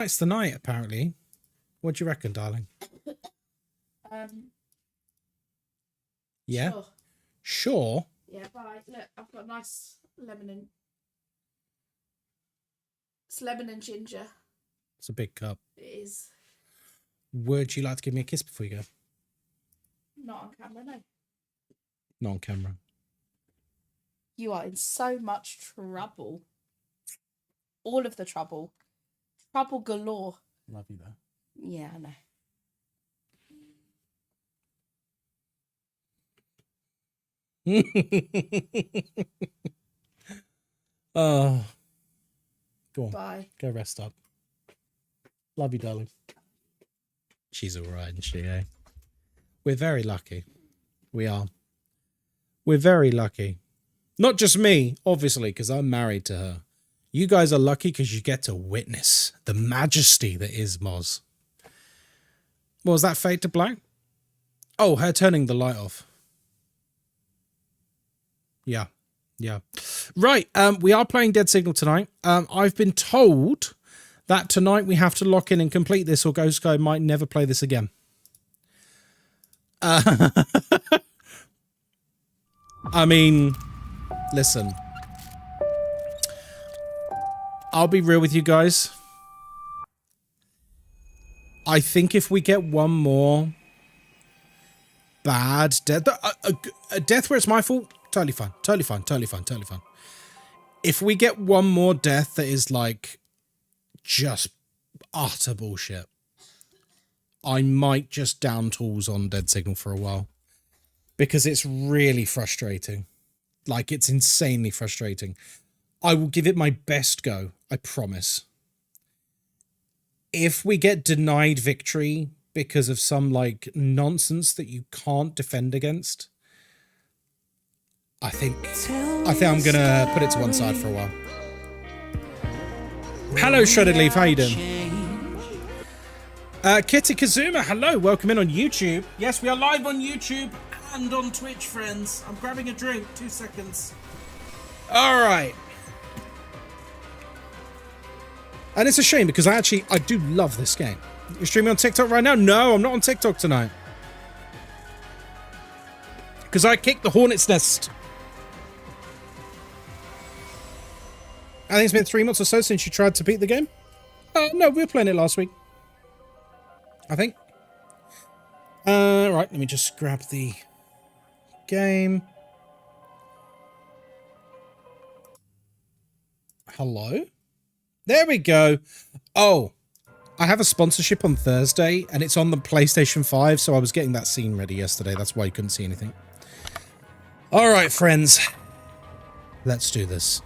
It's the night, apparently. What do you reckon, darling? Yeah? Sure? Yeah, bye. Look, I've got a nice lemon and... It's lemon and ginger. It's a big cup. It is. Would you like to give me a kiss before you go? Not on camera, no. Not on camera. You are in so much trouble. All of the trouble. Trouble galore. Love you, though. Yeah, I know. Oh. Go on. Bye. Go rest up. Love you, darling. She's alright, isn't she, eh? We're very lucky. We are. We're very lucky. Not just me, obviously, because I'm married to her. You guys are lucky because you get to witness the majesty that is Moz. What was that, fade to black? Oh, her turning the light off. Yeah. Yeah. Right. We are playing Dead Signal tonight. I've been told that tonight we have to lock in and complete this, or Ghostkai might never play this again. I mean, listen. I'll be real with you guys. I think if we get one more bad death, a death where it's my fault, totally fine. Totally fine. Totally fine. Totally fine. If we get one more death that is like just utter bullshit, I might just down tools on Dead Signal for a while. Because it's really frustrating. Like, it's insanely frustrating. I will give it my best go, I promise. If we get denied victory because of some, like, nonsense that you can't defend against, I think I'm gonna put it to one side for a while. Hello, Shredded Leaf, how you doing? Kitty Kazuma, hello, welcome in on YouTube. Yes, we are live on YouTube and on Twitch, friends. I'm grabbing a drink, 2 seconds. All right. And it's a shame because I do love this game. You're streaming on TikTok right now? No, I'm not on TikTok tonight. Because I kicked the hornet's nest. I think it's been 3 months or so since you tried to beat the game. No, we were playing it last week, I think. Right, let me just grab the game. Hello? There we go. Oh, I have a sponsorship on Thursday, and it's on the PlayStation 5, so I was getting that scene ready yesterday. That's why you couldn't see anything. All right, friends. Let's do this.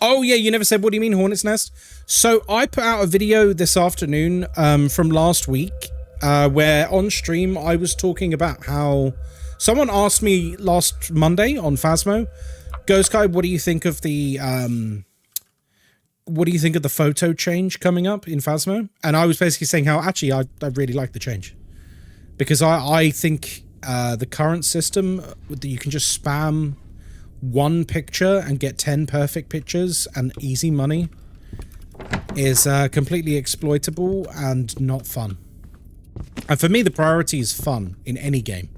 Oh, yeah, you never said, what do you mean, Hornet's Nest? So I put out a video this afternoon from last week where on stream I was talking about how someone asked me last Monday on Phasmo, Ghostkai, what do you think of the photo change coming up in Phasmo? And I was basically saying how actually I really like the change. Because I think the current system that you can just spam one picture and get 10 perfect pictures and easy money is completely exploitable and not fun. And for me, the priority is fun in any game.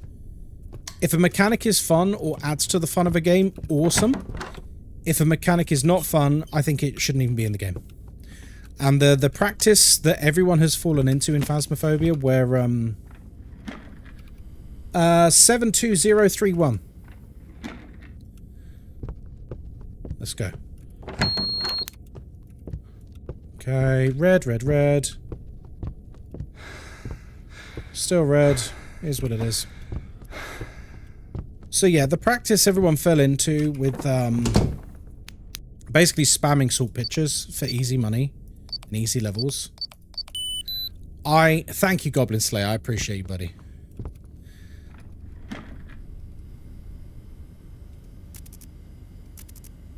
If a mechanic is fun or adds to the fun of a game, awesome. If a mechanic is not fun, I think it shouldn't even be in the game. And the practice that everyone has fallen into in Phasmophobia, where 72031. Let's go. Okay, red, red, red. Still red. Is what it is. So yeah, the practice everyone fell into with basically spamming salt pictures for easy money and easy levels. Thank you, Goblin Slayer. I appreciate you, buddy.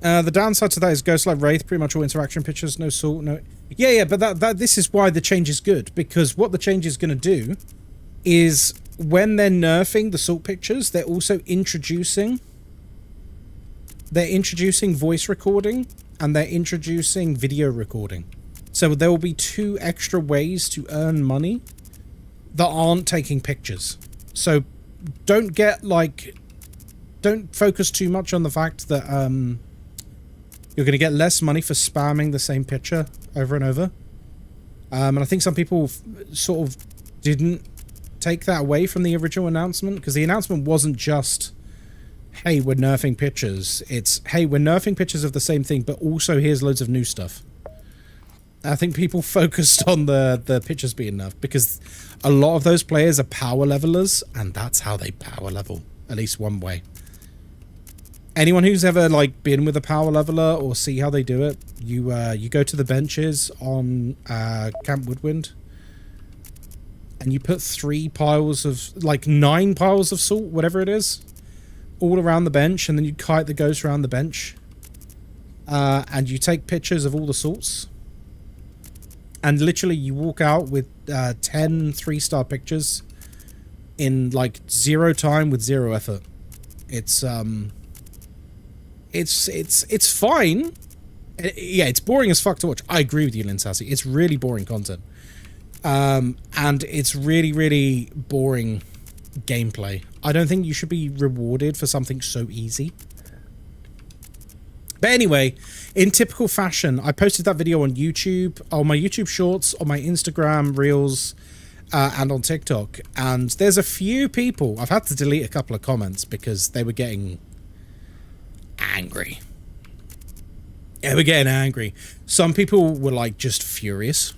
The downside to that is Ghost like Wraith, pretty much all interaction pictures, no salt, no... Yeah, but this is why the change is good, because what the change is going to do is when they're nerfing the salt pictures, they're also introducing voice recording and they're introducing video recording. So there will be 2 extra ways to earn money that aren't taking pictures. So don't focus too much on the fact that you're going to get less money for spamming the same picture over and over. And I think some people sort of didn't take that away from the original announcement, because the announcement wasn't just, hey, we're nerfing pictures. It's, hey, we're nerfing pictures of the same thing, but also here's loads of new stuff. I think people focused on the pictures being nerfed because a lot of those players are power levelers, and that's how they power level, at least one way. Anyone who's ever like been with a power leveler or see how they do it, you go to the benches on Camp Woodwind, and you put 3 piles of, like 9 piles of salt, whatever it is, all around the bench, and then you kite the ghost around the bench, and you take pictures of all the salts, and literally you walk out with 10 3-star pictures in like 0 time with 0 effort. It's fine. Yeah, it's boring as fuck to watch. I agree with you, Lynn Sassy. It's really boring content. And it's really, really boring gameplay. I don't think you should be rewarded for something so easy. But anyway, in typical fashion, I posted that video on YouTube, on my YouTube Shorts, on my Instagram Reels, and on TikTok. And there's a few people, I've had to delete a couple of comments because they were getting angry. Yeah, we're getting angry. Some people were like just furious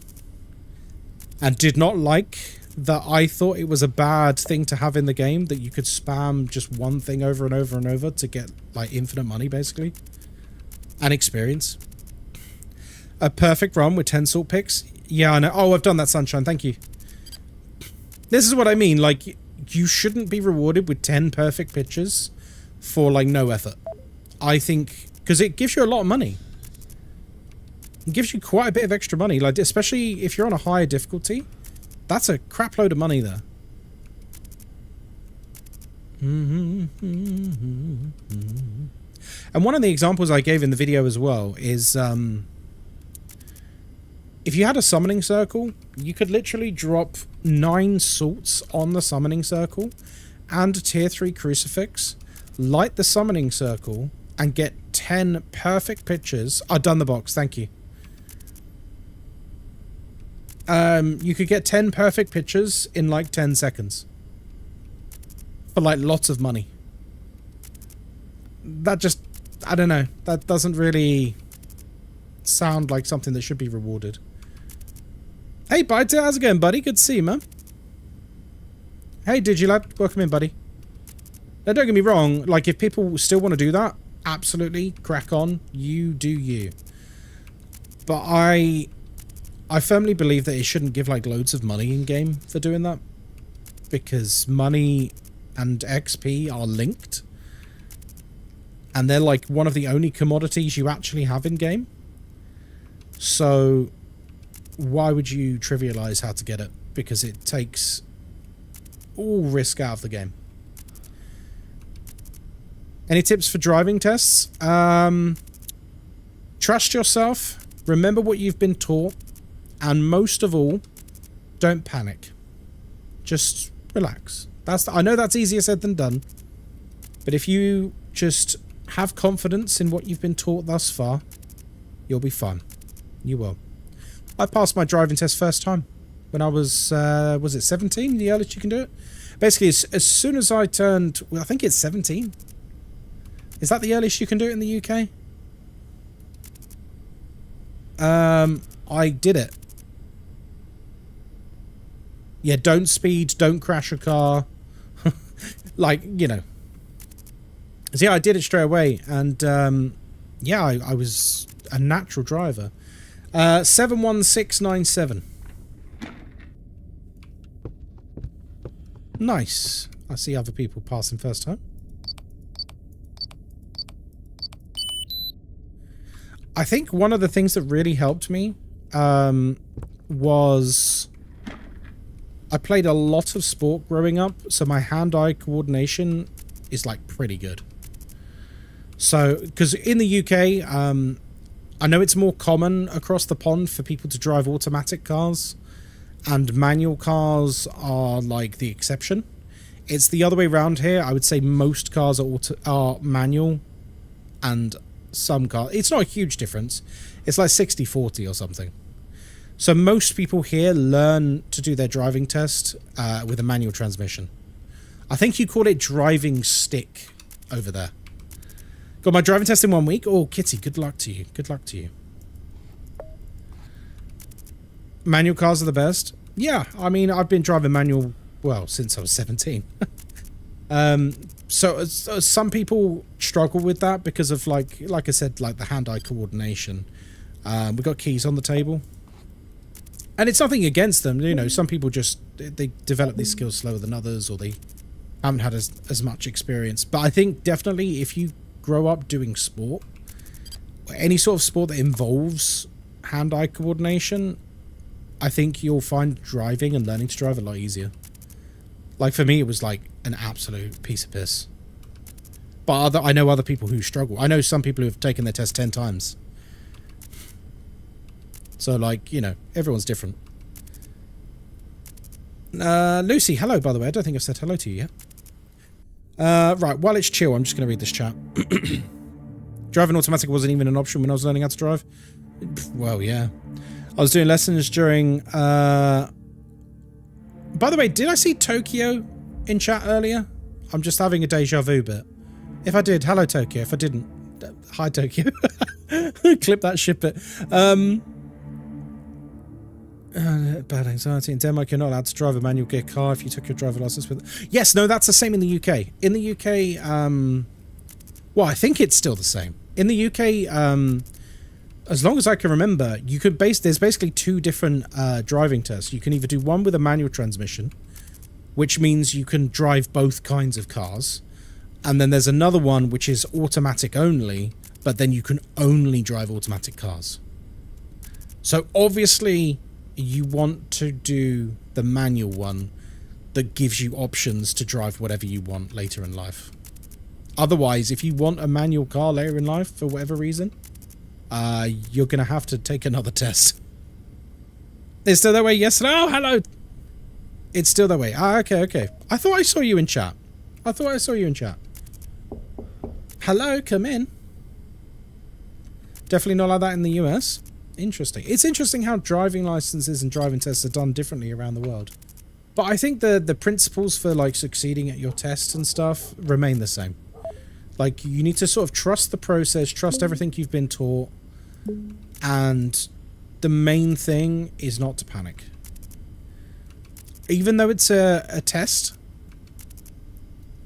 and did not like that I thought it was a bad thing to have in the game, that you could spam just one thing over and over and over to get like infinite money basically and experience. A perfect run with 10 salt picks. Yeah, I know. Oh, I've done that, Sunshine. Thank you. This is what I mean. Like, you shouldn't be rewarded with 10 perfect pictures for like no effort. I think because it gives you a lot of money. It gives you quite a bit of extra money, like especially if you're on a higher difficulty. That's a crap load of money there. And one of the examples I gave in the video as well is if you had a summoning circle, you could literally drop 9 salts on the summoning circle and a tier 3 crucifix, light the summoning circle, and get 10 perfect pictures. I've done the box, thank you. You could get 10 perfect pictures in like 10 seconds. For like lots of money. That just, I don't know. That doesn't really sound like something that should be rewarded. Hey, Bite, how's it going, buddy? Good to see you, man. Hey, Digilad, welcome in, buddy. Now, don't get me wrong. Like, if people still want to do that, absolutely, crack on. You do you. But I firmly believe that it shouldn't give, like, loads of money in-game for doing that. Because money and XP are linked. And they're, like, one of the only commodities you actually have in-game. So, why would you trivialize how to get it? Because it takes all risk out of the game. Any tips for driving tests? Trust yourself. Remember what you've been taught. And most of all, don't panic. Just relax. I know that's easier said than done. But if you just have confidence in what you've been taught thus far, you'll be fine. You will. I passed my driving test first time when I was it 17? The earliest you can do it? Basically, as soon as I turned, well, I think it's 17. Is that the earliest you can do it in the UK? I did it. Yeah, don't speed, don't crash a car. Like, you know. So yeah, I did it straight away. And, yeah, I was a natural driver. 71697. Nice. I see other people passing first time. I think one of the things that really helped me was I played a lot of sport growing up, so my hand-eye coordination is like pretty good. So, because in the UK, I know it's more common across the pond for people to drive automatic cars, and manual cars are like the exception. It's the other way around here. I would say most cars are manual, and some cars... It's not a huge difference. It's like 60-40 or something. So most people here learn to do their driving test with a manual transmission. I think you call it driving stick over there. Got my driving test in 1 week. Oh, Kitty, good luck to you. Good luck to you. Manual cars are the best. Yeah, I mean, I've been driving manual, well, since I was 17. So some people struggle with that because of, like I said, like the hand-eye coordination. We've got keys on the table. And it's nothing against them. You know, some people just, they develop these skills slower than others, or they haven't had as much experience. But I think definitely if you grow up doing sport, any sort of sport that involves hand-eye coordination, I think you'll find driving and learning to drive a lot easier. Like for me, it was like an absolute piece of piss. But I know other people who struggle. I know some people who have taken their test 10 times. So like, you know, everyone's different. Lucy, hello, by the way. I don't think I've said hello to you yet. Right, while it's chill, I'm just going to read this chat. Driving automatic wasn't even an option when I was learning how to drive. Well, yeah. I was doing lessons during... By the way, did I see Tokyo in chat earlier? I'm just having a deja vu bit. If I did, hello Tokyo. If I didn't, hi Tokyo. Clip that shit bit. Bad anxiety. In Denmark, you're not allowed to drive a manual gear car if you took your driver license with it. Yes, no, that's the same in the UK. In the UK, well, I think it's still the same. In the UK, as long as I can remember, you could there's basically two different driving tests. You can either do one with a manual transmission, which means you can drive both kinds of cars. And then there's another one which is automatic only, but then you can only drive automatic cars. So obviously you want to do the manual one that gives you options to drive whatever you want later in life. Otherwise, if you want a manual car later in life for whatever reason, you're going to have to take another test. It's still that way? Yes. Oh, hello. It's still that way. Ah, okay, okay. I thought I saw you in chat. Hello, come in. Definitely not like that in the US. Interesting. It's interesting how driving licenses and driving tests are done differently around the world. But I think the principles for like succeeding at your tests and stuff remain the same. Like you need to sort of trust the process, trust everything you've been taught, and the main thing is not to panic. Even though it's a test,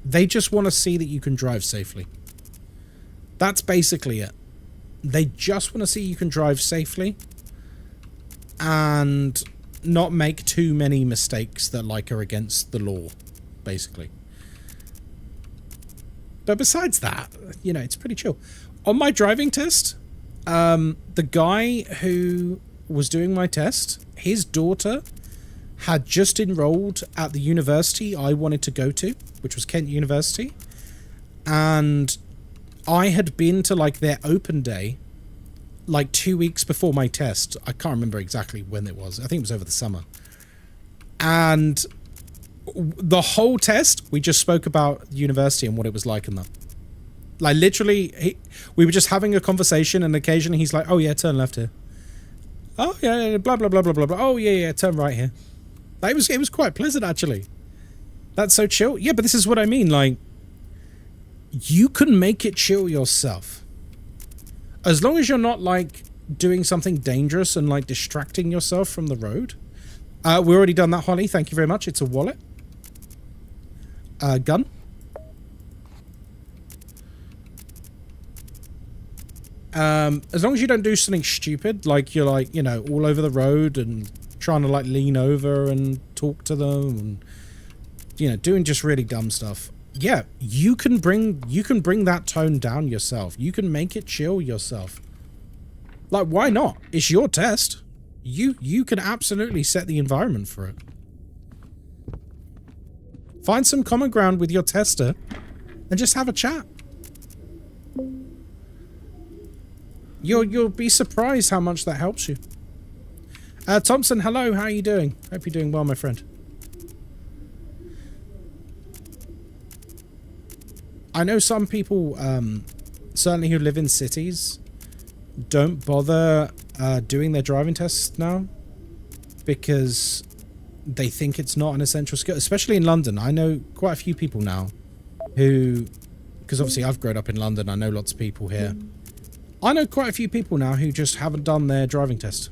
they just want to see that you can drive safely. That's basically it. They just want to see you can drive safely and not make too many mistakes that like are against the law, basically. But besides that, you know, it's pretty chill. On my driving test, the guy who was doing my test, his daughter had just enrolled at the university I wanted to go to, which was Kent University. And I had been to like their open day like 2 weeks before my test. I can't remember exactly when it was. I think it was over the summer. And the whole test, we just spoke about university and what it was like and that. Like literally, we were just having a conversation and occasionally he's like, oh yeah, turn left here. Oh yeah, blah, blah, blah, blah, blah, blah. Oh yeah, turn right here. Like, it was quite pleasant actually. That's so chill. Yeah, but this is what I mean. Like, you can make it chill yourself. As long as you're not like doing something dangerous and like distracting yourself from the road. We already done that, Holly. Thank you very much. It's a wallet. Gun. As long as you don't do something stupid, like you're like, you know, all over the road and trying to like lean over and talk to them and, you know, doing just really dumb stuff. Yeah, you can bring that tone down yourself. You can make it chill yourself. Like, why not? It's your test. You can absolutely set the environment for it. Find some common ground with your tester and just have a chat. You'll be surprised how much that helps you. Thompson, hello, how are you doing? Hope you're doing well, my friend. I know some people, certainly who live in cities, don't bother doing their driving tests now because they think it's not an essential skill, especially in London. I know quite a few people now who, because obviously I've grown up in London, I know lots of people here. I know quite a few people now who just haven't done their driving test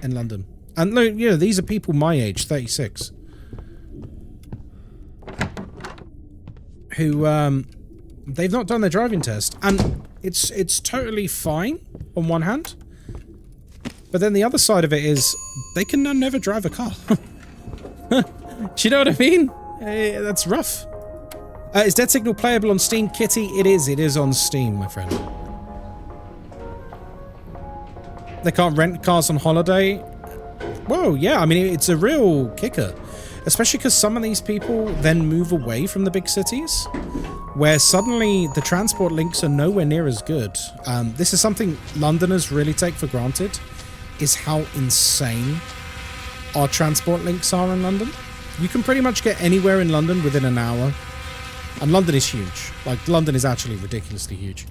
in London. And you know, these are people my age, 36, who they've not done their driving test, and it's totally fine on one hand, but then the other side of it is they can never drive a car. Do you know what I mean? That's rough. Is Dead Signal playable on Steam, Kitty? It is on Steam, my friend. They can't rent cars on holiday. Whoa, yeah, I mean, it's a real kicker. Especially because some of these people then move away from the big cities, where suddenly the transport links are nowhere near as good. This is something Londoners really take for granted, is how insane our transport links are in London. You can pretty much get anywhere in London within an hour. And London is huge. Like, London is actually ridiculously huge.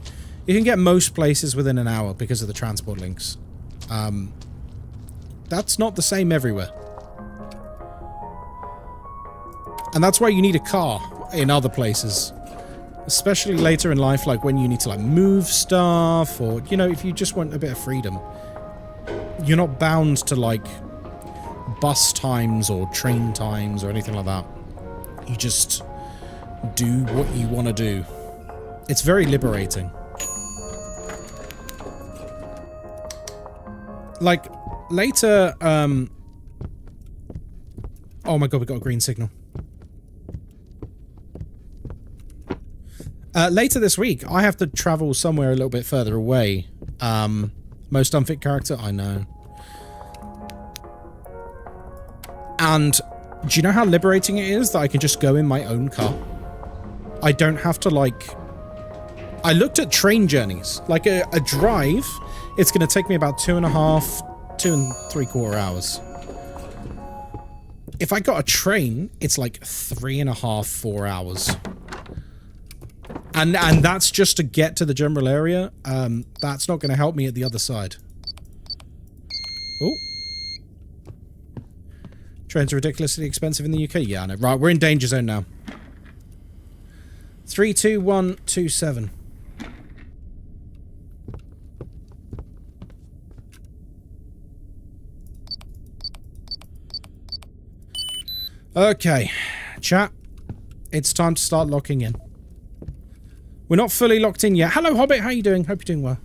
You can get most places within an hour because of the transport links. That's not the same everywhere. And that's why you need a car in other places. Especially later in life, like when you need to like move stuff, or, you know, if you just want a bit of freedom. You're not bound to like bus times or train times or anything like that. You just do what you want to do. It's very liberating. Like, later, oh my god, we got a green signal. Later this week, I have to travel somewhere a little bit further away. Most unfit character, I know. And do you know how liberating it is that I can just go in my own car? I don't have to, like... I looked at train journeys. Like, a drive, it's going to take me about 2 3/4 hours. If I got a train, it's like 3.5, 4 hours. And that's just to get to the general area. That's not going to help me at the other side. Oh. Trains are ridiculously expensive in the UK. Yeah, I know. Right, we're in danger zone now. 32127. Okay, chat. It's time to start locking in. We're not fully locked in yet. Hello, Hobbit. How you doing? Hope you're doing well.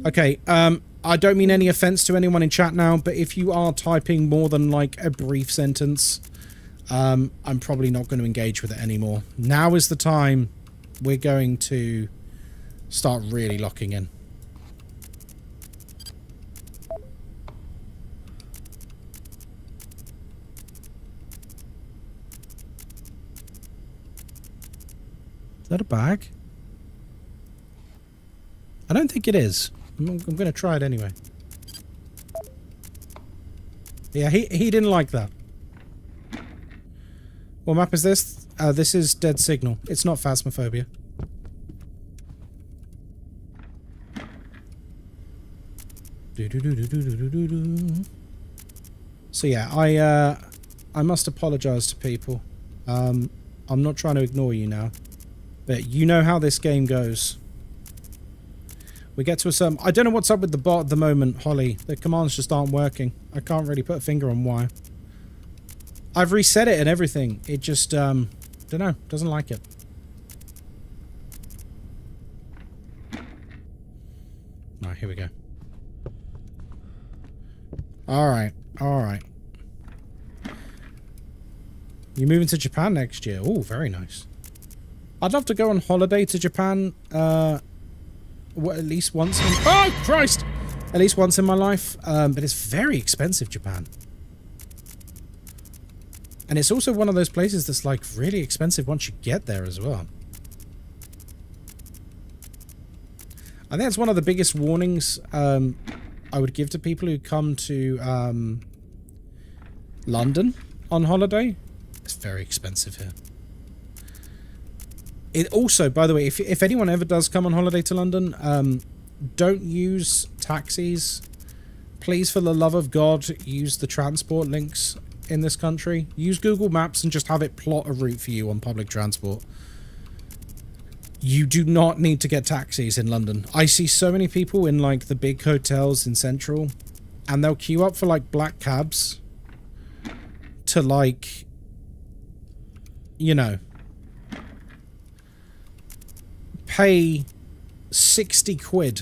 Okay, I don't mean any offense to anyone in chat now, but if you are typing more than, like, a brief sentence, I'm probably not going to engage with it anymore. Now is the time we're going to start really locking in. Is that a bag? I don't think it is. I'm going to try it anyway. Yeah, he didn't like that. What map is this? This is Dead Signal. It's not Phasmophobia. So yeah, I must apologize to people. I'm not trying to ignore you now. But you know how this game goes. We get to a certain... I don't know what's up with the bot at the moment, Holly. The commands just aren't working. I can't really put a finger on why. I've reset it and everything. It just, don't know. Doesn't like it. Alright, here we go. Alright, alright. You're moving to Japan next year. Oh, very nice. I'd love to go on holiday to Japan, at least once in... Oh, Christ! At least once in my life. But it's very expensive, Japan. And it's also one of those places that's, like, really expensive once you get there as well. I think that's one of the biggest warnings I would give to people who come to London on holiday. It's very expensive here. It also, by the way, if anyone ever does come on holiday to London, don't use taxis. Please, for the love of God, use the transport links in this country. Use Google Maps and just have it plot a route for you on public transport. You do not need to get taxis in London. I see so many people in, like, the big hotels in Central, and they'll queue up for, like, black cabs to, like, you know, pay 60 quid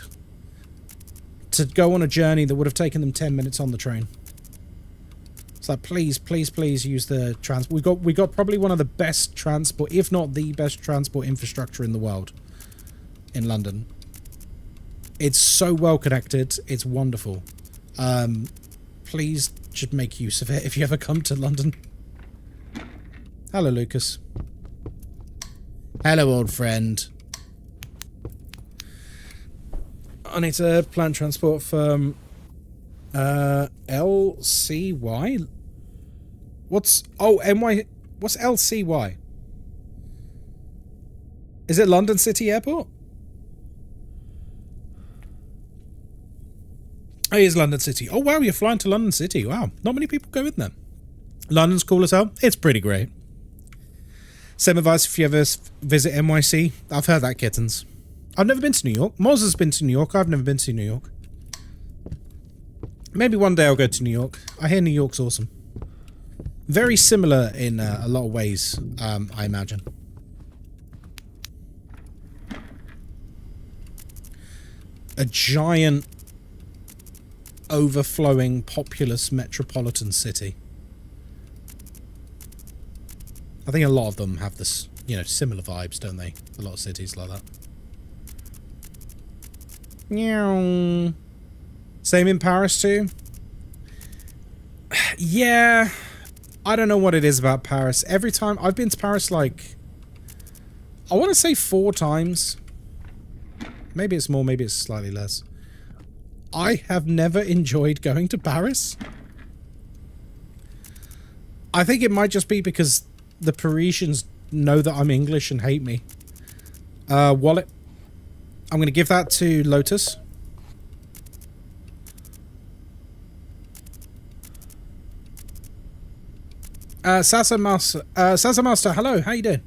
to go on a journey that would have taken them 10 minutes on the train. It's like, please, please, please use the transport. We got probably one of the best transport, if not the best transport infrastructure in the world in London. It's so well connected. It's wonderful. Please just make use of it if you ever come to London. Hello, Lucas. Hello, old friend. I need to plan transport from LCY. What's NY? What's LCY? Is it London City Airport? Oh, it is London City. Oh wow, you're flying to London City. Wow, not many people go in there. London's cool as hell. It's pretty great. Same advice if you ever visit NYC. I've heard that, kittens. I've never been to New York. Moz has been to New York. I've never been to New York. Maybe one day I'll go to New York. I hear New York's awesome. Very similar in a lot of ways, I imagine. A giant, overflowing, populous metropolitan city. I think a lot of them have this, you know, similar vibes, don't they? A lot of cities like that. Meow. Same in Paris too? Yeah. I don't know what it is about Paris. Every time I've been to Paris, like, I want to say 4 times. Maybe it's more, maybe it's slightly less. I have never enjoyed going to Paris. I think it might just be because the Parisians know that I'm English and hate me. Wallet. I'm going to give that to Lotus. Sasa Master, hello, how you doing?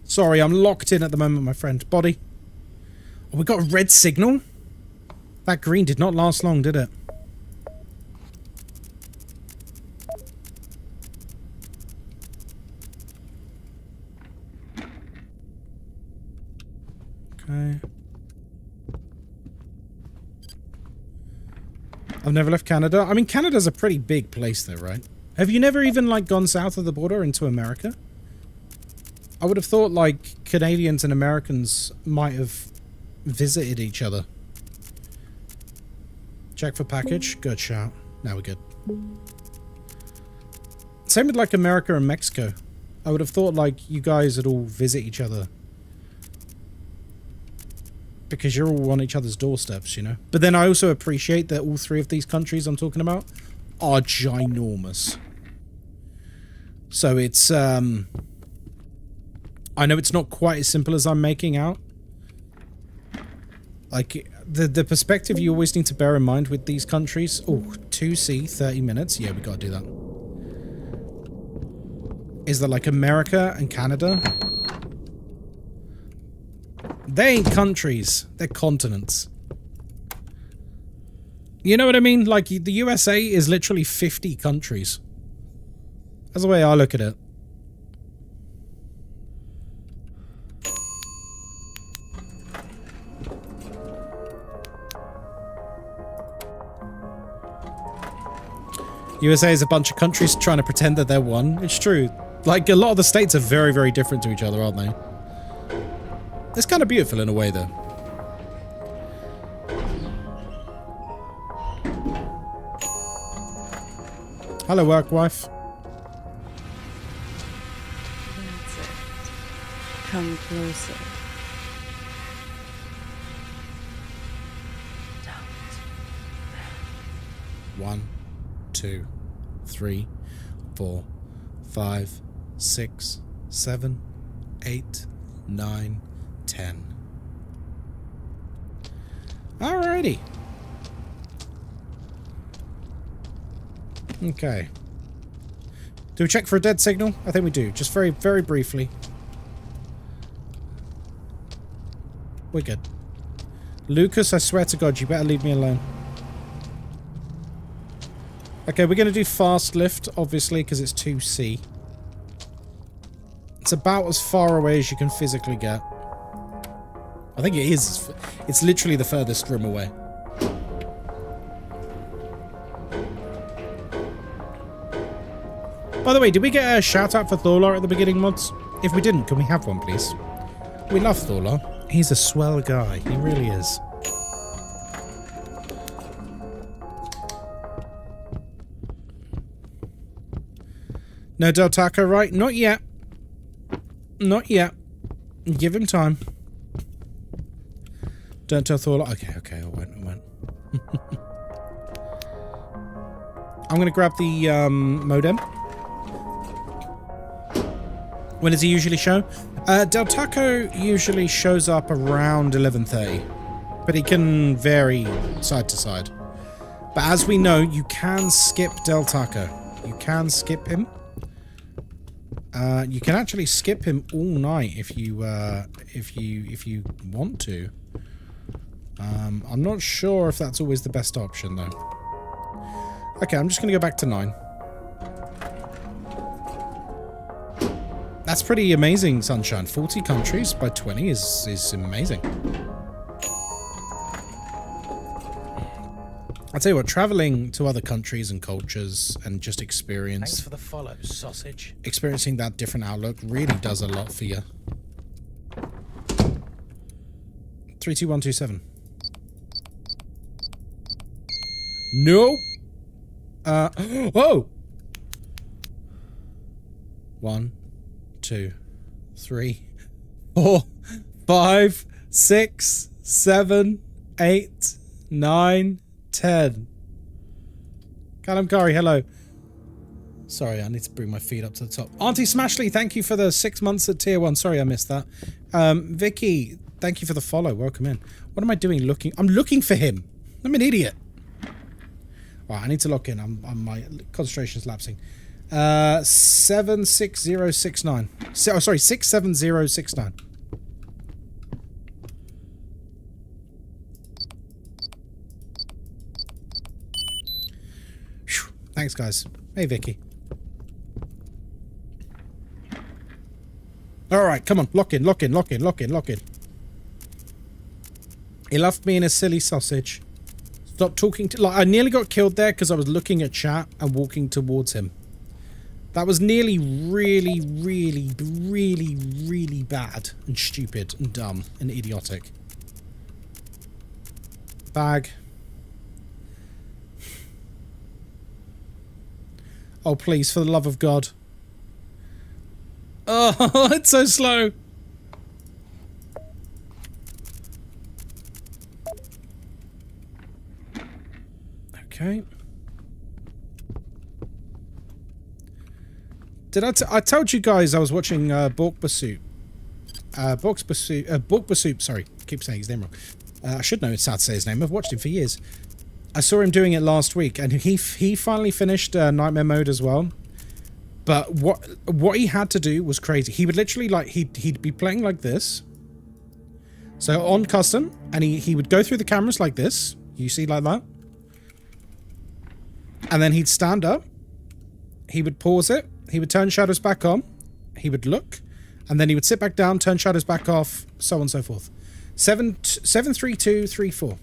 Sorry, I'm locked in at the moment, my friend. Body. Oh, we got a red signal? That green did not last long, did it? Okay. I've never left Canada. I mean, Canada's a pretty big place though, right? Have you never even, like, gone south of the border into America? I would have thought, like, Canadians and Americans might have visited each other. Check for package. Good shout. Now we're good. Same with, like, America and Mexico. I would have thought, like, you guys would all visit each other. Because you're all on each other's doorsteps, you know? But then I also appreciate that all 3 of these countries I'm talking about are ginormous. So it's, I know it's not quite as simple as I'm making out. Like, the perspective you always need to bear in mind with these countries. Oh, 2C, 30 minutes. Yeah, we gotta do that. Is that, like, America and Canada? They ain't countries. They're continents. You know what I mean? Like, the USA is literally 50 countries. That's the way I look at it. USA is a bunch of countries trying to pretend that they're one. It's true. Like, a lot of the states are very, very different to each other, aren't they? It's kind of beautiful in a way, though. Hello, work wife. That's it. Come closer. 1, 2, 3, 4, 5, 6, 7, 8, 9, 10. Alrighty. Okay. Do we check for a dead signal? I think we do. Just very, very briefly. We're good. Lucas, I swear to God, you better leave me alone. Okay, we're going to do fast lift, obviously, because it's 2C. It's about as far away as you can physically get. I think it is. It's literally the furthest room away. By the way, did we get a shout out for Thorlar at the beginning, mods? If we didn't, can we have one, please? We love Thorlar. He's a swell guy. He really is. No Del Taco, right? Not yet. Not yet. Give him time. Don't tell Thorlar. Okay, I won't. I'm going to grab the modem. When does he usually show? Del Taco usually shows up around 11:30, but he can vary side to side. But as we know, you can skip Del Taco. You can skip him. You can actually skip him all night if you want to. I'm not sure if that's always the best option though. Okay, I'm just gonna go back to 9. That's pretty amazing, Sunshine. 40 countries by 20 is amazing. I'll tell you what, traveling to other countries and cultures and just experience... Thanks for the follow, sausage. Experiencing that different outlook really does a lot for you. 32127. Nope. Whoa! 1, 2, 3, 4, 5, 6, 7, 8, 9, 10. Kalamkari, hello. Sorry, I need to bring my feet up to the top. Auntie Smashley, thank you for the 6 months at tier 1. Sorry, I missed that. Vicky, thank you for the follow. Welcome in. What am I doing looking? I'm looking for him. I'm an idiot. Right, I need to lock in. My concentration's lapsing. 76069. Oh, sorry, 67069. Whew. Thanks, guys. Hey, Vicky. All right, come on, lock in. He left me in a silly sausage. Stop talking to... Like, I nearly got killed there because I was looking at chat and walking towards him. That was nearly really, really, really, really bad and stupid and dumb and idiotic. Bag. Oh, please, for the love of God. Oh, it's so slow. Okay. Did I told you guys I was watching Borkbasuit. Borkbasuit, sorry. I keep saying his name wrong. I should know it's how to say his name. I've watched him for years. I saw him doing it last week, and he finally finished Nightmare Mode as well. But what he had to do was crazy. He would literally, like, he'd be playing like this. So on custom, and he would go through the cameras like this. You see, like that. And then he'd stand up. He would pause it. He would turn shadows back on. He would look. And then he would sit back down, turn shadows back off, so on and so forth. 73234.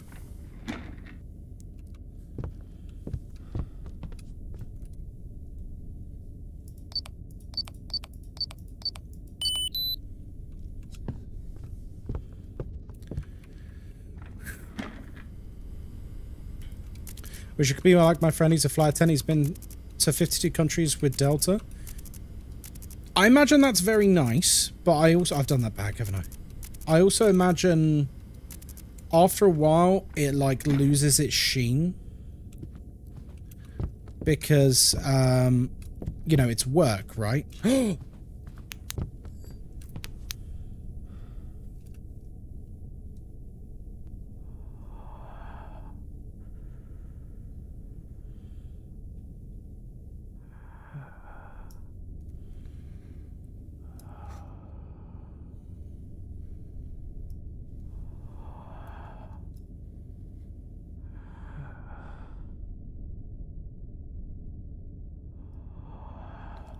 Wish it could be like my friend. He's a flight attendant. He's been to 52 countries with Delta. I imagine that's very nice, but I've done that back, haven't I? I also imagine after a while it like loses its sheen. because, you know, it's work, right?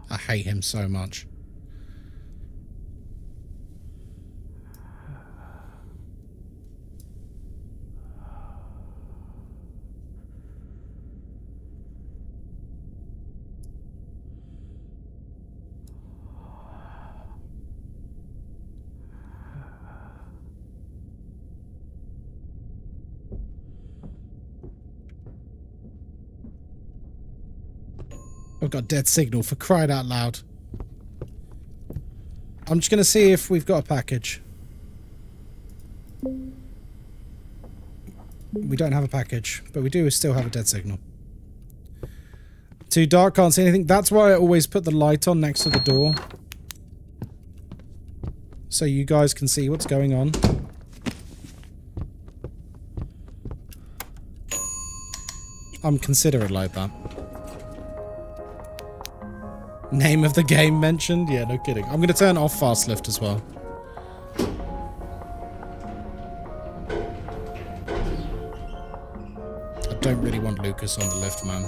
I hate him so much. I've got dead signal, for crying out loud. I'm just going to see if we've got a package. We don't have a package, but we do still have a dead signal. Too dark, can't see anything. That's why I always put the light on next to the door. So you guys can see what's going on. I'm considerate like that. Name of the game mentioned? Yeah, no kidding. I'm going to turn off fast lift as well. I don't really want Lucas on the lift, man.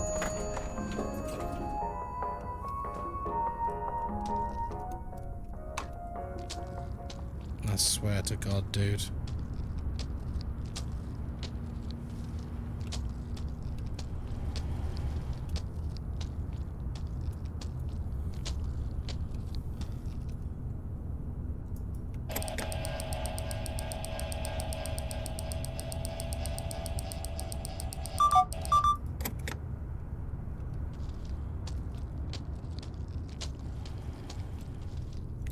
I swear to God, dude.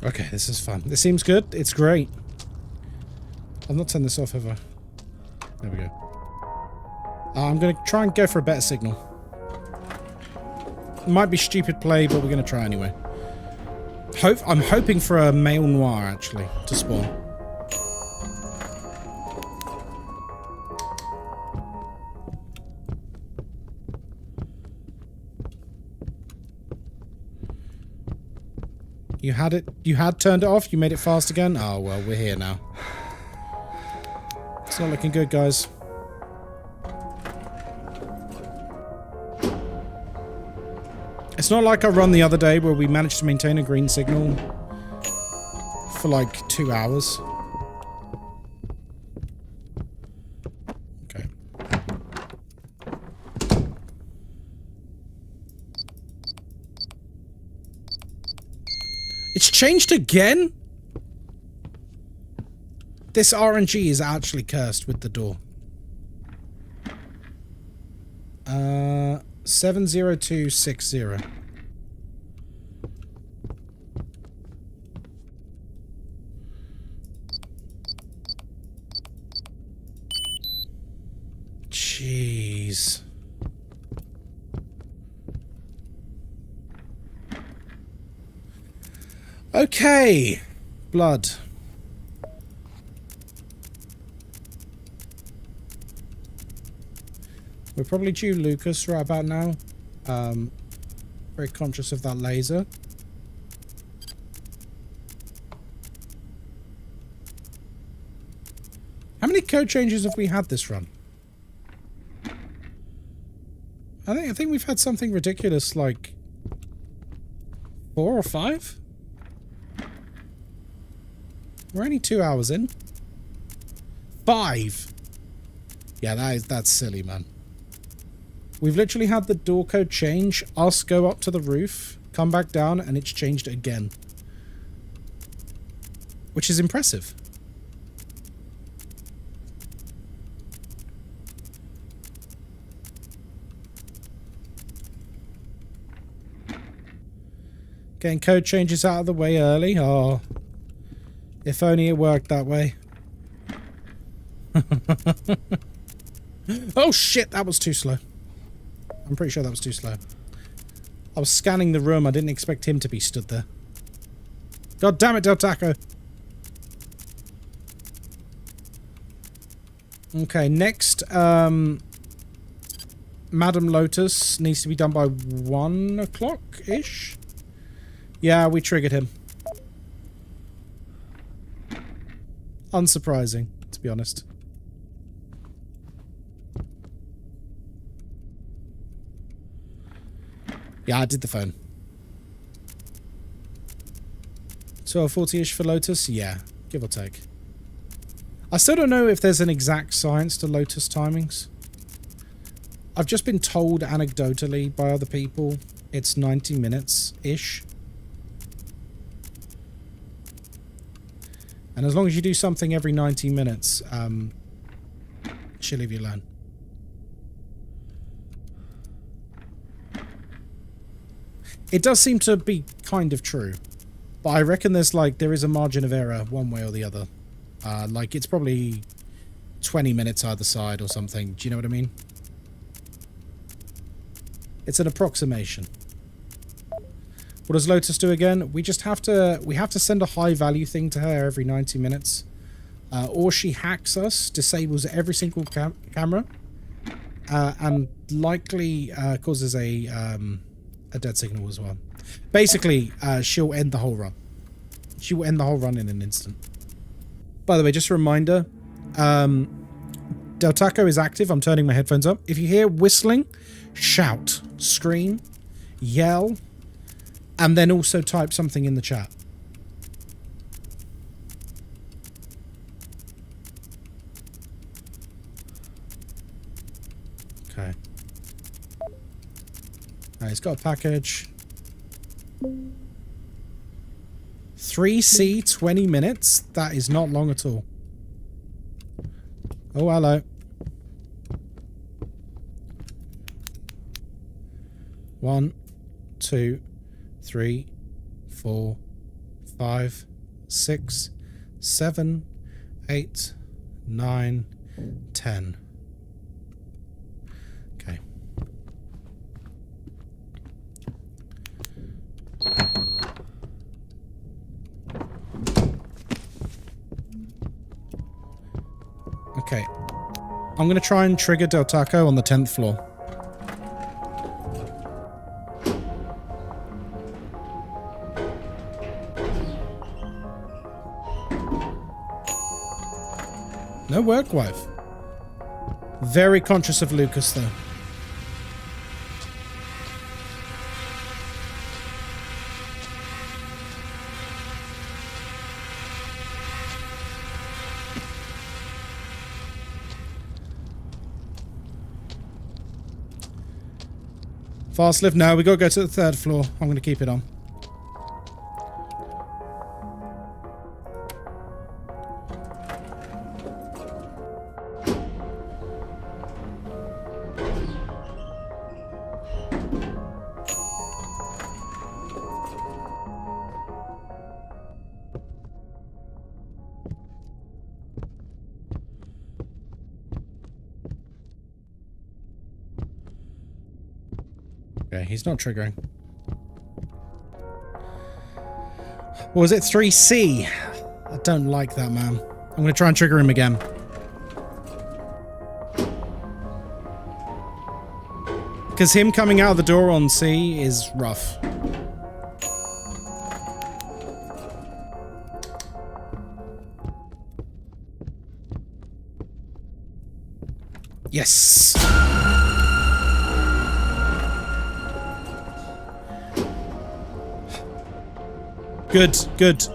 Okay, this is fun. This seems good. It's great. I've not turned this off ever. There we go. I'm going to try and go for a better signal. It might be stupid play, but we're going to try anyway. I'm hoping for a male noir, actually, to spawn. You had turned it off? You made it fast again? Oh, well, we're here now. It's not looking good, guys. It's not like I run the other day where we managed to maintain a green signal for like 2 hours. Okay. It's changed again? This RNG is actually cursed with the door. 70260. Jeez. Okay. Blood. We're probably due Lucas right about now. Very conscious of that laser. How many code changes have we had this run? I think we've had something ridiculous like 4 or 5. We're only 2 hours in. 5. Yeah, that's silly, man. We've literally had the door code change, us go up to the roof, come back down, and it's changed again. Which is impressive. Getting code changes out of the way early. Oh, if only it worked that way. Oh shit, that was too slow. I'm pretty sure that was too slow. I was scanning the room. I didn't expect him to be stood there. God damn it, Del Taco. Okay, next, Madam Lotus needs to be done by 1 o'clock-ish. Yeah, we triggered him. Unsurprising, to be honest. Yeah, I did the phone. 12:40-ish for Lotus? Yeah, give or take. I still don't know if there's an exact science to Lotus timings. I've just been told anecdotally by other people it's 90 minutes-ish. And as long as you do something every 90 minutes, she'll leave you alone. It does seem to be kind of true. But I reckon there is a margin of error one way or the other. Like, it's probably 20 minutes either side or something. Do you know what I mean? It's an approximation. What does Lotus do again? We have to send a high value thing to her every 90 minutes. Or she hacks us, disables every single camera, and likely causes a dead signal as well. Basically, she'll end the whole run. She will end the whole run in an instant. By the way, just a reminder, Del Taco is active. I'm turning my headphones up. If you hear whistling, shout, scream, yell, and then also type something in the chat. Okay. He's got a package. 3C, 20 minutes? That is not long at all. Oh, hello. 1, 2, 3, 4, 5, 6, 7, 8, 9, 10. Okay. Okay. I'm going to try and trigger Del Taco on the 10th floor. No work, wife. Very conscious of Lucas, though. Fast lift? No, we gotta go to the 3rd floor. I'm gonna keep it on. Okay, he's not triggering. Or was it 3C? I don't like that, man. I'm going to try and trigger him again. Because him coming out of the door on C is rough. Yes! Good, good.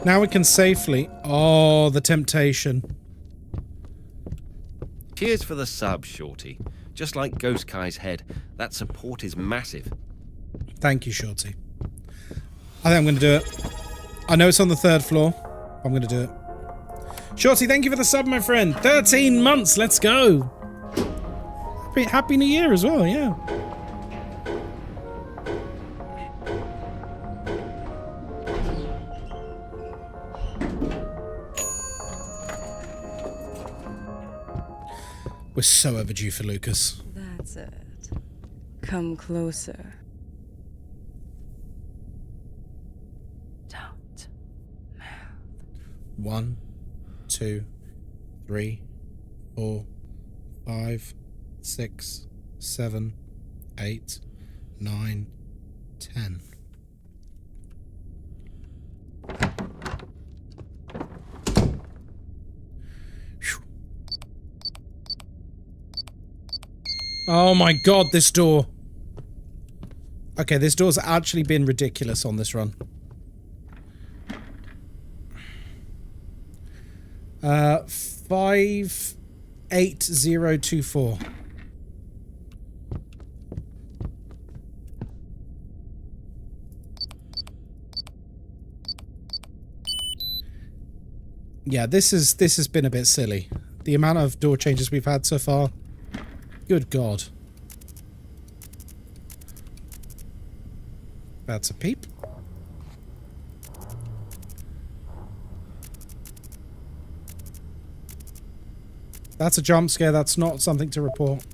Now we can safely... Oh, the temptation. Cheers for the sub, Shorty. Just like Ghostkai's head, that support is massive. Thank you, Shorty. I think I'm going to do it. I know it's on the 3rd floor. I'm going to do it. Shorty, thank you for the sub, my friend. 13 months. Let's go. Happy New Year as well, yeah. We're so overdue for Lucas. That's it. Come closer. Don't move. 1, 2, 3, 4, 5, 6, 7, 8, 9, 10. Oh my god, this door. Okay, this door's actually been ridiculous on this run. 58024. Yeah, this has been a bit silly. The amount of door changes we've had so far. Good God. That's a peep. That's a jump scare. That's not something to report.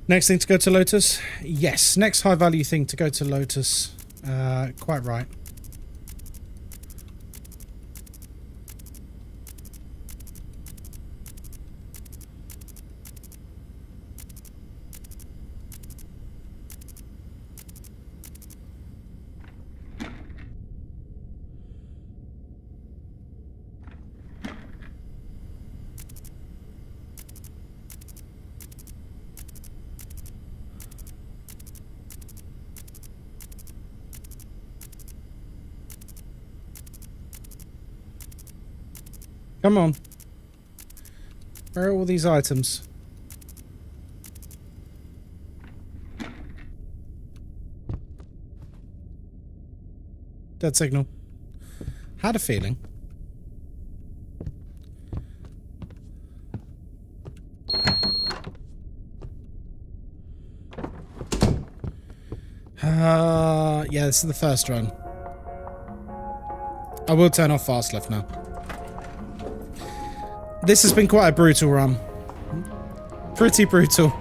Next thing to go to Lotus? Yes, next high value thing to go to Lotus. Quite right. Come on. Where are all these items? Dead signal. Had a feeling. Yeah, this is the first run. I will turn off fast left now. This has been quite a brutal run. Pretty brutal.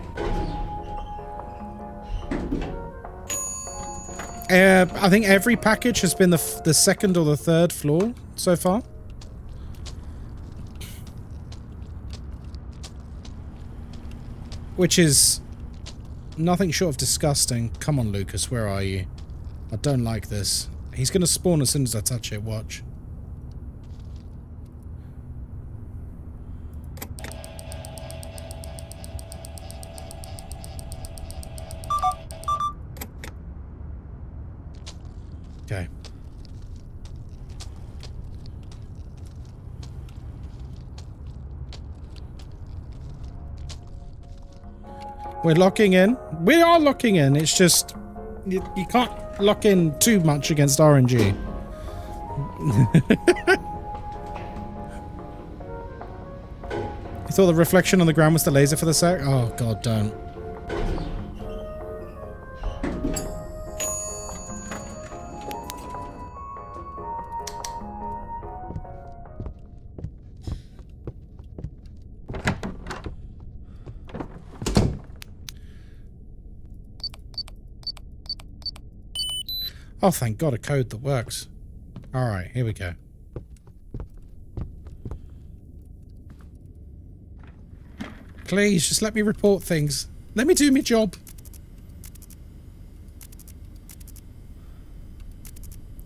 I think every package has been the second or the third floor so far. Which is nothing short of disgusting. Come on, Lucas, where are you? I don't like this. He's going to spawn as soon as I touch it, watch. Okay. We're locking in. We are locking in. It's just you can't lock in too much against RNG. You thought the reflection on the ground was the laser for the sec? Oh god, don't. Oh, thank God, a code that works. Alright, here we go. Please, just let me report things. Let me do my job.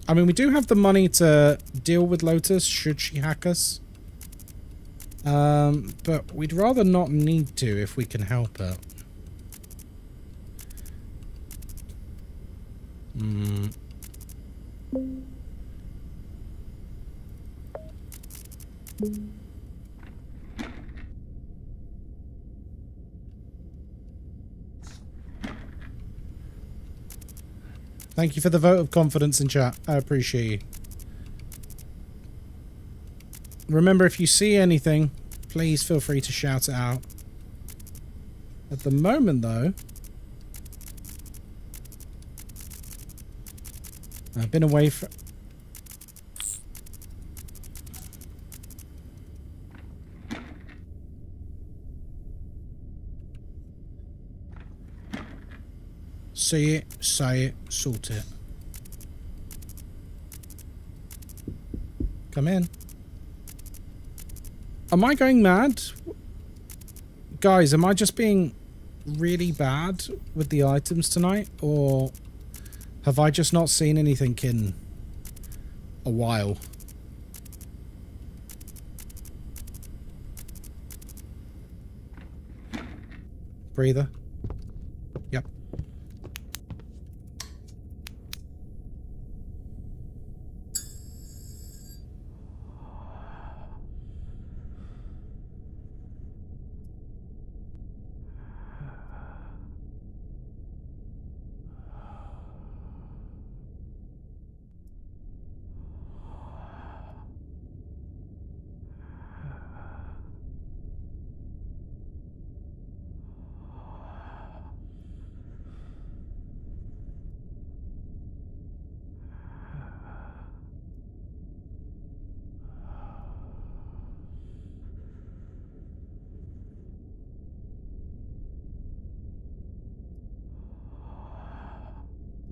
I mean, we do have the money to deal with Lotus, should she hack us. But we'd rather not need to if we can help it. Hmm. Thank you for the vote of confidence in chat. I appreciate you. Remember, if you see anything, please feel free to shout it out. At the moment, though, I've been away for... See it, say it, sort it. Come in. Am I going mad? Guys, am I just being really bad with the items tonight? Or have I just not seen anything in a while? Breather. Yep.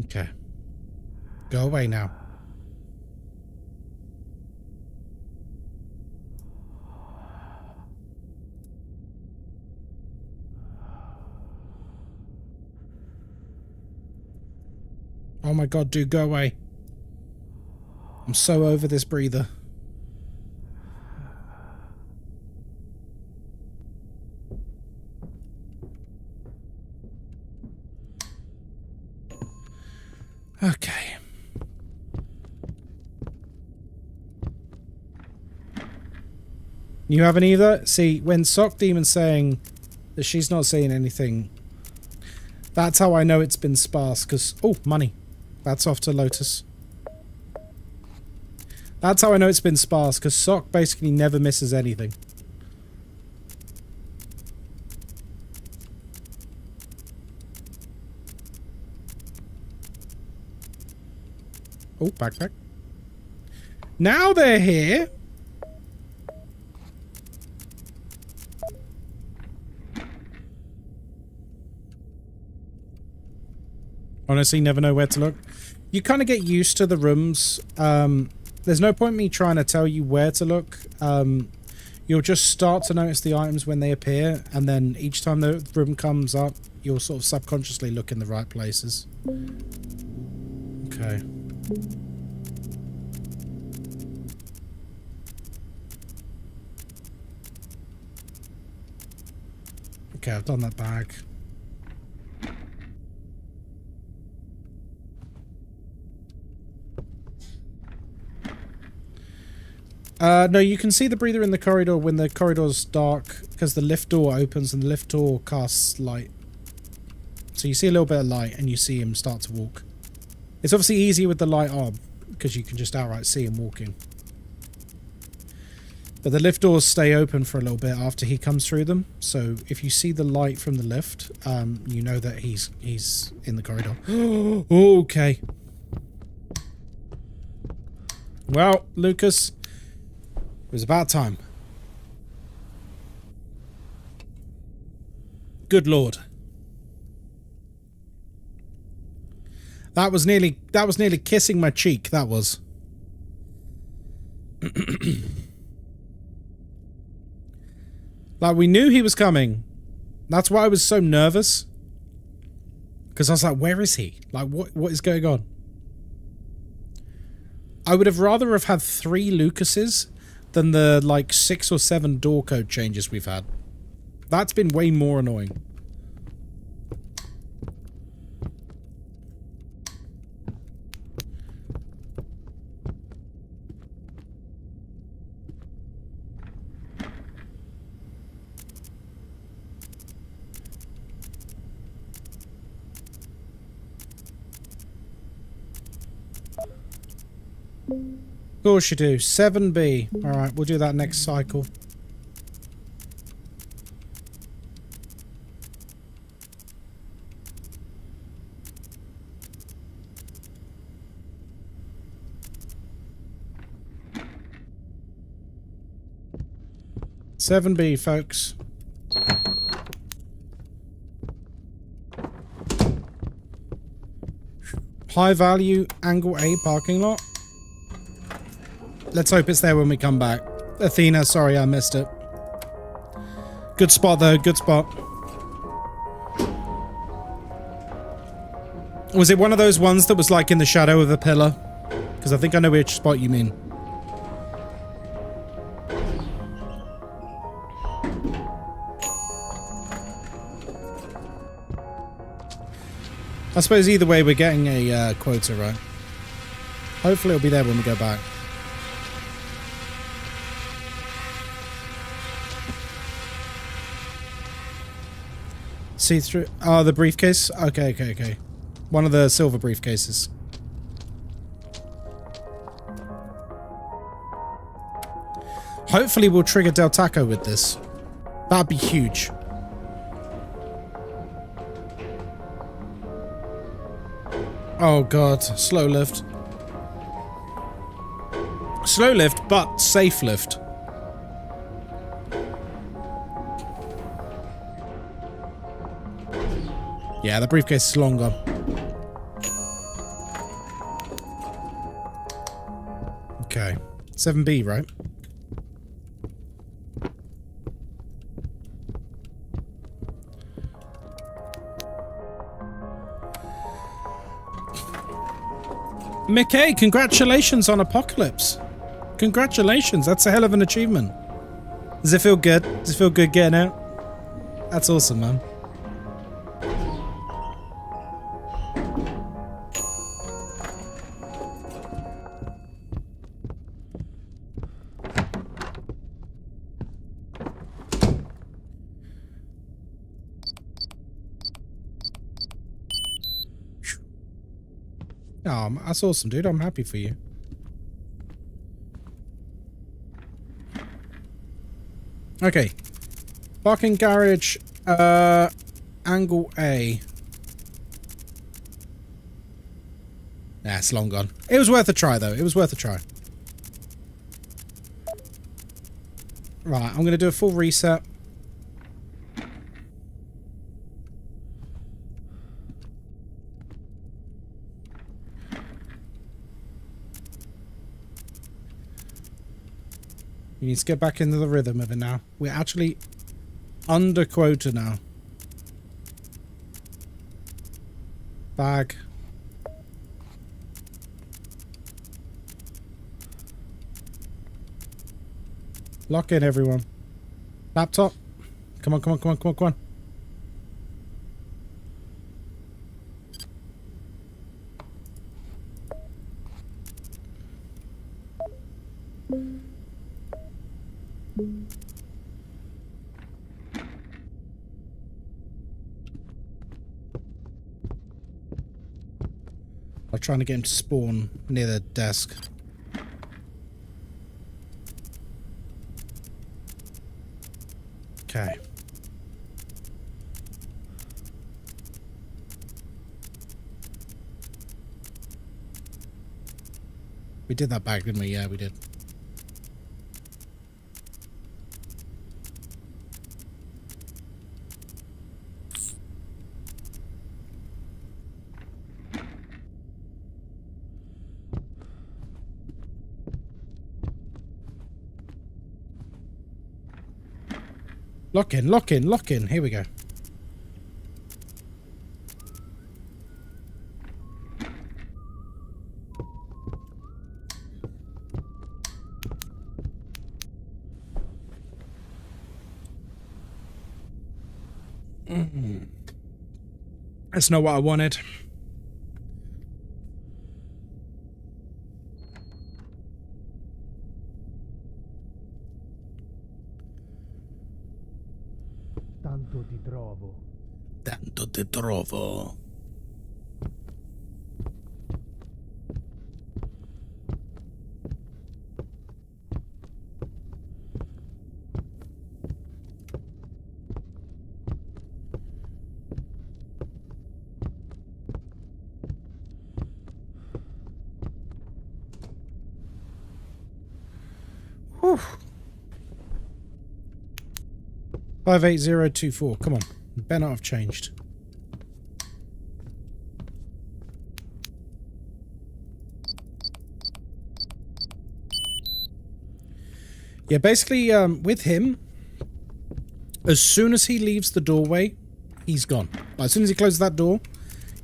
Okay. Go away now. Oh my god, dude, go away. I'm so over this breather. Okay. You haven't either? See, when Sock Demon's saying that she's not seeing anything, that's how I know it's been sparse, because... Oh, money. That's off to Lotus. That's how I know it's been sparse, because Sock basically never misses anything. Oh, backpack. Now they're here. Honestly, never know where to look. You kind of get used to the rooms. There's no point me trying to tell you where to look. You'll just start to notice the items when they appear, and then each time the room comes up, you'll sort of subconsciously look in the right places. Okay. Okay, I've done that bag. No, you can see the breather in the corridor when the corridor's dark, because the lift door opens and the lift door casts light. So you see a little bit of light and you see him start to walk. It's obviously easier with the light on, because you can just outright see him walking. But the lift doors stay open for a little bit after he comes through them. So if you see the light from the lift, you know that he's in the corridor. Okay. Well, Lucas, it was about time. Good Lord. That was nearly kissing my cheek, that was. Like, we knew he was coming. That's why I was so nervous. Because I was like, where is he? Like, what is going on? I would have rather have had 3 Lucases than the, like, 6 or 7 door code changes we've had. That's been way more annoying. Of course you do. 7B. Alright, we'll do that next cycle. Seven B, folks. High value angle A parking lot. Let's hope it's there when we come back. Athena, sorry I missed it. Good spot though, good spot. Was it one of those ones that was like in the shadow of a pillar? Because I think I know which spot you mean. I suppose either way we're getting a quota, right? Hopefully it'll be there when we go back. See through... Oh, the briefcase? Okay, okay, okay. One of the silver briefcases. Hopefully we'll trigger Del Taco with this. That'd be huge. Oh god, slow lift. Slow lift, but safe lift. Yeah, the briefcase is long gone. Okay. 7B, right? Mickey, congratulations on Apocalypse. Congratulations, that's a hell of an achievement. Does it feel good? Does it feel good getting out? That's awesome, man. Oh, that's awesome, dude. I'm happy for you. Okay. Parking garage, angle A. Nah, it's long gone. It was worth a try, though. It was worth a try. Right, I'm going to do a full reset. You need to get back into the rhythm of it now. We're actually under quota now. Bag. Lock in, everyone. Laptop. Come on, come on, come on, come on, come on. I'm trying to get him to spawn near the desk. Okay. We did that back, didn't we? Yeah, we did. Lock in, lock in, lock in. Here we go. That's not what I wanted. Tanto ti trovo. Tanto ti trovo. Whew. 58024. Come on. Better not have changed. Yeah, basically, with him, as soon as he leaves the doorway, he's gone. Like, as soon as he closes that door,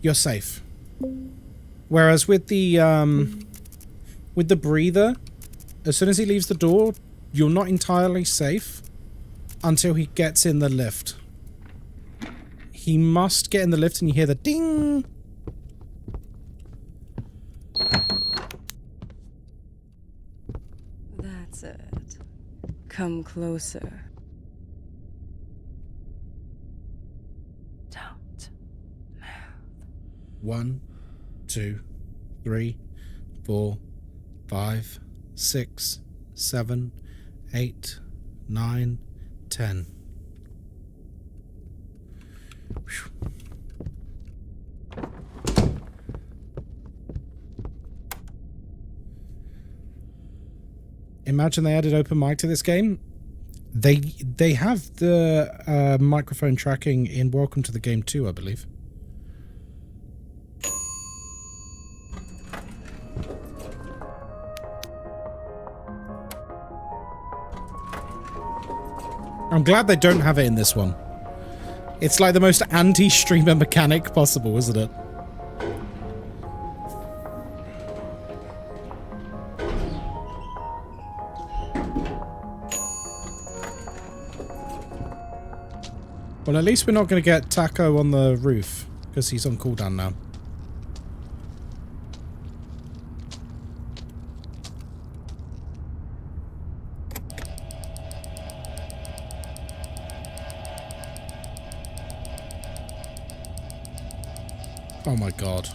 you're safe. Whereas with the breather, as soon as he leaves the door, you're not entirely safe until he gets in the lift. He must get in the lift and you hear the ding. That's it. Come closer. Don't move. 1, 2, 3, 4, 5, 6, 7, 8, 9, 10. Whew. Imagine they added open mic to this game. They have the microphone tracking in Welcome to the Game 2, I believe. I'm glad they don't have it in this one. It's like the most anti-streamer mechanic possible, isn't it? Well, at least we're not going to get Taco on the roof, because he's on cooldown now. Oh my god.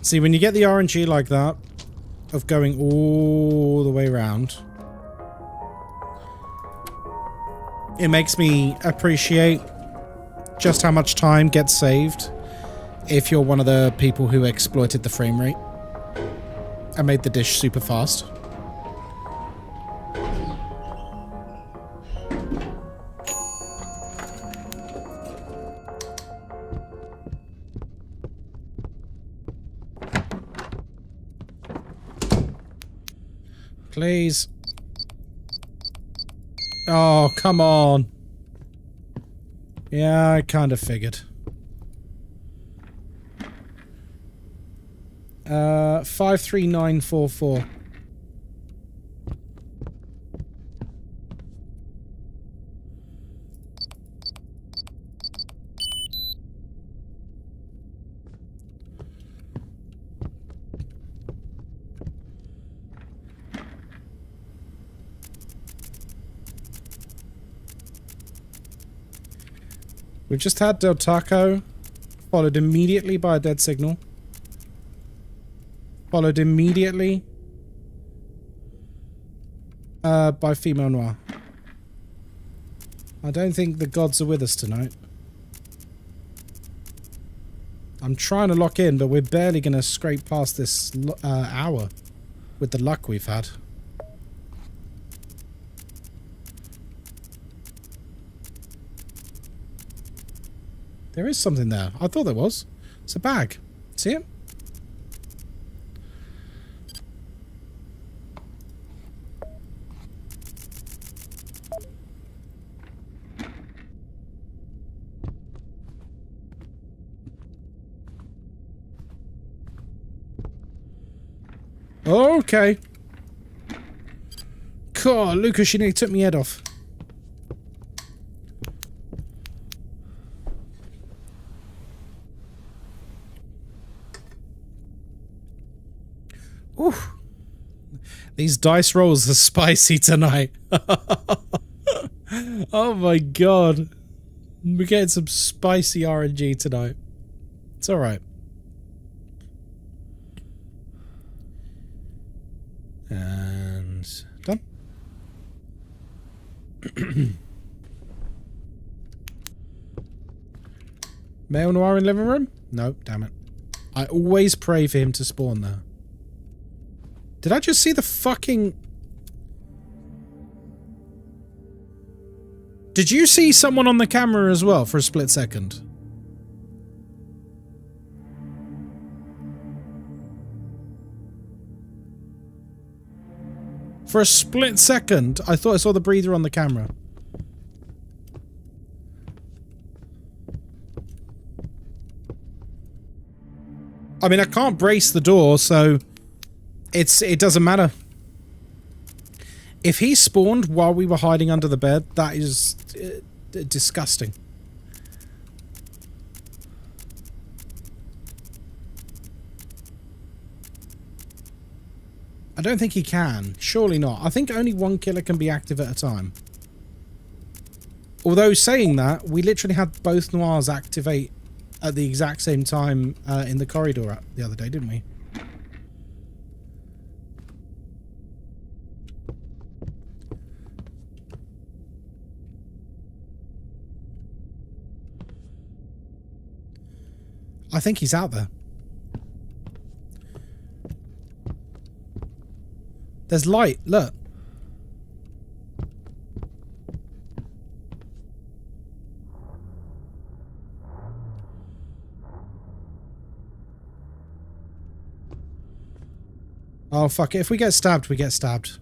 See, when you get the RNG like that, of going all the way around, it makes me appreciate just how much time gets saved if you're one of the people who exploited the frame rate and made the dish super fast. Please. Oh, come on. Yeah, I kind of figured. 53944. We've just had Del Taco, followed immediately by a dead signal. Followed immediately by Female Noir. I don't think the gods are with us tonight. I'm trying to lock in, but we're barely going to scrape past this hour with the luck we've had. There is something there. I thought there was. It's a bag. See it? Okay. God, Lucas, you nearly took my head off. Oof. These dice rolls are spicy tonight. Oh my god. We're getting some spicy RNG tonight. It's alright. And done. Male noir in living room? Nope, damn it. I always pray for him to spawn there. Did I just see the fucking... Did you see someone on the camera as well for a split second? For a split second, I thought I saw the breather on the camera. I mean, I can't brace the door, so it doesn't matter. If he spawned while we were hiding under the bed, that is disgusting. I don't think he can. Surely not. I think only one killer can be active at a time. Although saying that, we literally had both noirs activate at the exact same time in the corridor the other day, didn't we? I think he's out there. There's light, look. Oh, fuck it. If we get stabbed, we get stabbed.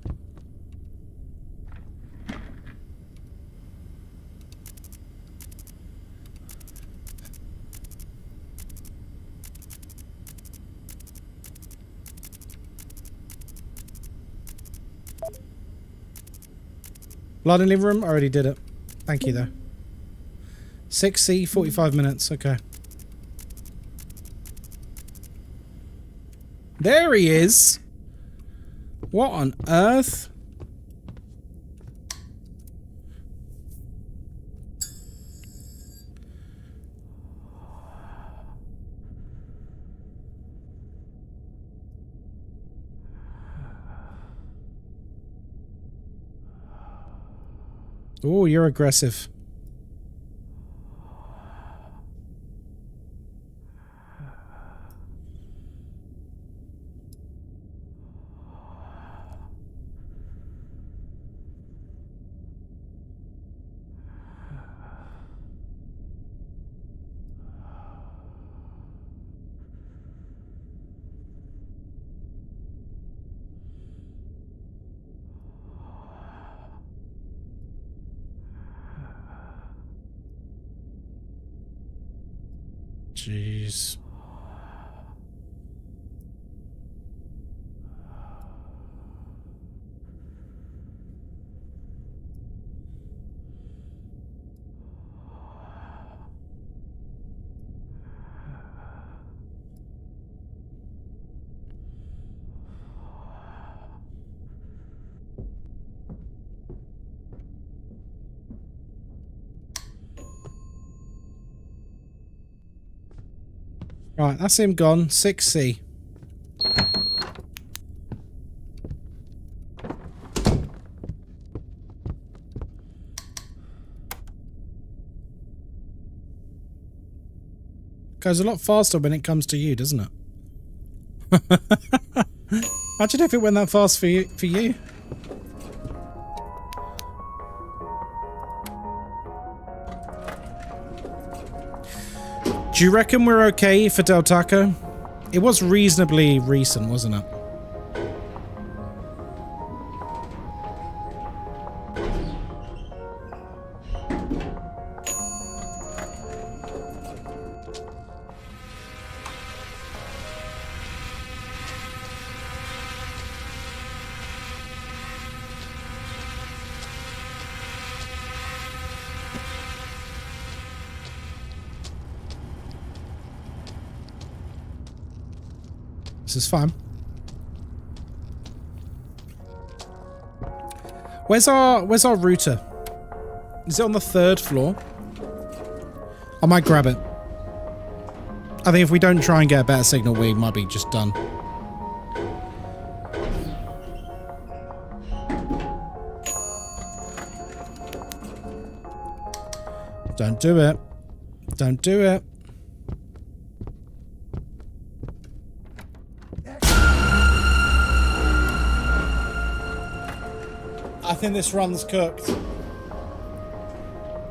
Blood in living room? I already did it. Thank you, though. 6C, 45 minutes. Okay. There he is! What on earth? Oh, you're aggressive. Jeez. Right, that's him gone. 6C. Goes a lot faster when it comes to you, doesn't it? Imagine if it went that fast for you. Do you reckon we're okay for Del Taco? It was reasonably recent, wasn't it? This is fun. Where's our router? Is it on the 3rd floor? I might grab it. I think if we don't try and get a better signal, we might be just done. Don't do it. Don't do it. think this run's cooked.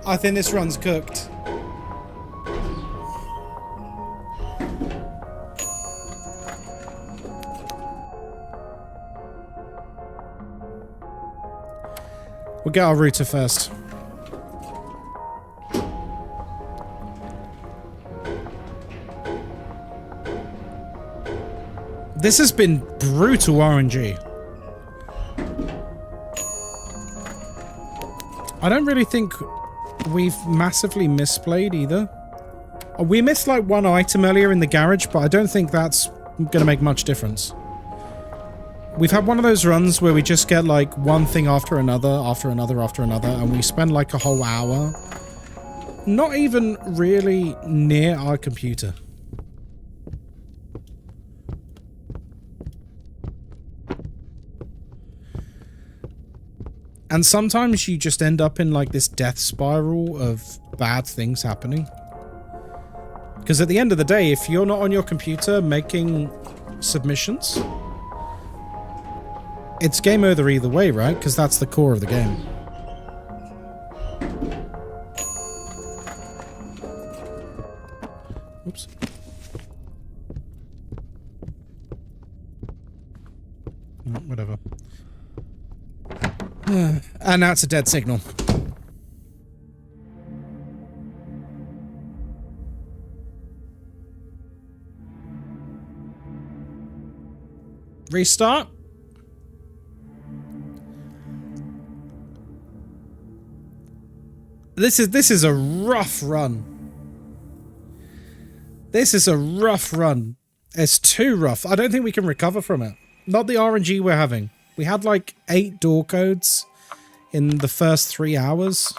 I think this run's cooked. We'll get our router first. This has been brutal RNG. I don't really think we've massively misplayed either. We missed like one item earlier in the garage, but I don't think that's going to make much difference. We've had one of those runs where we just get like one thing after another, and we spend like a whole hour not even really near our computer. And sometimes you just end up in like this death spiral of bad things happening. Because at the end of the day, if you're not on your computer making submissions, it's game over either way, right? Because that's the core of the game. Oops. Whatever. And now it's a dead signal. Restart. This is a rough run. This is a rough run. It's too rough. I don't think we can recover from it. Not the RNG we're having. We had like 8 door codes in the first 3 hours.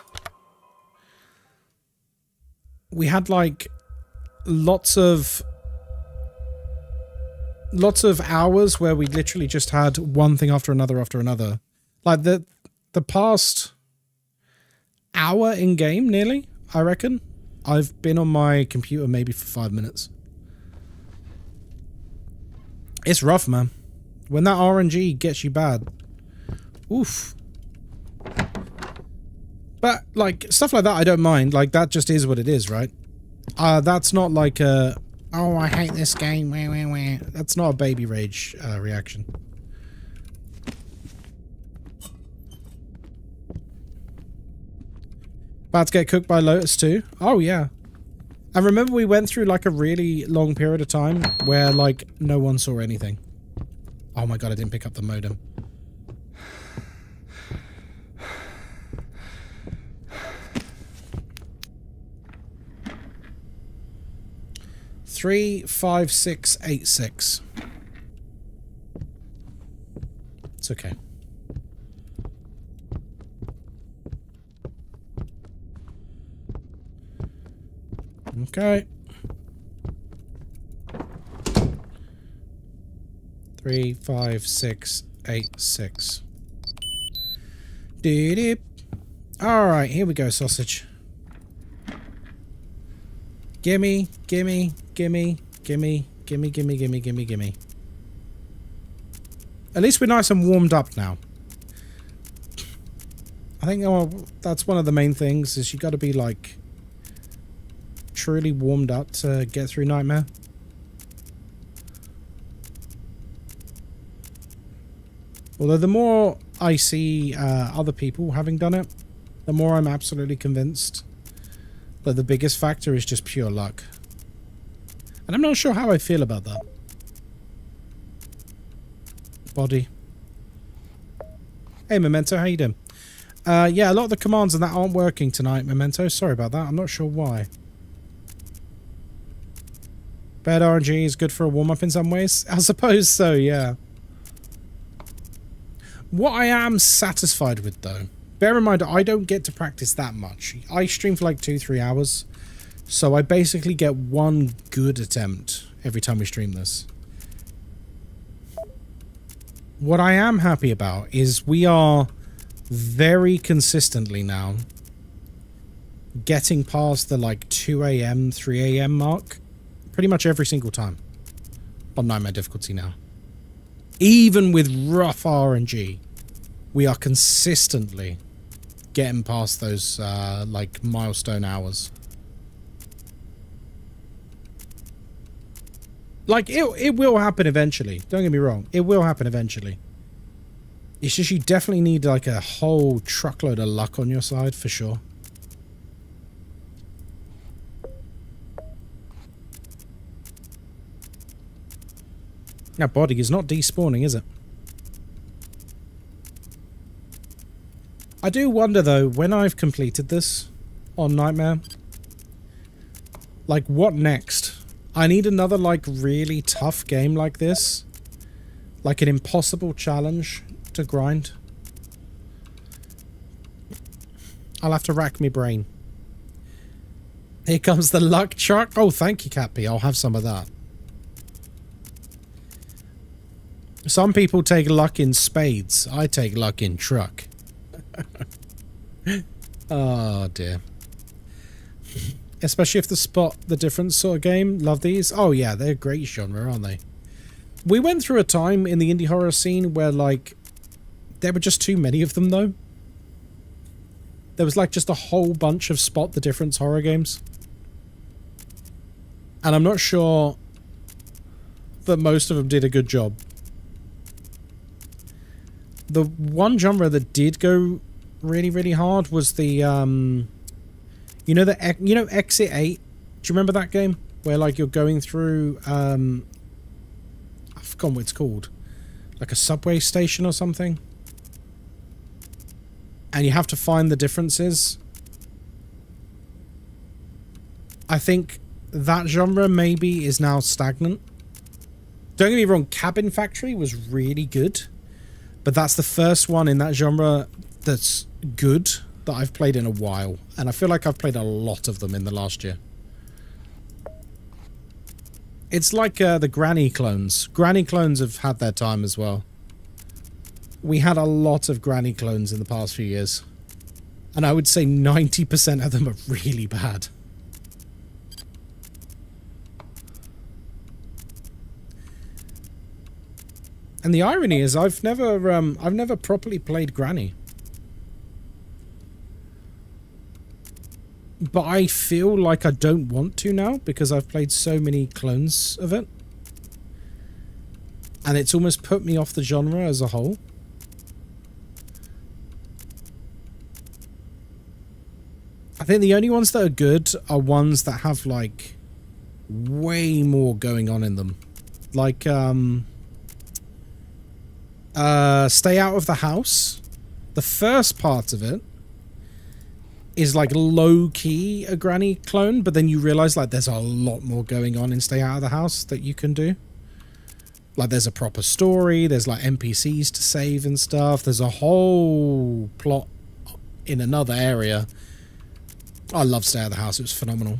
We had like lots of hours where we literally just had one thing after another after another. Like the past hour in game nearly, I reckon, I've been on my computer maybe for 5 minutes. It's rough, man. When that RNG gets you bad. Oof. But, like, stuff like that I don't mind. Like, that just is what it is, right? That's not like a, oh, I hate this game. Wah, wah, wah. That's not a baby rage reaction. About to get cooked by Lotus too? Oh, yeah. I remember we went through, like, a really long period of time where, like, no one saw anything. Oh my god, I didn't pick up the modem. Three, 5, 6, 8, 6. It's okay. Okay. 3, 5, 6, 8, 6. Dee-dee. Alright, here we go, sausage. Gimme, gimme, gimme, gimme, gimme, gimme, gimme, gimme, gimme. At least we're nice and warmed up now. I think that's one of the main things, is you gotta be, like, truly warmed up to get through Nightmare. Although the more I see other people having done it, the more I'm absolutely convinced that the biggest factor is just pure luck. And I'm not sure how I feel about that. Body. Hey, Memento, how you doing? Yeah, a lot of the commands and that aren't working tonight, Memento. Sorry about that. I'm not sure why. Bad RNG is good for a warm-up in some ways. I suppose so, yeah. What I am satisfied with, though, bear in mind, I don't get to practice that much. I stream for like 2-3 hours, so I basically get one good attempt every time we stream this. What I am happy about is we are very consistently now getting past the like 2 AM, 3 AM mark pretty much every single time on Nightmare difficulty now. Even with rough RNG. we are consistently getting past those like milestone hours. Like it will happen eventually. Don't get me wrong. It will happen eventually. It's just you definitely need like a whole truckload of luck on your side for sure. That body is not despawning, is it? I do wonder though, when I've completed this on Nightmare, like what next? I need another like really tough game like this. Like an impossible challenge to grind. I'll have to rack my brain. Here comes the luck truck. Oh, thank you, Cappy. I'll have some of that. Some people take luck in spades. I take luck in truck. Oh, dear. Especially if the spot the difference sort of game. Love these. Oh, yeah, they're great genre, aren't they? We went through a time in the indie horror scene where, like, there were just too many of them, though. There was, like, just a whole bunch of spot the difference horror games. And I'm not sure that most of them did a good job. The one genre that did go really, really hard was the, you know, Exit 8? Do you remember that game? Where, like, you're going through, I've forgotten what it's called. Like a subway station or something? And you have to find the differences. I think that genre maybe is now stagnant. Don't get me wrong, Cabin Factory was really good. But that's the first one in that genre that's good that I've played in a while. And I feel like I've played a lot of them in the last year. It's like the Granny clones. Granny clones have had their time as well. We had a lot of Granny clones in the past few years. And I would say 90% of them are really bad. And the irony is I've never properly played Granny. But I feel like I don't want to now because I've played so many clones of it. And it's almost put me off the genre as a whole. I think the only ones that are good are ones that have like way more going on in them. Like Stay Out of the House. The first part of it is like low-key a Granny clone, but then you realize like there's a lot more going on in Stay Out of the House that you can do. Like there's a proper story, there's like NPCs to save and stuff, there's a whole plot in another area. I love Stay Out of the House, it was phenomenal.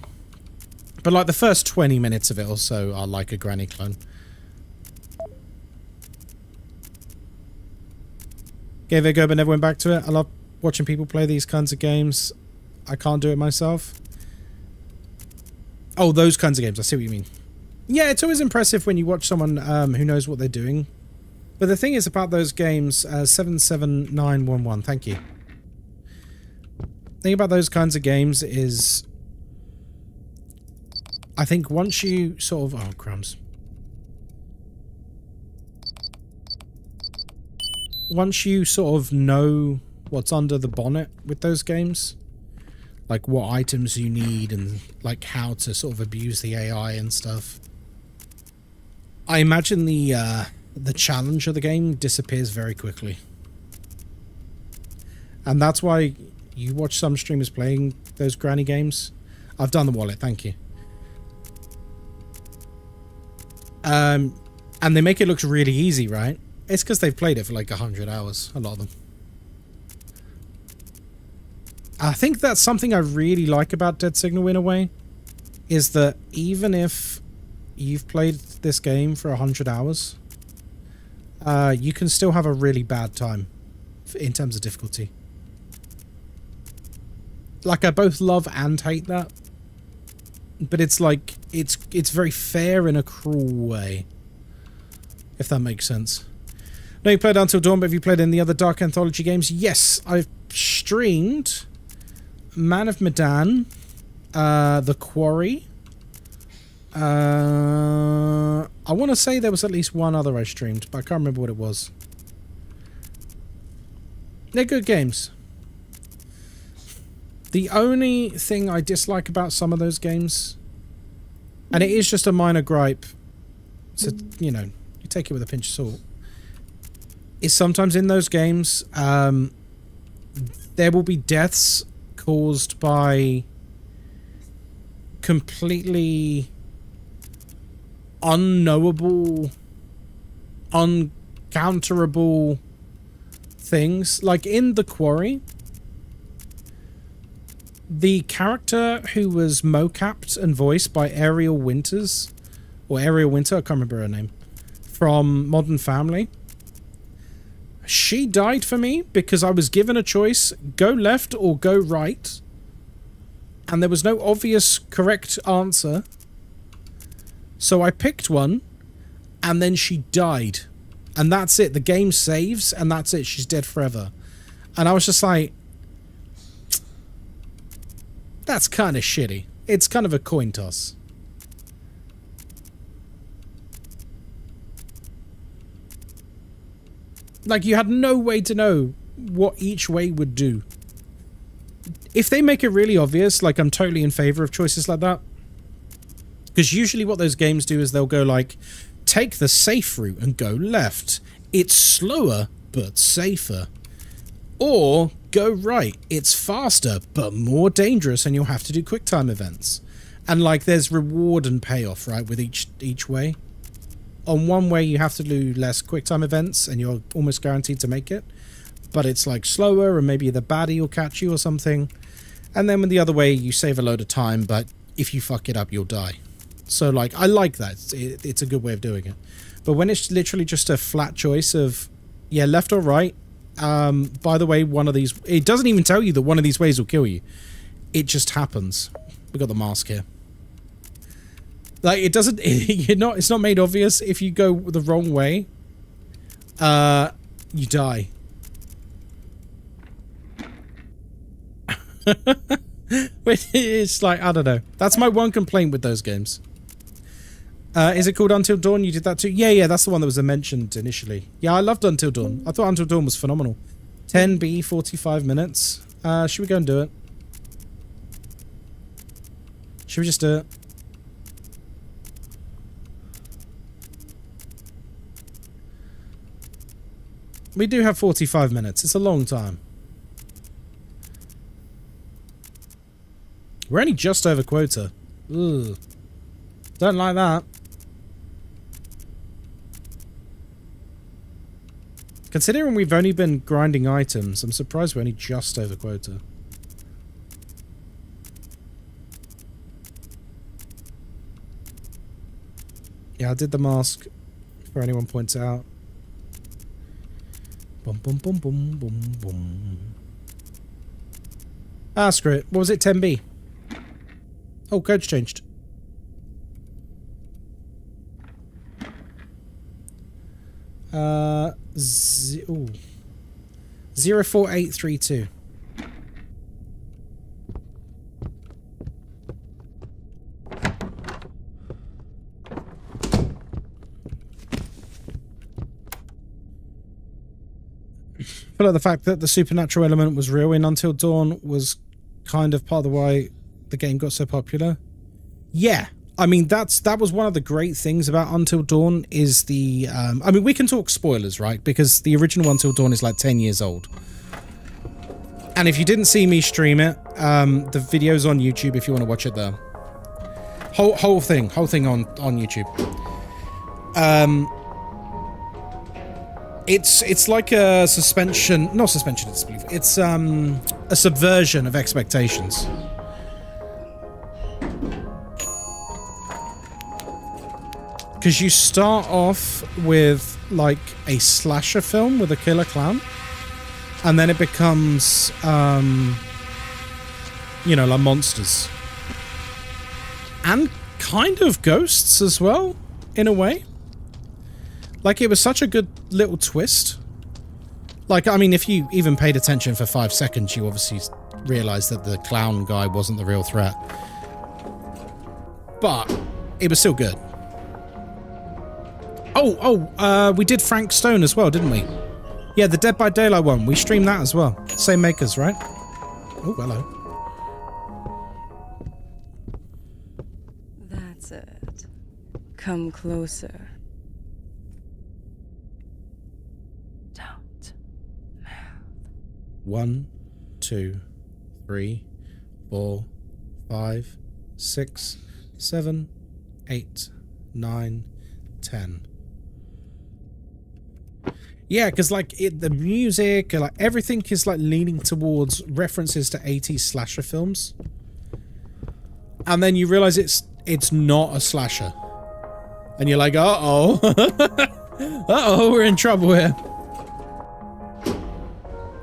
But like the first 20 minutes of it or so are like a Granny clone. Gave it a go but never went back to it. I love watching people play these kinds of games. I can't do it myself. Oh, those kinds of games. I see what you mean. Yeah, it's always impressive when you watch someone who knows what they're doing. But the thing is about those games, 77911, thank you. The thing about those kinds of games is, I think once you sort of... Oh, crumbs. Once you sort of know what's under the bonnet with those games, like what items you need and like how to sort of abuse the AI and stuff, I imagine the challenge of the game disappears very quickly. And that's why you watch some streamers playing those Granny games. I've done the wallet, thank you. And they make it look really easy, right? It's because they've played it for like 100 hours, a lot of them. I think that's something I really like about Dead Signal in a way, is that even if you've played this game for 100 hours, you can still have a really bad time in terms of difficulty. Like, I both love and hate that, but it's like, it's very fair in a cruel way, if that makes sense. No, you played Until Dawn, but have you played any other Dark Anthology games? Yes, I've streamed Man of Medan, The Quarry. I want to say there was at least one other I streamed, but I can't remember what it was. They're good games. The only thing I dislike about some of those games, and it is just a minor gripe, so, you know, you take it with a pinch of salt, is sometimes in those games, there will be deaths caused by completely unknowable, uncounterable things. Like in The Quarry, the character who was mocapped and voiced by Ariel Winters, or Ariel Winter, I can't remember her name, from Modern Family, she died for me because I was given a choice, go left or go right, and there was no obvious correct answer. So I picked one, and then she died. And that's it. The game saves, and that's it. She's dead forever. And I was just like, that's kind of shitty. It's kind of a coin toss. Like, you had no way to know what each way would do. If they make it really obvious, like, I'm totally in favor of choices like that. Because usually what those games do is they'll go like, take the safe route and go left. It's slower, but safer. Or go right. It's faster, but more dangerous, and you'll have to do quick time events. And like, there's reward and payoff, right, with each way. On one way, you have to do less quick time events, and you're almost guaranteed to make it. But it's like slower, and maybe the baddie will catch you or something. And then with the other way, you save a load of time, but if you fuck it up, you'll die. So, like, I like that. It's a good way of doing it. But when it's literally just a flat choice of, yeah, left or right, by the way, one of these... It doesn't even tell you that one of these ways will kill you. It just happens. We got the mask here. Like, it doesn't... It's not made obvious. If you go the wrong way, you die. It's like, I don't know. That's my one complaint with those games. Is it called Until Dawn? You did that too? Yeah, that's the one that was mentioned initially. Yeah, I loved Until Dawn. I thought Until Dawn was phenomenal. 10B, 45 minutes. Should we go and do it? Should we just do it? We do have 45 minutes. It's a long time. We're only just over quota. Ugh. Don't like that. Considering we've only been grinding items, I'm surprised we're only just over quota. Yeah, I did the mask, for anyone points out. Boom, boom, boom, boom, boom, boom. Ah, screw it. What was it, 10B? Oh, code's changed. Ooh. 04832. I feel like the fact that the supernatural element was real in Until Dawn was kind of part of the why the game got so popular. Yeah. I mean, that was one of the great things about Until Dawn is the... I mean, we can talk spoilers, right? Because the original Until Dawn is like 10 years old. And if you didn't see me stream it, the video's on YouTube if you want to watch it there. Whole thing on YouTube. It's like a suspension... Not suspension of disbelief. It's a subversion of expectations. Because you start off with, like, a slasher film with a killer clown. And then it becomes, you know, like monsters. And kind of ghosts as well, in a way. Like, it was such a good little twist. Like, I mean, if you even paid attention for 5 seconds, you obviously realized that the clown guy wasn't the real threat. But it was still good. We did Frank Stone as well, didn't we? Yeah, the Dead by Daylight one. We streamed that as well. Same makers, right? Oh, hello. That's it. Come closer. Don't move. 1, 2, 3, 4, 5, 6, 7, 8, 9, 10. Yeah, because like the music, like everything is like leaning towards references to 80s slasher films, and then you realize it's not a slasher, and you're like, uh-oh, uh-oh, we're in trouble here.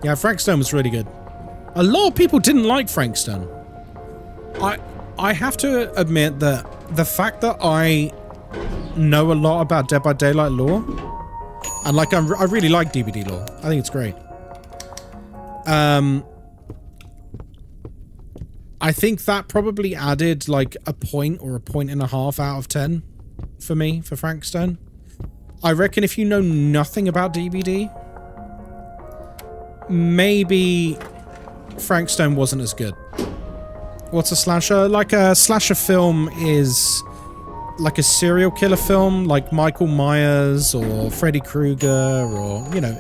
Yeah, Frank Stone was really good. A lot of people didn't like Frank Stone. I have to admit that the fact that I know a lot about Dead by Daylight lore, and like I really like DBD lore. I think it's great. I think that probably added like a point or a point and a half out of 10 for me for Frank Stone. I reckon if you know nothing about DBD, maybe Frank Stone wasn't as good. What's a slasher? Like a slasher film is like a serial killer film, like Michael Myers or Freddy Krueger, or, you know,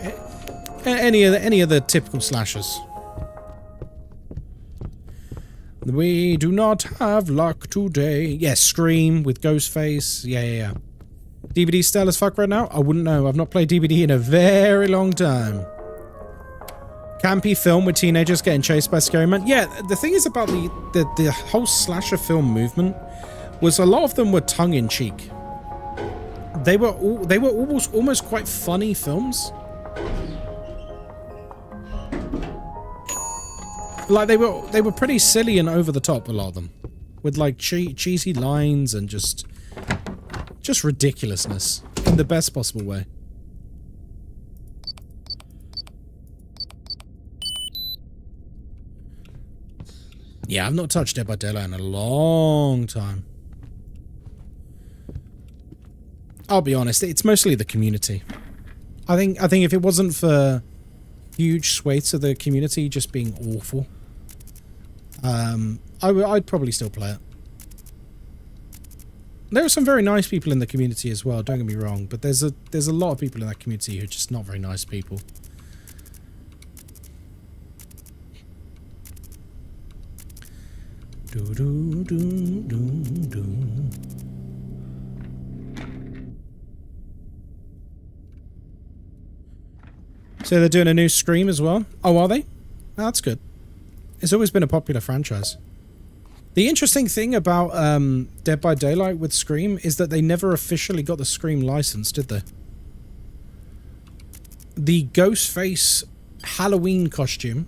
any of the typical slashers. We do not have luck today. Yes, Scream with Ghostface. Yeah. DBD style as fuck right now? I wouldn't know. I've not played DBD in a very long time. Campy film with teenagers getting chased by scary men. Yeah, the thing is about the whole slasher film movement was a lot of them were tongue-in-cheek. They were almost quite funny films. Like they were pretty silly and over the top, a lot of them, with like cheesy lines and just ridiculousness in the best possible way. Yeah, I've not touched Dead by Daylight in a long time. I'll be honest, it's mostly the community. I think if it wasn't for huge swathes of the community just being awful, I'd probably still play it. There are some very nice people in the community as well, don't get me wrong, but there's a lot of people in that community who are just not very nice people. Do do do do do. So they're doing a new Scream as well? Oh, are they? Oh, that's good. It's always been a popular franchise. The interesting thing about Dead by Daylight with Scream is that they never officially got the Scream license, did they? The Ghostface Halloween costume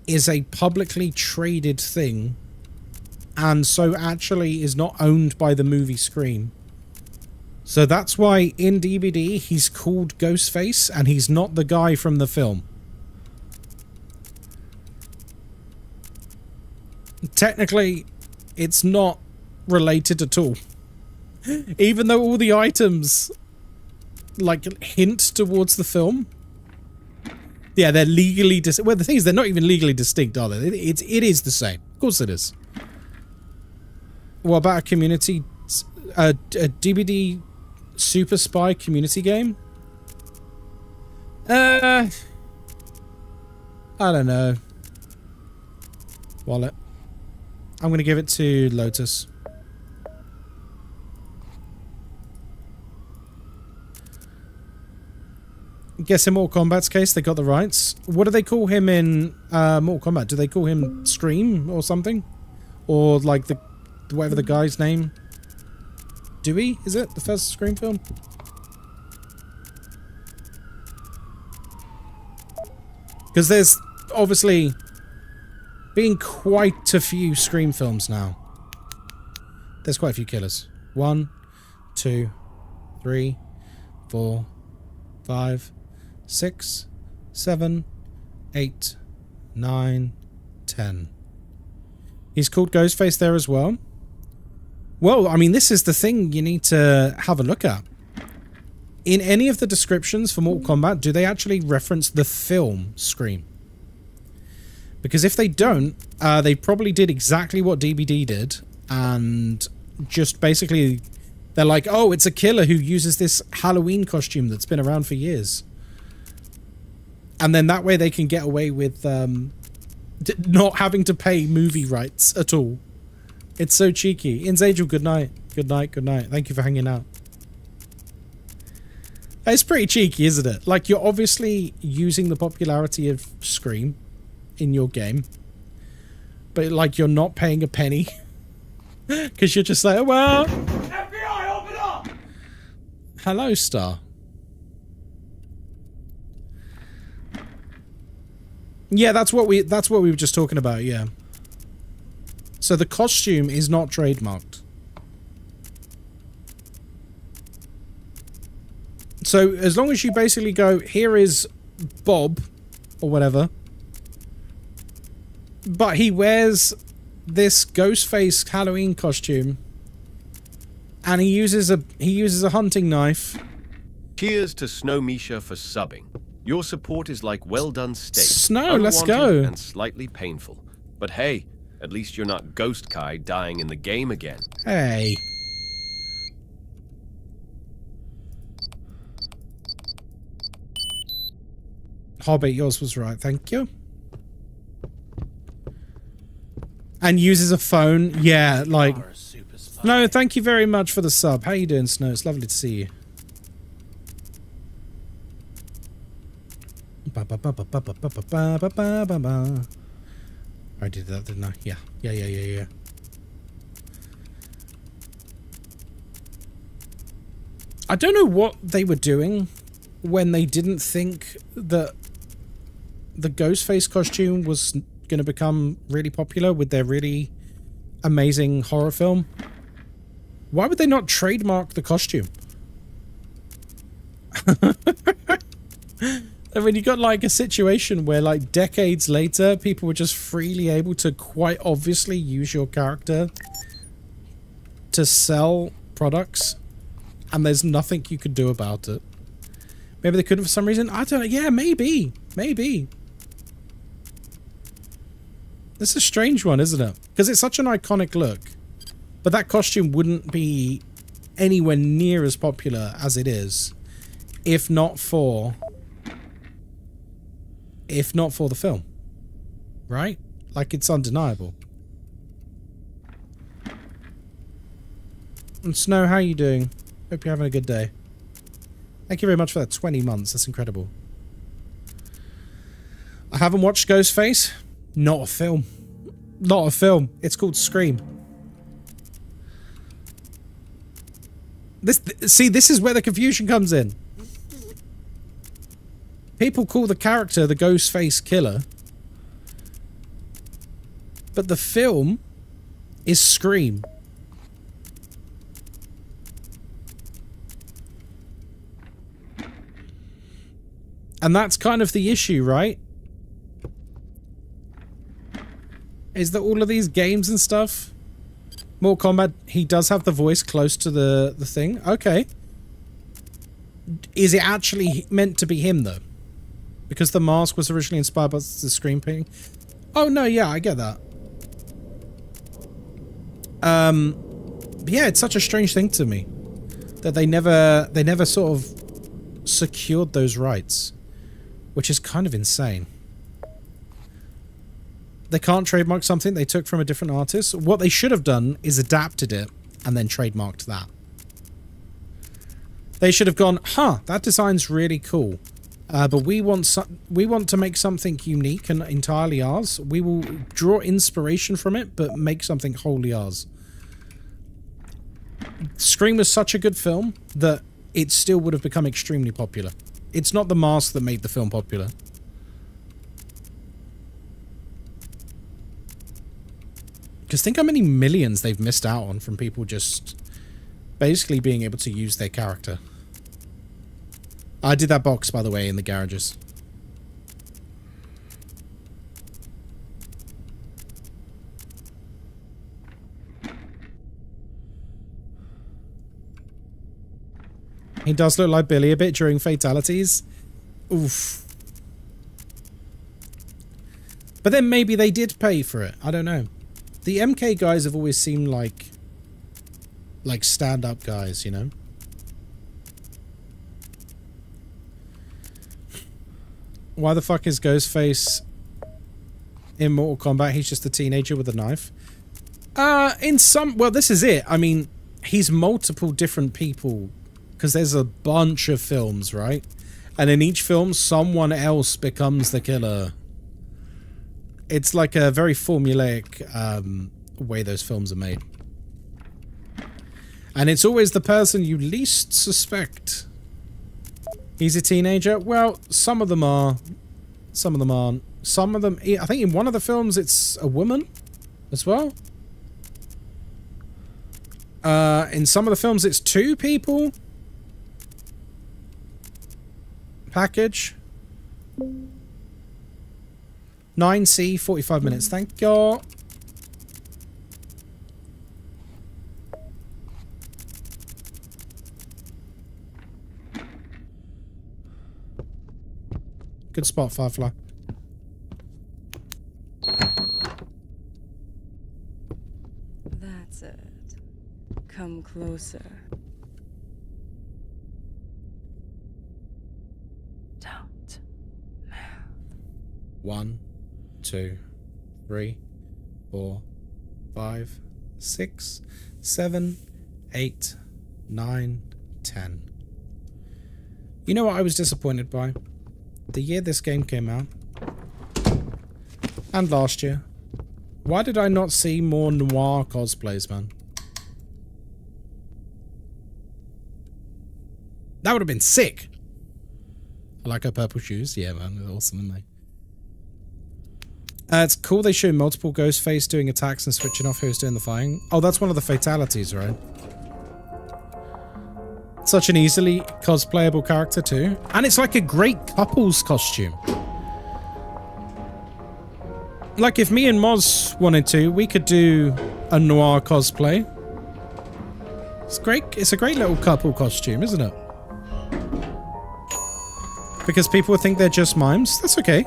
is a publicly traded thing, and so actually is not owned by the movie Scream. So that's why in DBD he's called Ghostface and he's not the guy from the film. Technically, it's not related at all. Even though all the items like hint towards the film. Yeah, they're legally well, the thing is, they're not even legally distinct, are they? It is the same. Of course it is. What about a community, a DBD Super Spy community game? I don't know. Wallet. I'm going to give it to Lotus. Guess in Mortal Kombat's case, they got the rights. What do they call him in Mortal Kombat? Do they call him Scream or something? Or like whatever the guy's name? Dewey? Is it? The first Scream film? Because there's obviously been quite a few Scream films now. There's quite a few killers. 1, 2, 3. 4, 5, 6, 7, 8, 9, 10. He's called Ghostface there as well. Well, I mean, this is the thing you need to have a look at. In any of the descriptions for Mortal Kombat, do they actually reference the film Scream? Because if they don't, they probably did exactly what DBD did, and just basically, they're like, oh, it's a killer who uses this Halloween costume that's been around for years. And then that way they can get away with not having to pay movie rights at all. It's so cheeky. Inzangel, good night. Good night, good night. Thank you for hanging out. It's pretty cheeky, isn't it? Like, you're obviously using the popularity of Scream in your game, but like, you're not paying a penny. Because you're just like, oh, well... FBI, open up! Hello, Star. Yeah, that's what we were just talking about, yeah. So the costume is not trademarked. So as long as you basically go, here is Bob, or whatever, but he wears this Ghostface Halloween costume, and he uses a hunting knife. Cheers to Snow Misha for subbing. Your support is like well done steak. Snow, let's go. And slightly painful. But hey, at least you're not Ghostkai dying in the game again. Hey. Hobbit, yours was right, thank you. And uses a phone, yeah, like... No, thank you very much for the sub. How you doing, Snow? It's lovely to see you. I did that, didn't I? Yeah. I don't know what they were doing when they didn't think that the Ghostface costume was going to become really popular with their really amazing horror film. Why would they not trademark the costume? I mean, you got like a situation where like decades later, people were just freely able to quite obviously use your character to sell products, and there's nothing you could do about it. Maybe they couldn't for some reason. I don't know. Yeah, maybe. This is a strange one, isn't it? Because it's such an iconic look. But that costume wouldn't be anywhere near as popular as it is if not for the film. Right? Like, it's undeniable. And Snow, how are you doing? Hope you're having a good day. Thank you very much for that 20 months. That's incredible. I haven't watched Ghostface. Not a film. Not a film. It's called Scream. This is where the confusion comes in. People call the character the Ghostface Killer, but the film is Scream. And that's kind of the issue, right? Is that all of these games and stuff, Mortal Kombat, he does have the voice close to the thing. Okay. Is it actually meant to be him, though? Because the mask was originally inspired by the Scream painting. Oh, no, yeah, I get that. But yeah, it's such a strange thing to me that they never sort of secured those rights, which is kind of insane. They can't trademark something they took from a different artist. What they should have done is adapted it and then trademarked that. They should have gone, huh, that design's really cool. But we want to make something unique and entirely ours. We will draw inspiration from it, but make something wholly ours. Scream was such a good film that it still would have become extremely popular. It's not the mask that made the film popular. Because think how many millions they've missed out on from people just basically being able to use their character. I did that box, by the way, in the garages. He does look like Billy a bit during fatalities. Oof. But then maybe they did pay for it. I don't know. The MK guys have always seemed like stand-up guys, you know? Why the fuck is Ghostface in Mortal Kombat? He's just a teenager with a knife. Well, this is it. I mean, he's multiple different people because there's a bunch of films, right? And in each film, someone else becomes the killer. It's like a very formulaic way those films are made. And it's always the person you least suspect. He's a teenager? Well, some of them are. Some of them aren't. Some of them... I think in one of the films it's a woman as well. In some of the films it's two people. Package. 9C, 45 minutes. Thank you. Good spot, Firefly. That's it. Come closer. Don't move. 1, 2, 3, 4, 5, 6, 7, 8, 9, 10. You know what I was disappointed by? The year this game came out, and last year, why did I not see more noir cosplays, man? That would have been sick. I like her purple shoes. Yeah, man, they're awesome, aren't they? It's cool they show multiple Ghostface doing attacks and switching off who's doing the fighting. Oh, that's one of the fatalities, right? Such an easily cosplayable character too. And it's like a great couple's costume. Like if me and Moz wanted to, we could do a noir cosplay. It's great. It's a great little couple costume, isn't it? Because people would think they're just mimes. That's okay.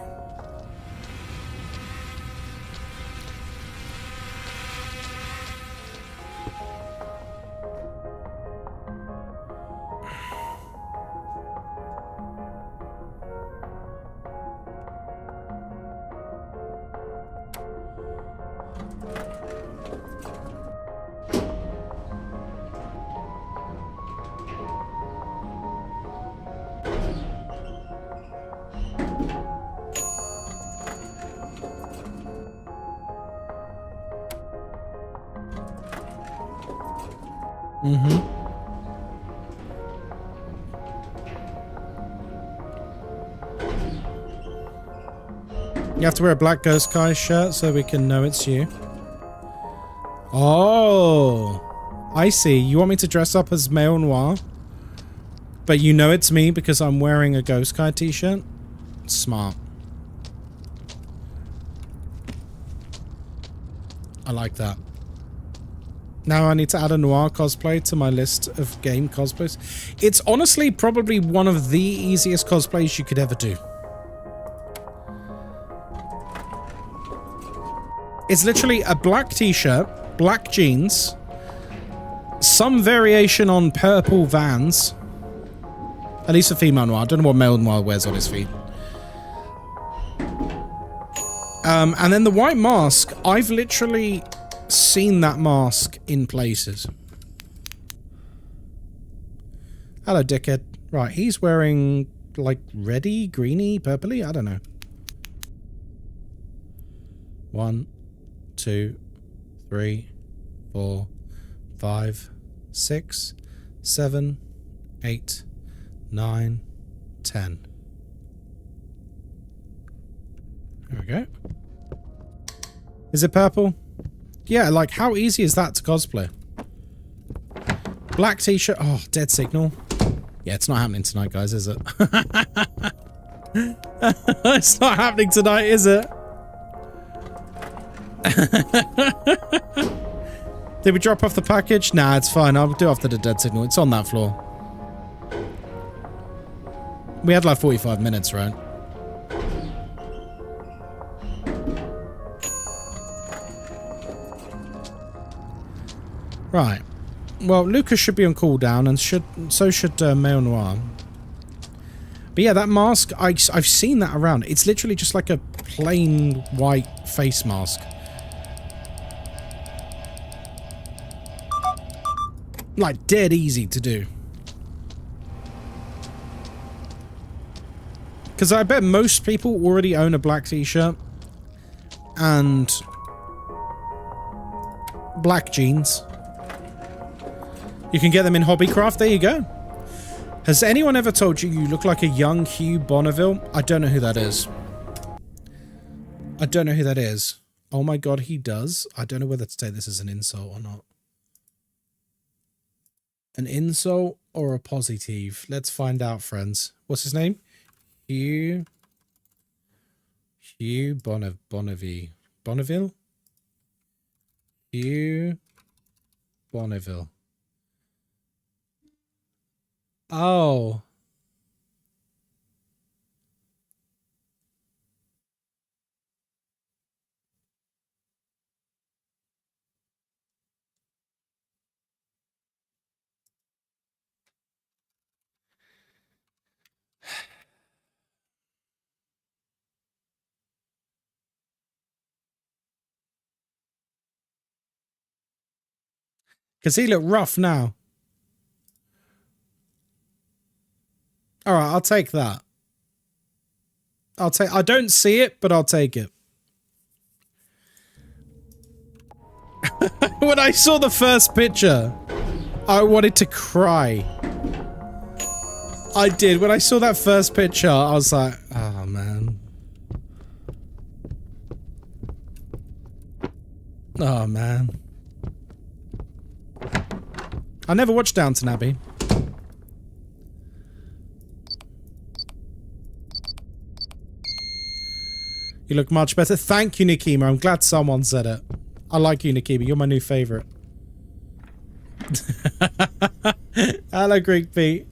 You have to wear a black Ghostkai shirt so we can know it's you. Oh, I see. You want me to dress up as male noir, but you know it's me because I'm wearing a Ghostkai t-shirt? Smart. I like that. Now I need to add a noir cosplay to my list of game cosplays. It's honestly probably one of the easiest cosplays you could ever do. It's literally a black t-shirt, black jeans, some variation on purple Vans. At least a female noir. I don't know what male noir wears on his feet. And then the white mask, I've literally seen that mask in places. Hello, dickhead. Right, he's wearing, like, reddy, greeny, purpley? I don't know. 1, 2, 3, 4, 5, 6, 7, 8, 9, 10. There we go. Is it purple? Yeah, like, how easy is that to cosplay? Black t-shirt. Oh, dead signal. Yeah, it's not happening tonight, guys, is it? It's not happening tonight, is it? Did we drop off the package? Nah, it's fine. I'll do after the dead signal. It's on that floor. We had like 45 minutes, right? Right. Well, Lucas should be on cooldown, and so should Male Noir. But yeah, that mask, I've seen that around. It's literally just like a plain white face mask. Like, dead easy to do. Because I bet most people already own a black t-shirt and black jeans. You can get them in Hobbycraft. There you go. Has anyone ever told you you look like a young Hugh Bonneville? I don't know who that is. I don't know who that is. Oh my god, he does. I don't know whether to take this as an insult or not. An insult or a positive? Let's find out, friends. What's his name? Hugh Bonneville. Bonneville? Hugh Bonneville. Oh. Because he look rough now. Alright, I'll take that. I don't see it, but I'll take it. When I saw the first picture, I wanted to cry. I did. When I saw that first picture, I was like, oh man. Oh man. I never watched Downton Abbey. You look much better. Thank you, Nikima. I'm glad someone said it. I like you, Nikima. You're my new favorite. Hello, Greek Pete.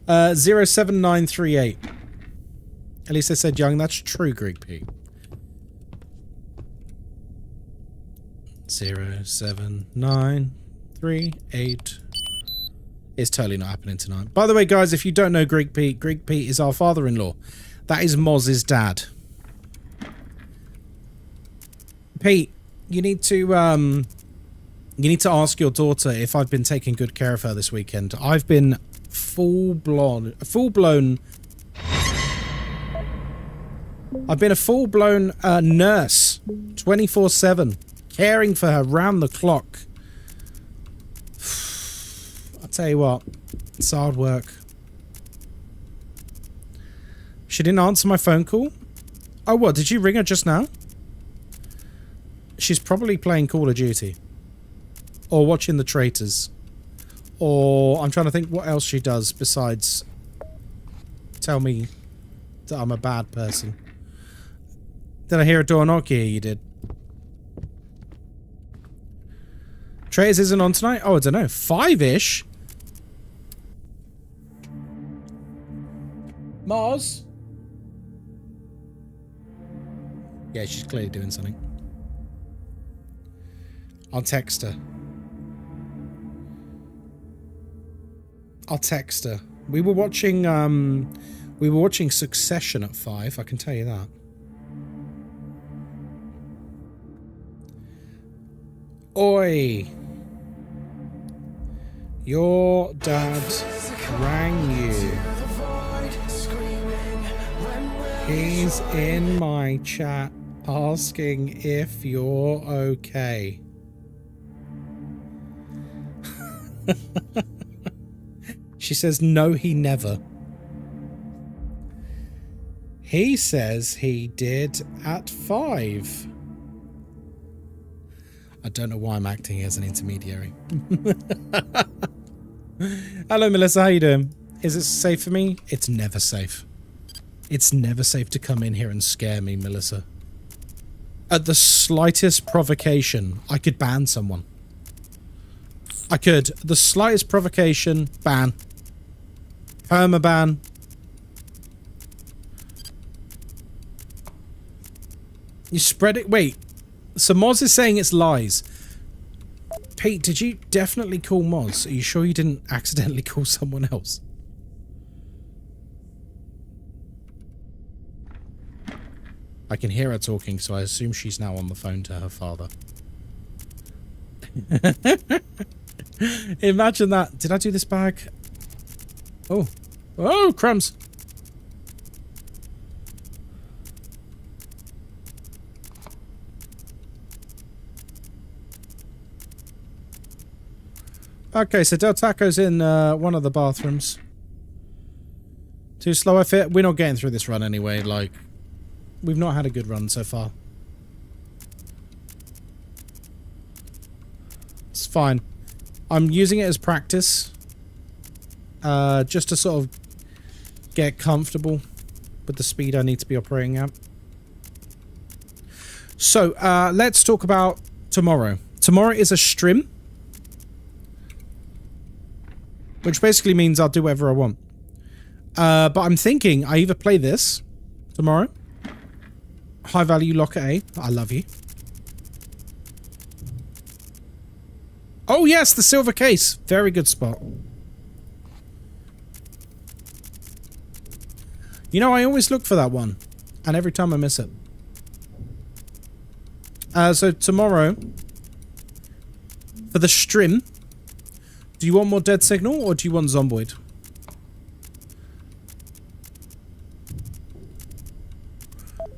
07938. At least I said young. That's true, Greek Pete. 07938. It's totally not happening tonight. By the way, guys, if you don't know Greek Pete is our father-in-law. That is Moz's dad. Pete, you need to ask your daughter if I've been taking good care of her this weekend. I've been full-blown. I've been a full-blown nurse, 24/7, caring for her round the clock. I'll tell you what, it's hard work. She didn't answer my phone call. Oh, what? Did you ring her just now? She's probably playing Call of Duty. Or watching The Traitors. Or I'm trying to think what else she does besides tell me that I'm a bad person. Did I hear a door knock? Yeah, you did. Traitors isn't on tonight? Oh, I don't know. 5-ish? Mars? Yeah, she's clearly doing something. I'll text her. We were watching Succession at 5, I can tell you that. Oi. Your dad rang you. He's in my chat asking if you're okay. She says, no, he never. He says he did at 5. I don't know why I'm acting as an intermediary. Hello, Melissa. How you doing? Is it safe for me? It's never safe. It's never safe to come in here and scare me, Melissa. At the slightest provocation, I could ban someone. I could. The slightest provocation, ban. Permaban. You spread it. Wait. So Moz is saying it's lies. Pete, did you definitely call Moz? Are you sure you didn't accidentally call someone else? I can hear her talking, so I assume she's now on the phone to her father. Imagine that. Did I do this bag? Oh. Oh, crumbs. Okay, so Del Taco's in one of the bathrooms. Too slow, I fit. We're not getting through this run anyway, like... We've not had a good run so far. It's fine. I'm using it as practice. Just to sort of get comfortable with the speed I need to be operating at. So, let's talk about tomorrow. Tomorrow is a stream. Which basically means I'll do whatever I want. But I'm thinking I either play this tomorrow. High value locker A. I love you. Oh yes, the silver case. Very good spot. You know, I always look for that one. And every time I miss it. So tomorrow, for the stream, do you want more Dead Signal or do you want Zomboid?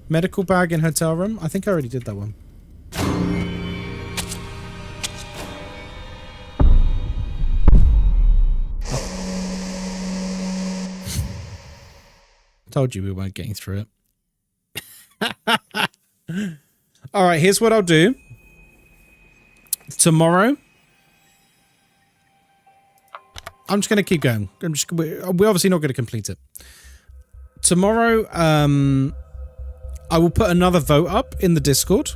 Medical bag in hotel room? I think I already did that one. Told you we weren't getting through it. Alright, here's what I'll do. Tomorrow, I'm just going to keep going. We're obviously not going to complete it. Tomorrow, I will put another vote up in the Discord.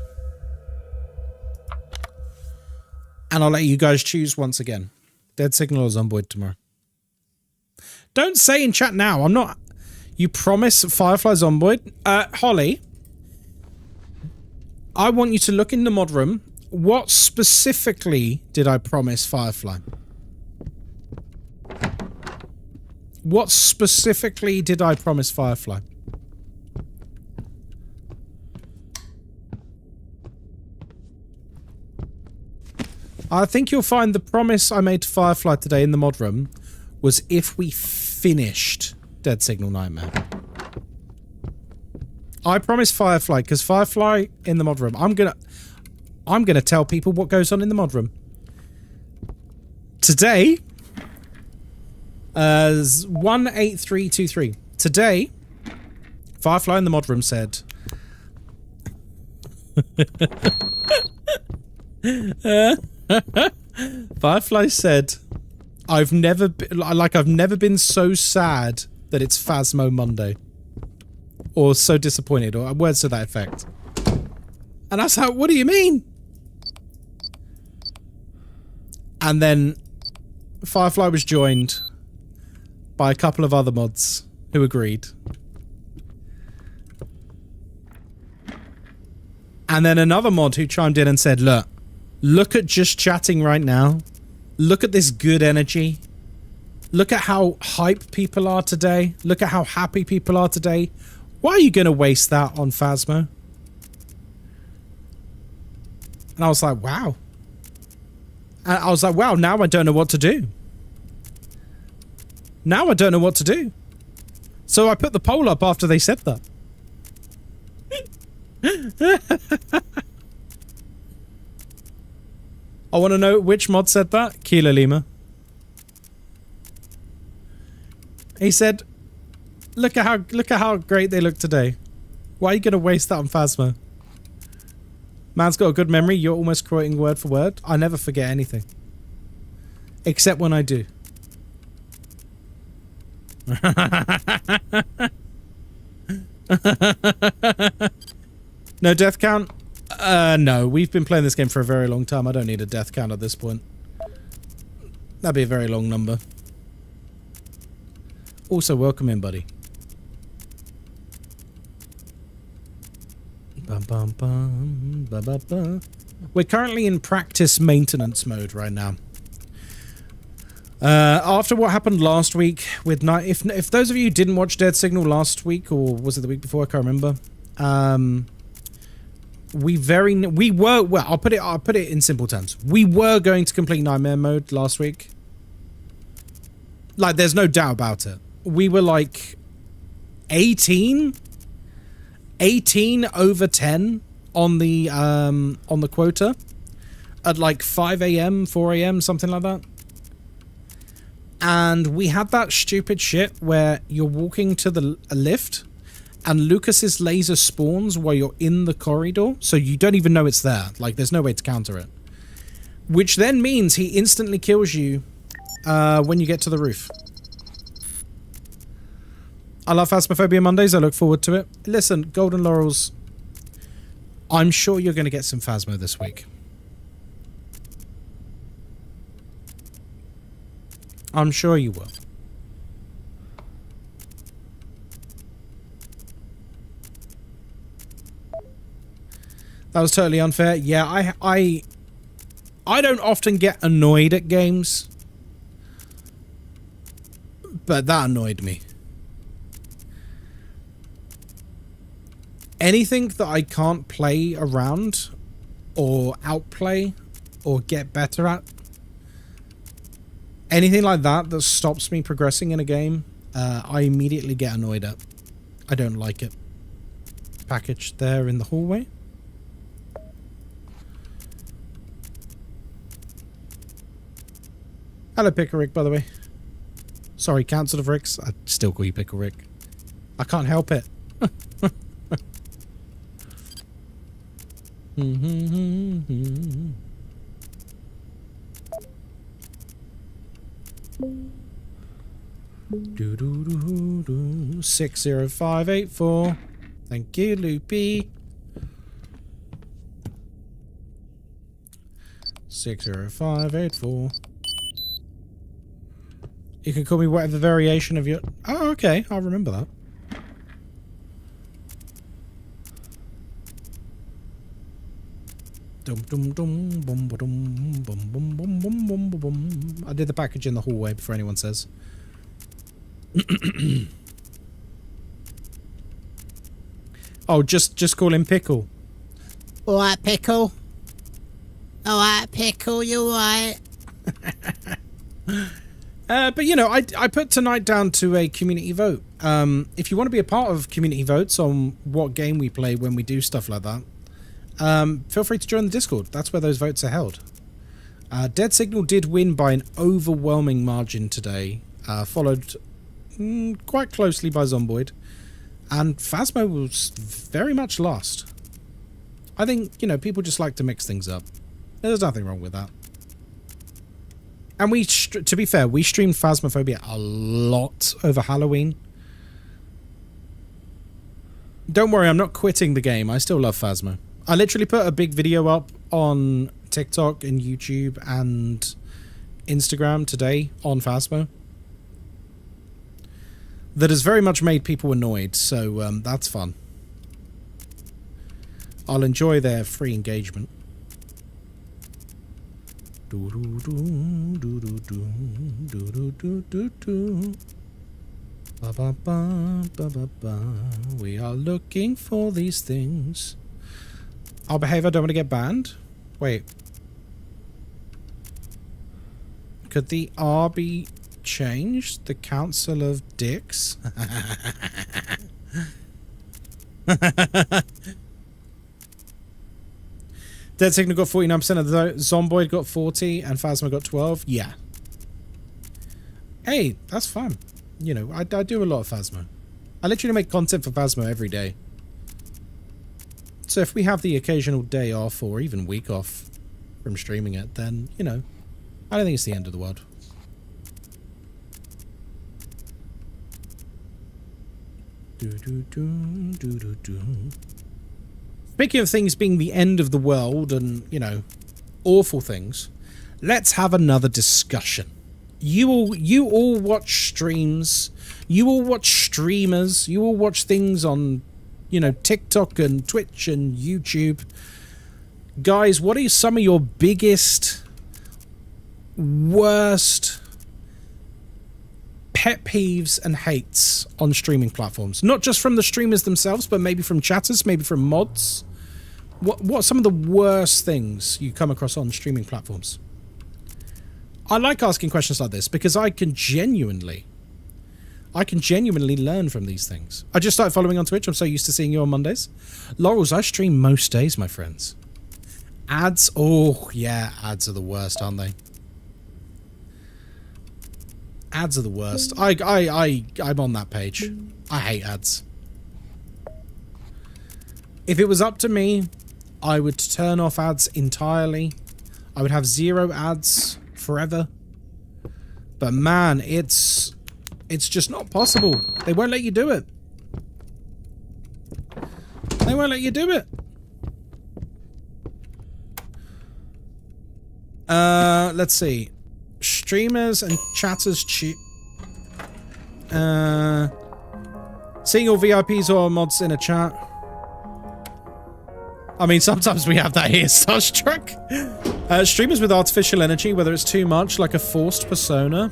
And I'll let you guys choose once again. Dead Signal or Zomboid tomorrow. Don't say in chat now. I'm not... You promise Firefly Zomboid? Holly, I want you to look in the mod room. What specifically did I promise Firefly? What specifically did I promise Firefly? I think you'll find the promise I made to Firefly today in the mod room was if we finished Dead Signal Nightmare. I promised Firefly, because Firefly in the mod room, I'm gonna tell people what goes on in the mod room. Today, 18323. Today, Firefly in the mod room said... Firefly said, I've never been so sad that it's Phasmo Monday. Or so disappointed, or words to that effect. And I was like, what do you mean? And then Firefly was joined by a couple of other mods who agreed. And then another mod who chimed in and said, look at just chatting right now. Look at this good energy. Look at how hype people are today. Look at how happy people are today. Why are you going to waste that on Phasmo? And I was like, wow. And I was like, wow, now I don't know what to do. Now I don't know what to do. So I put the poll up after they said that. I want to know which mod said that. Kilo Lima. He said, look at how great they look today. Why are you going to waste that on Phasmo? Man's got a good memory. You're almost quoting word for word. I never forget anything. Except when I do. No death count? No. We've been playing this game for a very long time. I don't need a death count at this point. That'd be a very long number. Also, welcome in, buddy. Bum, bum, bum, ba, ba, ba. We're currently in practice maintenance mode right now. After what happened last week with night, if those of you who didn't watch Dead Signal last week, or was it the week before? I can't remember. We were, well, I'll put it in simple terms. We were going to complete Nightmare mode last week. Like, there's no doubt about it. We were like 18 over 10 on the quota at like 5 a.m., 4 a.m., something like that. And we had that stupid shit where you're walking to the lift and Lucas's laser spawns while you're in the corridor, so you don't even know it's there. Like, there's no way to counter it. Which then means he instantly kills you when you get to the roof. I love Phasmophobia Mondays. I look forward to it. Listen, Golden Laurels, I'm sure you're going to get some Phasmo this week. I'm sure you will. That was totally unfair. Yeah, I don't often get annoyed at games, but that annoyed me. Anything that I can't play around or outplay or get better at, anything like that that stops me progressing in a game, I immediately get annoyed at. I don't like it. Package there in the hallway. Hello, Pickle Rick, by the way. Sorry, Council of Ricks. I still call you Pickle Rick. I can't help it. Do, do, do, do. 60584. Thank you, Loopy. 60584. You can call me whatever variation of your... Oh, okay. I'll remember that. Dum dum dum bum ba dum bum bum bum bum bum bum bum. I did the package in the hallway before anyone says. Oh, just call him Pickle. Alright, Pickle. Alright, Pickle, you alright? But, you know, I put tonight down to a community vote. If you want to be a part of community votes on what game we play when we do stuff like that, feel free to join the Discord. That's where those votes are held. Dead Signal did win by an overwhelming margin today, followed quite closely by Zomboid, and Phasmo was very much lost. I think, you know, people just like to mix things up. There's nothing wrong with that. And we, to be fair, we streamed Phasmophobia a lot over Halloween. Don't worry, I'm not quitting the game. I still love Phasmo. I literally put a big video up on TikTok and YouTube and Instagram today on Phasmo that has very much made people annoyed, so that's fun. I'll enjoy their free engagement. Do do do do do do do do do do. Ba ba ba ba ba ba. We are looking for these things. I'll behave. I don't want to get banned. Wait. Could the R be changed? The Council of Dicks? Dead Signal got 49% of the Zomboid got 40 and Phasma got 12. Yeah. Hey, that's fun. You know, I do a lot of Phasma. I literally make content for Phasma every day. So if we have the occasional day off or even week off from streaming it, then, you know, I don't think it's the end of the world. Speaking of things being the end of the world and, you know, awful things, let's have another discussion. You all watch streams, you all watch streamers, you all watch things on, you know, TikTok and Twitch and YouTube. Guys, what are some of your biggest, worst pet peeves and hates on streaming platforms? Not just from the streamers themselves, but maybe from chatters, maybe from mods. What are some of the worst things you come across on streaming platforms? I like asking questions like this because I can genuinely learn from these things. I just started following on Twitch. I'm so used to seeing you on Mondays. Laurels, I stream most days, my friends. Ads, oh yeah, ads are the worst, aren't they? Ads are the worst. I'm on that page. I hate ads. If it was up to me, I would turn off ads entirely. I would have 0 ads forever. But man, it's just not possible. They won't let you do it. They won't let you do it. Let's see. Streamers and chatters cheat. Seeing all VIPs or mods in a chat. I mean, sometimes we have that here, Starstruck. Streamers with artificial energy, whether it's too much, like a forced persona.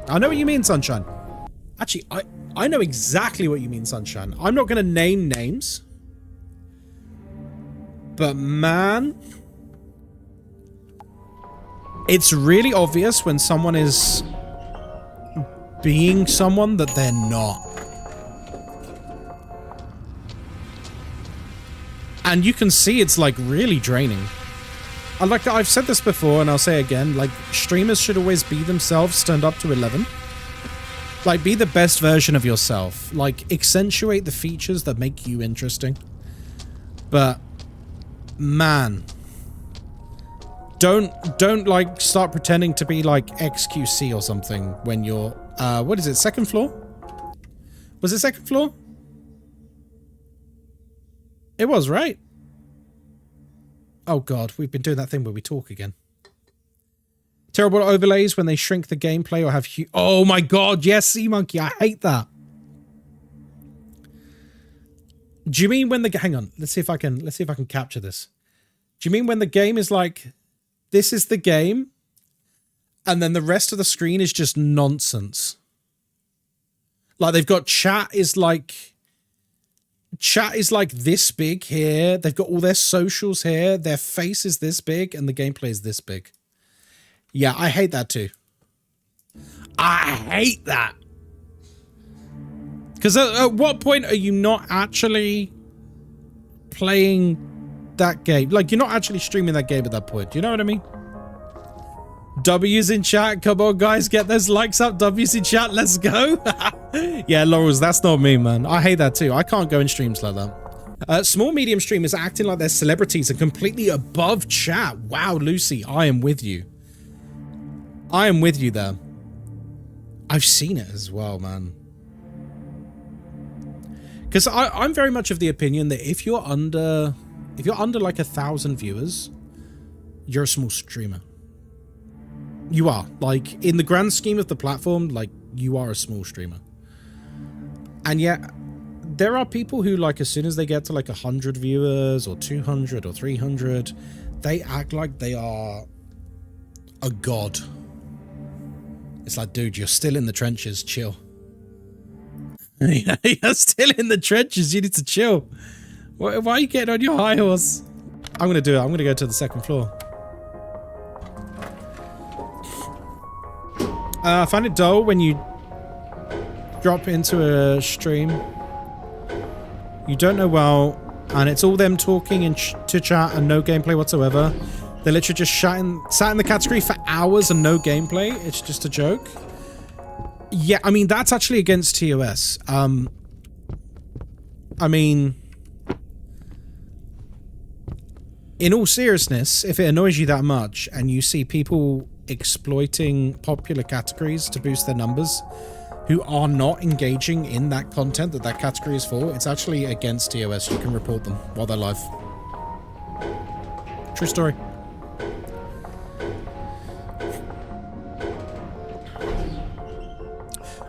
I know what you mean, Sunshine. Actually, I know exactly what you mean, Sunshine. I'm not going to name names. But man, it's really obvious when someone is being someone that they're not. And you can see it's like really draining. I've said this before and I'll say again, like streamers should always be themselves turned up to 11. Like be the best version of yourself. Like accentuate the features that make you interesting. But man, don't like start pretending to be like XQC or something when you're what is it, second floor? Was it second floor? It was, right? Oh god, we've been doing that thing where we talk again. Terrible overlays when they shrink the gameplay or have oh my god, yes, Sea Monkey, I hate that. Do you mean when the hang on, let's see if I can capture this. Do you mean when the game is like, this is the game, and then the rest of the screen is just nonsense? Like they've got chat is like this big here. They've got all their socials here. Their face is this big and the gameplay is this big. Yeah, I hate that too. I hate that. Because at what point are you not actually playing that game? Like, you're not actually streaming that game at that point. Do you know what I mean? W's in chat. Come on, guys. Get those likes up. W's in chat. Let's go. Yeah, Laurels, that's not me, man. I hate that too. I can't go in streams like that. Small, medium streamers acting like they're celebrities and completely above chat. Wow, Lucy, I am with you. I am with you there. I've seen it as well, man. Because I'm very much of the opinion that if you're under like 1,000 viewers, you're a small streamer. You are. Like, in the grand scheme of the platform, like, you are a small streamer. And yet, there are people who, like, as soon as they get to, like, 100 viewers, or 200, or 300, they act like they are a god. It's like, dude, you're still in the trenches, chill. You're still in the trenches, you need to chill. Why are you getting on your high horse? I'm going to do it. I'm going to go to the second floor. I find it dull when you drop into a stream you don't know well, and it's all them talking and to chat and no gameplay whatsoever. They're literally just sat in the category for hours and no gameplay. It's just a joke. Yeah, I mean, that's actually against TOS. I mean, in all seriousness, if it annoys you that much and you see people exploiting popular categories to boost their numbers, who are not engaging in that content that that category is for, it's actually against TOS. You can report them while they're live. True story.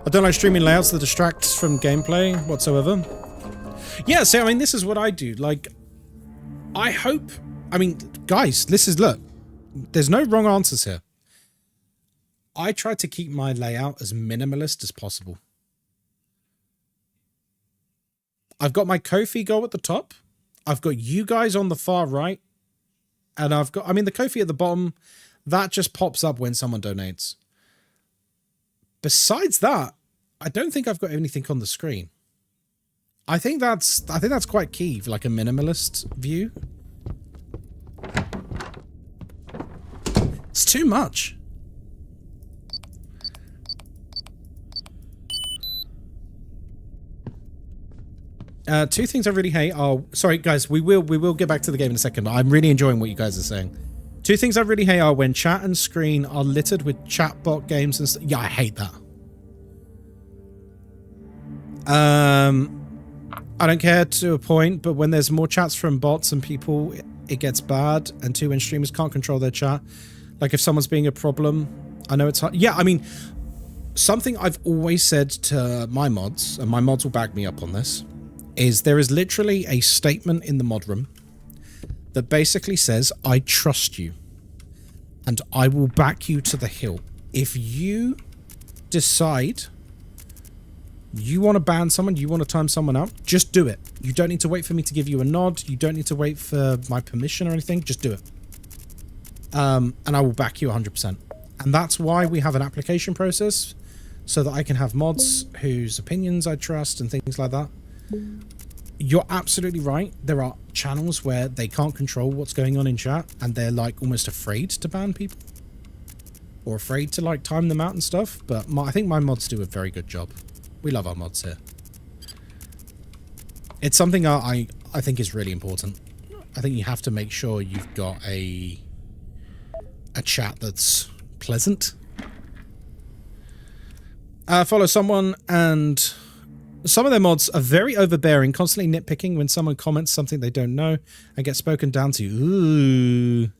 I don't like streaming layouts that distract from gameplay whatsoever. Yeah, so I mean, this is what I do. Like, I hope... I mean, guys, look. There's no wrong answers here. I try to keep my layout as minimalist as possible. I've got my Ko-fi goal at the top. I've got you guys on the far right. And I've got... I mean, the Ko-fi at the bottom, that just pops up when someone donates. Besides that, I don't think I've got anything on the screen. I think that's quite key for like a minimalist view. It's too much. Two things I really hate are... Sorry, guys, we will get back to the game in a second. I'm really enjoying what you guys are saying. Two things I really hate are when chat and screen are littered with chatbot games and stuff. Yeah, I hate that. I don't care to a point, but when there's more chats from bots and people, it gets bad. And two, when streamers can't control their chat. Like if someone's being a problem, I know it's hard. Yeah, I mean, something I've always said to my mods, and my mods will back me up on this, is there is literally a statement in the mod room that basically says, I trust you and I will back you to the hill. If you decide you want to ban someone, you want to time someone out, just do it. You don't need to wait for me to give you a nod. You don't need to wait for my permission or anything. Just do it. And I will back you 100%. And that's why we have an application process, so that I can have mods whose opinions I trust and things like that. You're absolutely right. There are channels where they can't control what's going on in chat and they're like almost afraid to ban people or afraid to like time them out and stuff. But I think my mods do a very good job. We love our mods here. It's something I think is really important. I think you have to make sure you've got a chat that's pleasant. Follow someone, and some of their mods are very overbearing, constantly nitpicking when someone comments something they don't know and get spoken down to. Ooh.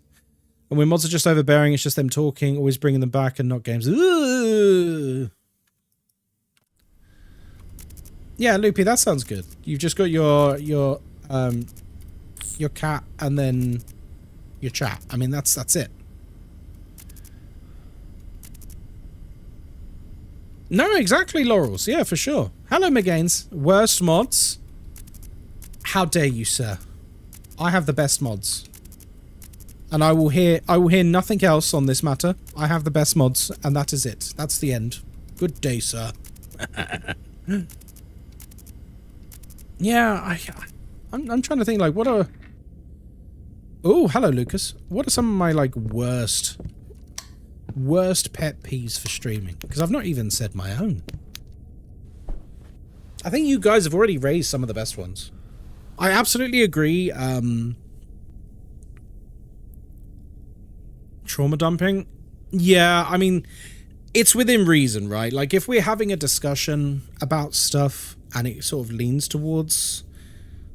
And when mods are just overbearing, it's just them talking, always bringing them back and not games. Ooh. Yeah, Loopy, that sounds good. You've just got your cat and then your chat. I mean, that's it. No, exactly, Laurels. Yeah, for sure. Hello, McGaines. Worst mods? How dare you, sir? I have the best mods. And I will hear nothing else on this matter. I have the best mods, and that is it. That's the end. Good day, sir. Yeah, I'm trying to think, like, what are... Oh, hello, Lucas. What are some of my, like, worst pet peeves for streaming? Because I've not even said my own. I think you guys have already raised some of the best ones. I absolutely agree. Trauma dumping? Yeah, I mean, it's within reason, right? Like, if we're having a discussion about stuff and it sort of leans towards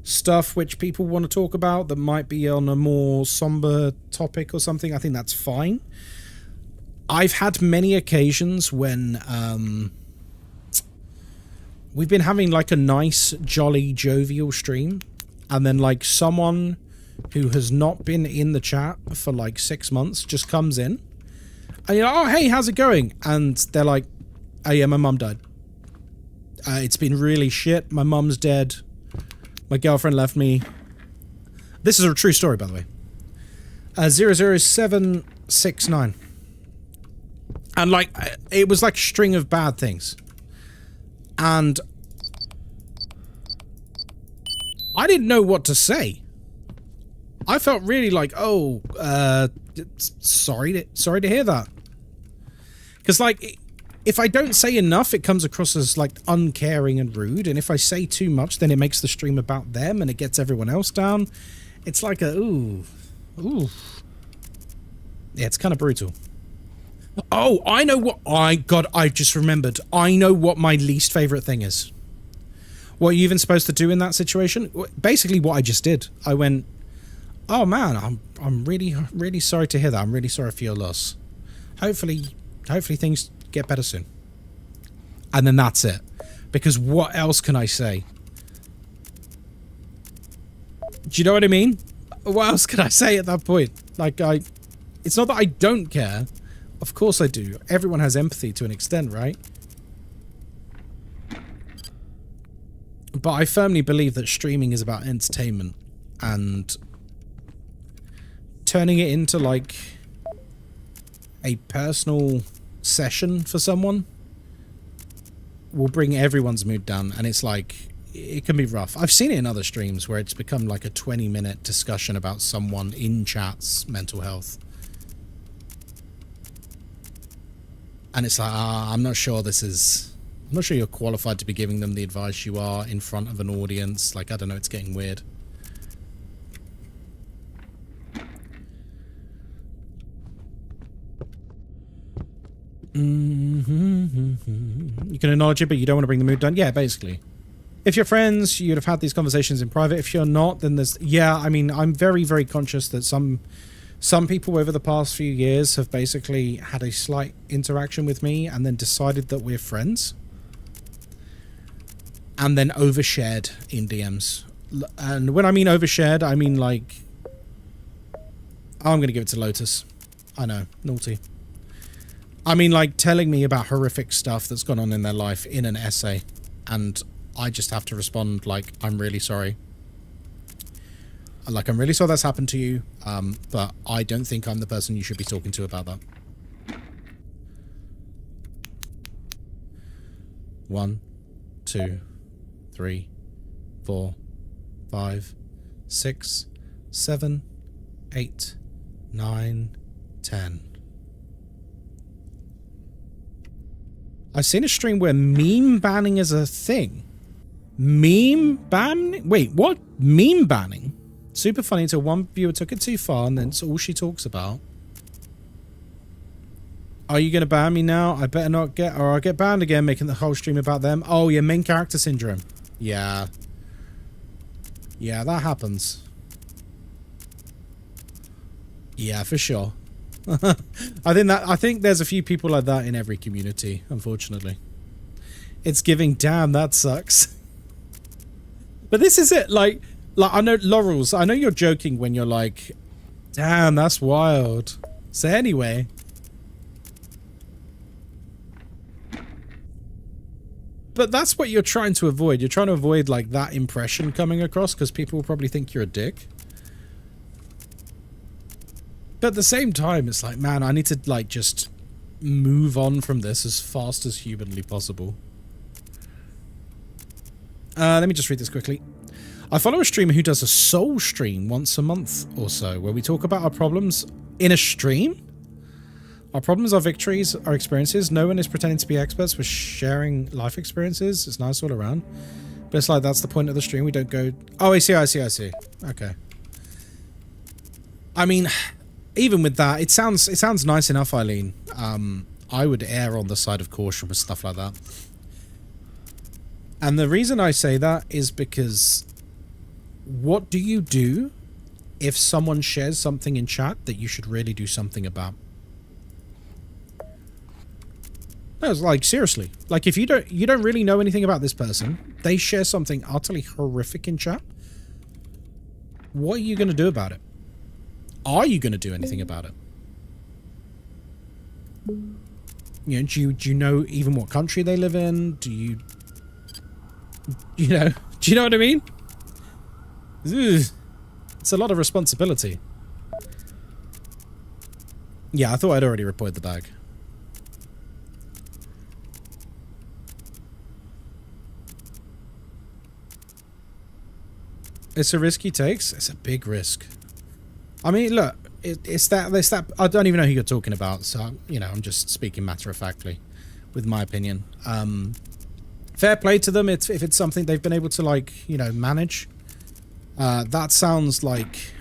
stuff which people want to talk about that might be on a more somber topic or something, I think that's fine. I've had many occasions when we've been having like a nice, jolly, jovial stream, and then like someone who has not been in the chat for like 6 months just comes in and you're like, oh, hey, how's it going? And they're like, oh yeah, my mum died. It's been really shit. My mum's dead. My girlfriend left me. This is a true story, by the way. 00769. And like, it was like a string of bad things. And I didn't know what to say. I felt really like, oh, sorry to hear that. Because like, if I don't say enough, it comes across as like uncaring and rude. And if I say too much, then it makes the stream about them and it gets everyone else down. It's like a, ooh. Yeah, it's kind of brutal. Oh, I know what I just remembered. I know what my least favorite thing is. What are you even supposed to do in that situation? Basically what I just did. I went, "Oh man, I'm really sorry to hear that. I'm really sorry for your loss. Hopefully things get better soon." And then that's it. Because what else can I say? Do you know what I mean? What else can I say at that point? Like, it's not that I don't care. Of course I do. Everyone has empathy to an extent, right? But I firmly believe that streaming is about entertainment, and turning it into like a personal session for someone will bring everyone's mood down, and it's like, it can be rough. I've seen it in other streams where it's become like a 20-minute discussion about someone in chat's mental health. And it's like, I'm not sure you're qualified to be giving them the advice you are in front of an audience. Like, I don't know, it's getting weird. You can acknowledge it, but you don't want to bring the mood down. Yeah, basically. If you're friends, you'd have had these conversations in private. If you're not, then there's... Yeah, I mean, I'm very, very conscious that some people over the past few years have basically had a slight interaction with me and then decided that we're friends. And then overshared in DMs. And when I mean overshared, I mean like... I'm going to give it to Lotus. I know, naughty. I mean, like, telling me about horrific stuff that's gone on in their life in an essay. And I just have to respond like, I'm really sorry. Like, I'm really sorry that's happened to you, but I don't think I'm the person you should be talking to about that. 1, 2, 3, 4, 5, 6, 7, 8, 9, 10. I've seen a stream where meme banning is a thing. Meme banning? Wait, what? Meme banning? Super funny until one viewer took it too far and then it's all she talks about. Are you going to ban me now? I better not get... Or I'll get banned again, making the whole stream about them. Oh, yeah, main character syndrome. Yeah. Yeah, that happens. Yeah, for sure. I think there's a few people like that in every community, unfortunately. It's giving, damn, that sucks. But this is it, like I know, Laurels, I know you're joking when you're like, damn, that's wild. So anyway. But that's what you're trying to avoid. You're trying to avoid like that impression coming across because people will probably think you're a dick. But at the same time, it's like, man, I need to like just move on from this as fast as humanly possible. Let me just read this quickly. I follow a streamer who does a soul stream once a month or so, where we talk about our problems in a stream. Our problems, our victories, our experiences. No one is pretending to be experts. We're sharing life experiences. It's nice all around. But it's like, that's the point of the stream. We don't go... Oh, I see. Okay. I mean, even with that, it sounds nice enough, Eileen. I would err on the side of caution with stuff like that. And the reason I say that is because what do you do if someone shares something in chat that you should really do something about? No, it's like, seriously. Like, if you don't really know anything about this person, they share something utterly horrific in chat, what are you going to do about it? Are you going to do anything about it? You know, do you know even what country they live in? Do you know what I mean? Ugh. It's a lot of responsibility. Yeah, I thought I'd already reported the bag. It's a risk he takes. It's a big risk. I mean, look, it's that. I don't even know who you're talking about, so you know, I'm just speaking matter-of-factly with my opinion. Fair play to them. If it's something they've been able to, like, you know, manage. That sounds like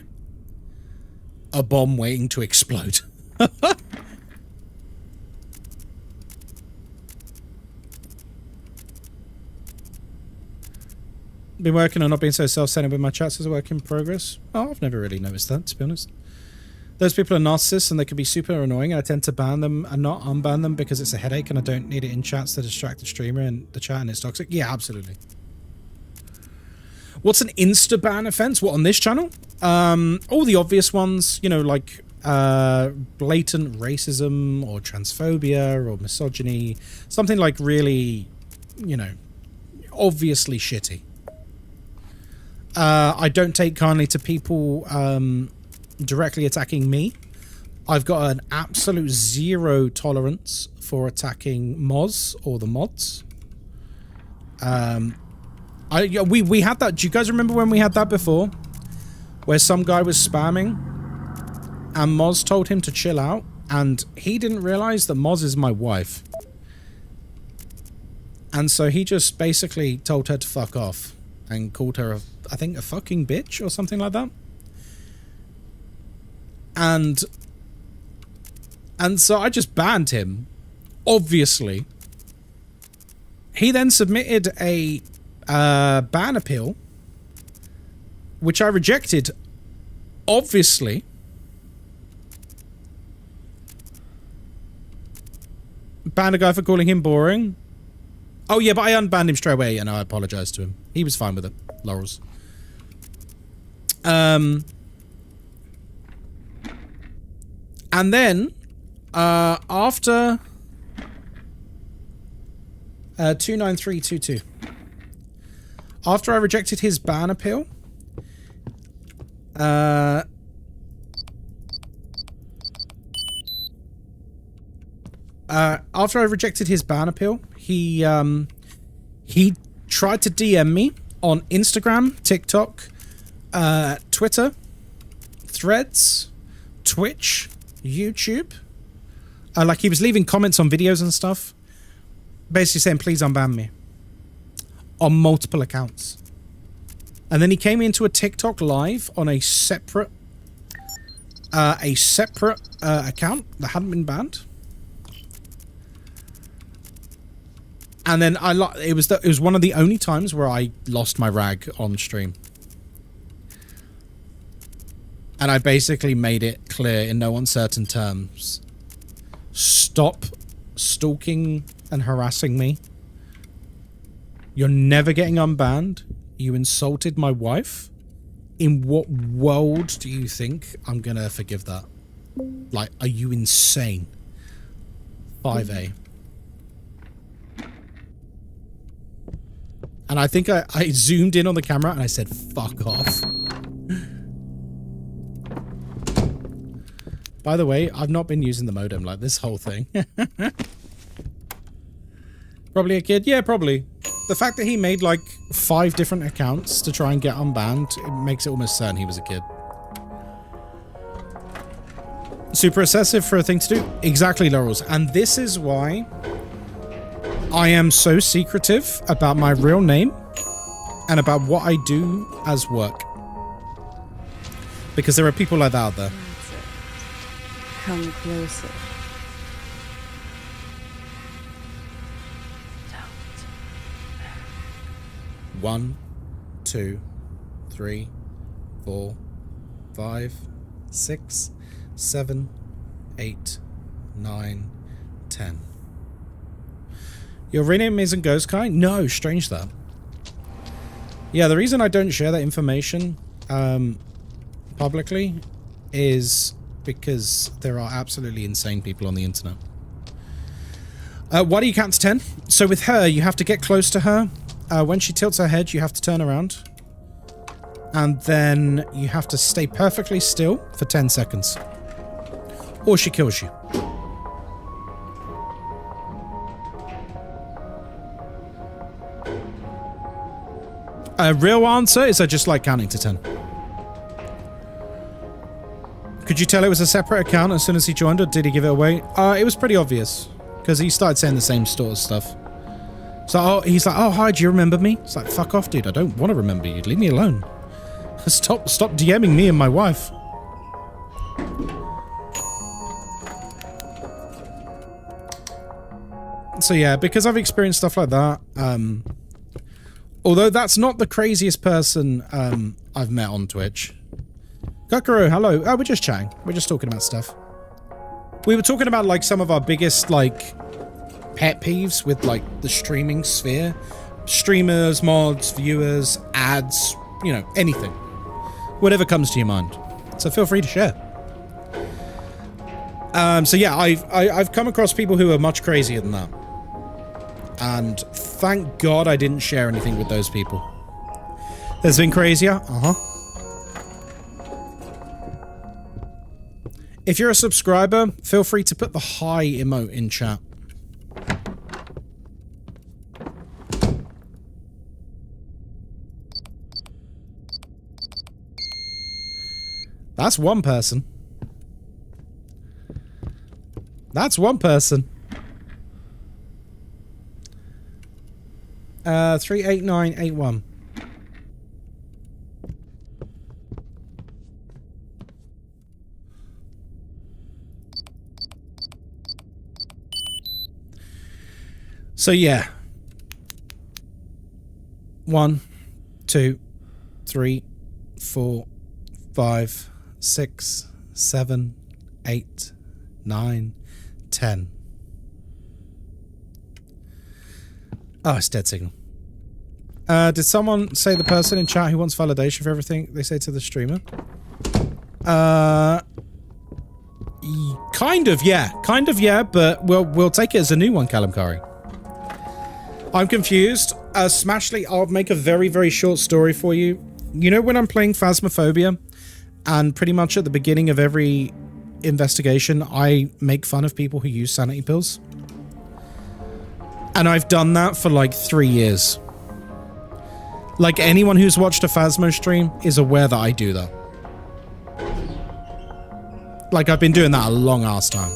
a bomb waiting to explode. Been working on not being so self-centered with my chats as a work in progress. Oh, I've never really noticed that, to be honest. Those people are narcissists and they can be super annoying. I tend to ban them and not unban them because it's a headache and I don't need it in chats to distract the streamer and the chat and it's toxic. Yeah, absolutely. What's an insta-ban offense? What, on this channel? All the obvious ones, you know, like blatant racism or transphobia or misogyny. Something like really, you know, obviously shitty. I don't take kindly to people directly attacking me. I've got an absolute zero tolerance for attacking Moz or the mods. We had that. Do you guys remember when we had that before? Where some guy was spamming and Moz told him to chill out and he didn't realize that Moz is my wife. And so he just basically told her to fuck off and called her, I think, a fucking bitch or something like that. And so I just banned him, obviously. He then submitted a ban appeal, which I rejected, obviously. Banned a guy for calling him boring. Oh yeah, but I unbanned him straight away and I apologized to him. He was fine with it. Laurels. And then, after 29322, after I rejected his ban appeal, after I rejected his ban appeal, he tried to DM me on Instagram, TikTok, Twitter, Threads, Twitch, YouTube. Like he was leaving comments on videos and stuff, basically saying please unban me on multiple accounts. And then he came into a TikTok live on a separate account that hadn't been banned. And then it was one of the only times where I lost my rag on stream. And I basically made it clear in no uncertain terms. Stop stalking and harassing me. You're never getting unbanned. You insulted my wife. In what world do you think I'm gonna forgive that? Like, are you insane? 5A. And I think I zoomed in on the camera and I said, fuck off. By the way, I've not been using the modem like this whole thing. Probably a kid? Yeah, probably. The fact that he made like 5 different accounts to try and get unbanned, it makes it almost certain he was a kid. Super excessive for a thing to do? Exactly, Laurels. And this is why I am so secretive about my real name and about what I do as work. Because there are people like that out there. Come closer. 1, 2, 3, 4, 5, 6, 7, 8, 9, 10. Your real name isn't Ghostkai? No, strange that. Yeah, the reason I don't share that information publicly is because there are absolutely insane people on the internet. Why do you count to 10? So with her, you have to get close to her. When she tilts her head, you have to turn around. And then you have to stay perfectly still for 10 seconds. Or she kills you. A real answer is I just like counting to 10. Could you tell it was a separate account as soon as he joined, or did he give it away? It was pretty obvious, because he started saying the same sort of stuff. So he's like, oh, hi, do you remember me? It's like, fuck off, dude. I don't want to remember you. Leave me alone. Stop DMing me and my wife. So yeah, because I've experienced stuff like that, Although that's not the craziest person I've met on Twitch. Kakaro, hello. Oh, we're just chatting. We're just talking about stuff. We were talking about, like, some of our biggest, like, pet peeves with, like, the streaming sphere. Streamers, mods, viewers, ads, you know, anything. Whatever comes to your mind. So feel free to share. So yeah, I've come across people who are much crazier than that. And thank God I didn't share anything with those people. There's been crazier. If you're a subscriber, feel free to put the hi emote in chat. That's one person. That's one person. 38981. So yeah. 1, 2, 3, 4, 5, 6, 7, 8, 9, 10. Oh, it's dead signal. Did someone say the person in chat who wants validation for everything they say to the streamer? Kind of, yeah. Kind of, yeah, but we'll take it as a new one, Kalamkari. I'm confused. Smashly, I'll make a very, very short story for you. You know when I'm playing Phasmophobia, and pretty much at the beginning of every investigation, I make fun of people who use sanity pills? And I've done that for like 3 years. Like, anyone who's watched a Phasmo stream is aware that I do that. Like, I've been doing that a long ass time.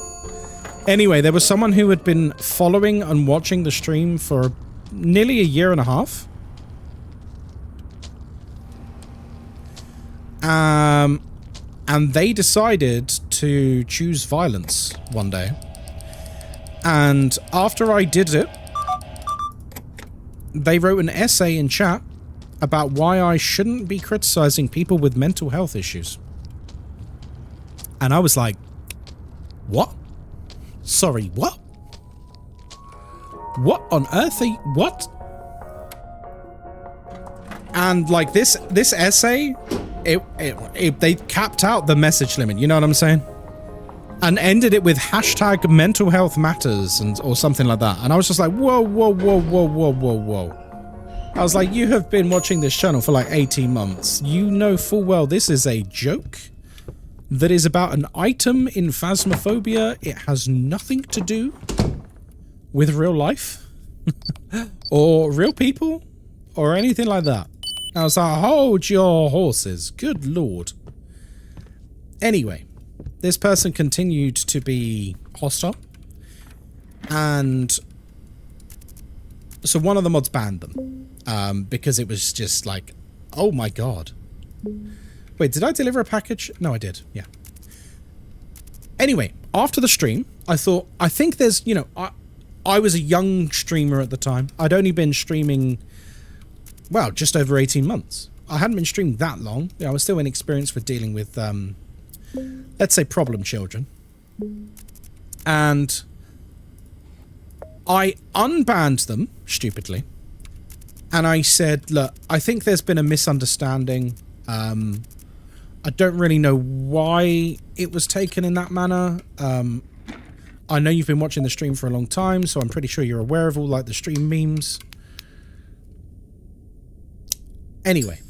Anyway, there was someone who had been following and watching the stream for nearly a year and a half. And they decided to choose violence one day. And after I did it, they wrote an essay in chat about why I shouldn't be criticizing people with mental health issues. And I was like, what? Sorry, what? What on earth are you, what? And like this essay, they capped out the message limit, you know what I'm saying? And ended it with hashtag mental health matters or something like that. And I was just like, whoa, whoa, whoa, whoa, whoa, whoa, whoa. I was like, you have been watching this channel for like 18 months. You know full well this is a joke that is about an item in Phasmophobia. It has nothing to do with real life or real people or anything like that. I was like, hold your horses. Good Lord. Anyway, this person continued to be hostile. And so one of the mods banned them because it was just like, oh my God. Wait, did I deliver a package? No, I did. Yeah. Anyway, after the stream, I thought, I think there's, you know, I was a young streamer at the time. I'd only been streaming, well, just over 18 months. I hadn't been streaming that long. You know, I was still inexperienced with dealing with, let's say, problem children. And I unbanned them, stupidly. And I said, look, I think there's been a misunderstanding. I don't really know why it was taken in that manner. I know you've been watching the stream for a long time, so I'm pretty sure you're aware of all like the stream memes. Anyway.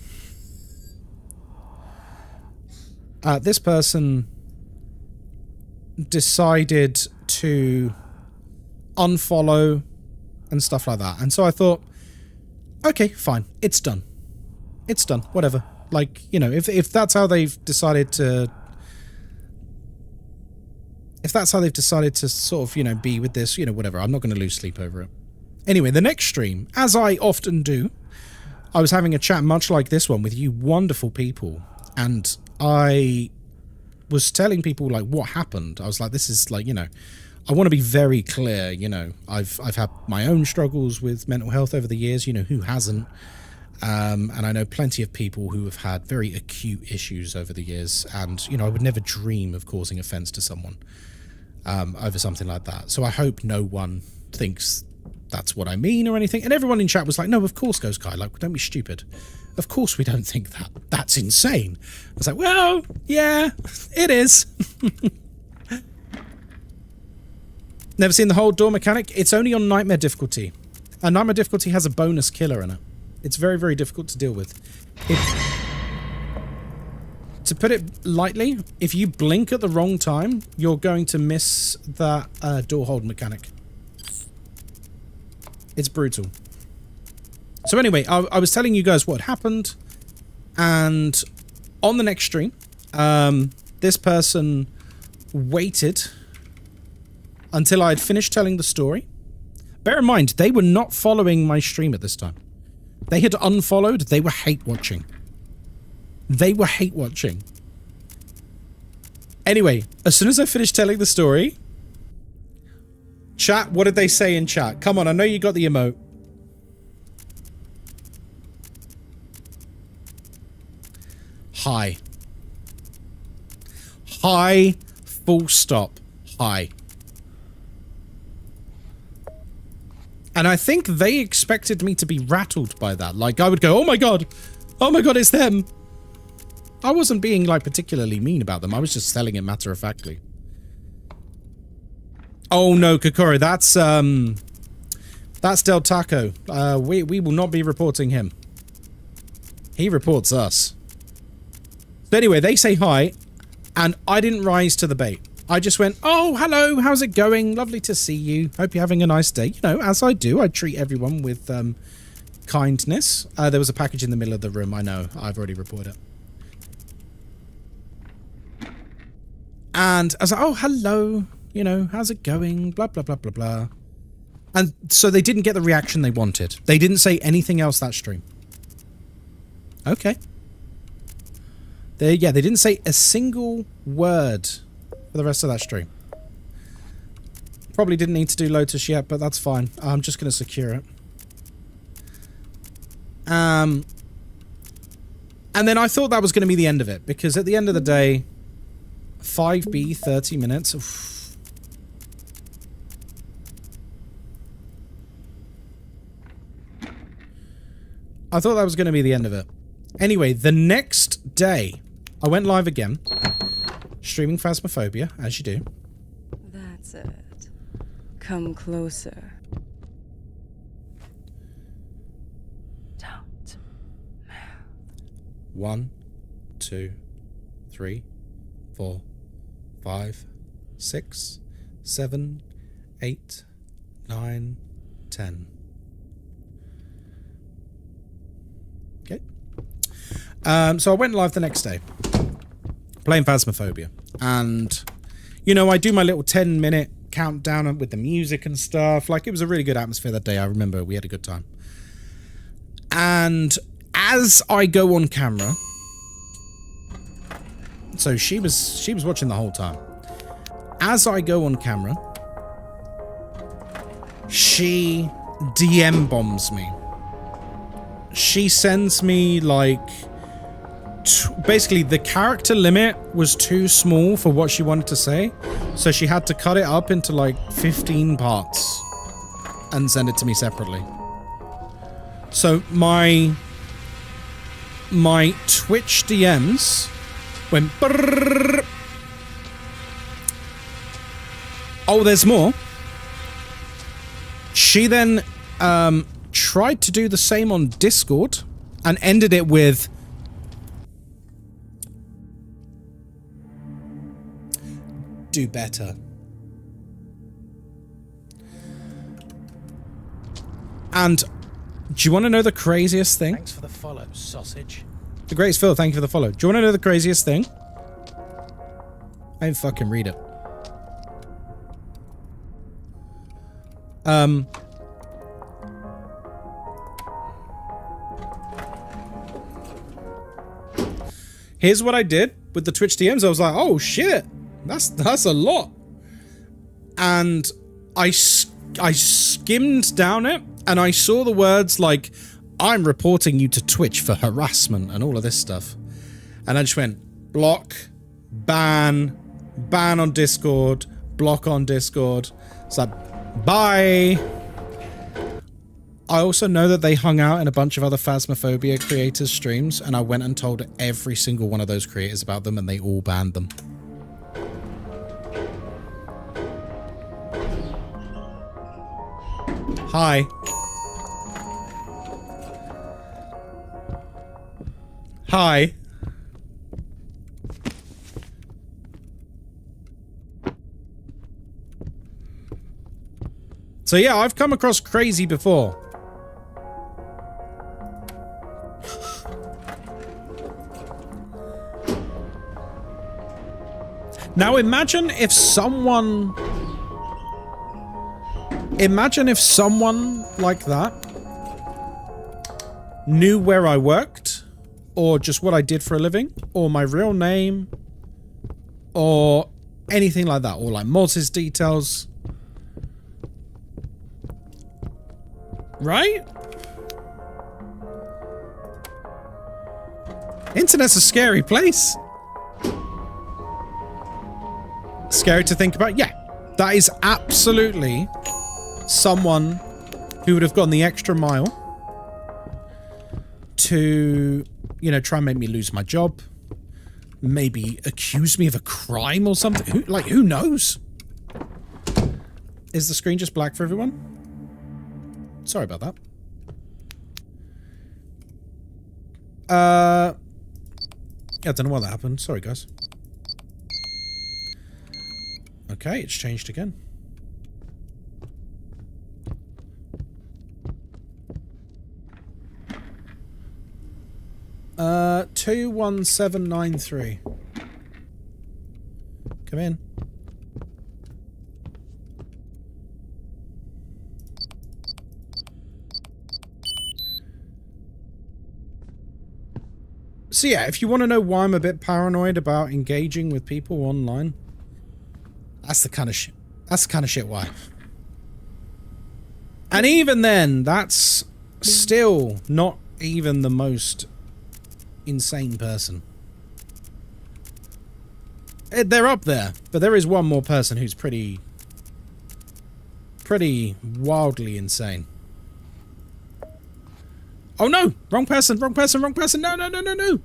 This person decided to unfollow and stuff like that. And so I thought, okay, fine. It's done. It's done. Whatever. Like, you know, if that's how they've decided to... If that's how they've decided to sort of, you know, be with this, you know, whatever. I'm not going to lose sleep over it. Anyway, the next stream, as I often do, I was having a chat much like this one with you wonderful people. And I was telling people, like, what happened. I was like, this is, like, you know, I want to be very clear, you know. I've had my own struggles with mental health over the years, you know, who hasn't? And I know plenty of people who have had very acute issues over the years, and, you know, I would never dream of causing offense to someone over something like that. So I hope no one thinks that's what I mean or anything. And everyone in chat was like, no, of course, Ghostkai, like, don't be stupid. Of course we don't think that. That's insane. I was like, well, yeah, it is. Never seen the whole door mechanic? It's only on Nightmare difficulty. And Nightmare difficulty has a bonus killer in it. It's very, very difficult to deal with. To put it lightly, if you blink at the wrong time, you're going to miss that door hold mechanic. It's brutal. So anyway, I was telling you guys what happened, and on the next stream, this person waited until I had finished telling the story. Bear in mind, they were not following my stream at this time. They had unfollowed. They were hate watching. They were hate watching. Anyway, as soon as I finished telling the story, chat, what did they say in chat? Come on, I know you got the emote. Hi. Hi, full stop. Hi. And I think they expected me to be rattled by that. Like, I would go, oh my god, it's them. I wasn't being, like, particularly mean about them. I was just telling it matter-of-factly. Oh no, Kokoro, that's Del Taco. We will not be reporting him. He reports us. So anyway, they say hi, and I didn't rise to the bait. I just went, oh, hello, how's it going? Lovely to see you. Hope you're having a nice day. You know, as I do, I treat everyone with kindness. There was a package in the middle of the room. I know, I've already reported it. And I was like, oh, hello. You know, how's it going? Blah, blah, blah, blah, blah. And so they didn't get the reaction they wanted. They didn't say anything else that stream. Okay. They didn't say a single word for the rest of that stream. Probably didn't need to do Lotus yet, but that's fine. I'm just going to secure it. And then I thought that was going to be the end of it, because at the end of the day, 5B, 30 minutes. Oof. I thought that was going to be the end of it. Anyway, the next day, I went live again. Streaming Phasmophobia, as you do. That's it. Come closer. Don't move. 1, 2, 3, 4, 5, 6, 7, 8, 9, 10. Okay. So I went live the next day, playing Phasmophobia, and, you know, I do my little 10-minute countdown with the music and stuff. Like, it was a really good atmosphere that day. I remember we had a good time. And as I go on camera, so she was watching the whole time. As I go on camera, she DM bombs me. She sends me, like, basically the character limit was too small for what she wanted to say, so she had to cut it up into like 15 parts and send it to me separately. So my Twitch DMs went brrrr. Oh, there's more. She then tried to do the same on Discord and ended it with, do better. And do you want to know the craziest thing? Thanks for the follow, sausage. The greatest Phil, thank you for the follow. Do you want to know the craziest thing? I didn't fucking read it. Here's what I did with the Twitch DMs. I was like, oh shit, that's a lot. And I skimmed down it, and I saw the words like, I'm reporting you to Twitch for harassment and all of this stuff. And I just went, block, ban on Discord, block on Discord. It's like, bye. I also know that they hung out in a bunch of other Phasmophobia creators' streams, and I went and told every single one of those creators about them, and they all banned them. Hi. Hi. So yeah, I've come across crazy before. Now imagine if someone like that knew where I worked, or just what I did for a living, or my real name, or anything like that, or like Mortis details. Right? Internet's a scary place. Scary to think about? Yeah. That is absolutely someone who would have gone the extra mile to, you know, try and make me lose my job. Maybe accuse me of a crime or something. Who knows? Is the screen just black for everyone? Sorry about that. I don't know why that happened. Sorry, guys. Okay, it's changed again. Uh, 21793. Come in. So yeah, if you want to know why I'm a bit paranoid about engaging with people online, that's the kind of shit. That's the kind of shit why. And even then, that's still not even the most insane person. They're up there, but there is one more person who's pretty wildly insane. Oh no! Wrong person, wrong person, wrong person! No, no, no, no, no!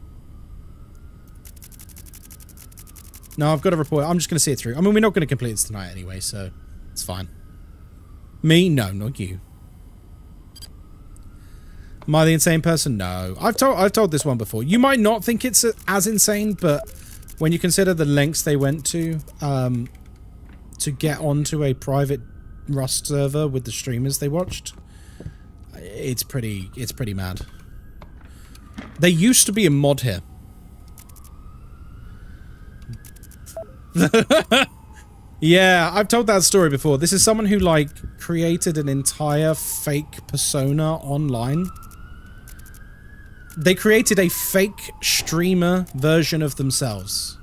No, I've got to report. I'm just going to see it through. I mean, we're not going to complete this tonight anyway, so it's fine. Me? No, not you. Am I the insane person? No. I've told this one before. You might not think it's as insane, but when you consider the lengths they went to get onto a private Rust server with the streamers they watched, it's pretty mad. There used to be a mod here. Yeah, I've told that story before. This is someone who, like, created an entire fake persona online. They created a fake streamer version of themselves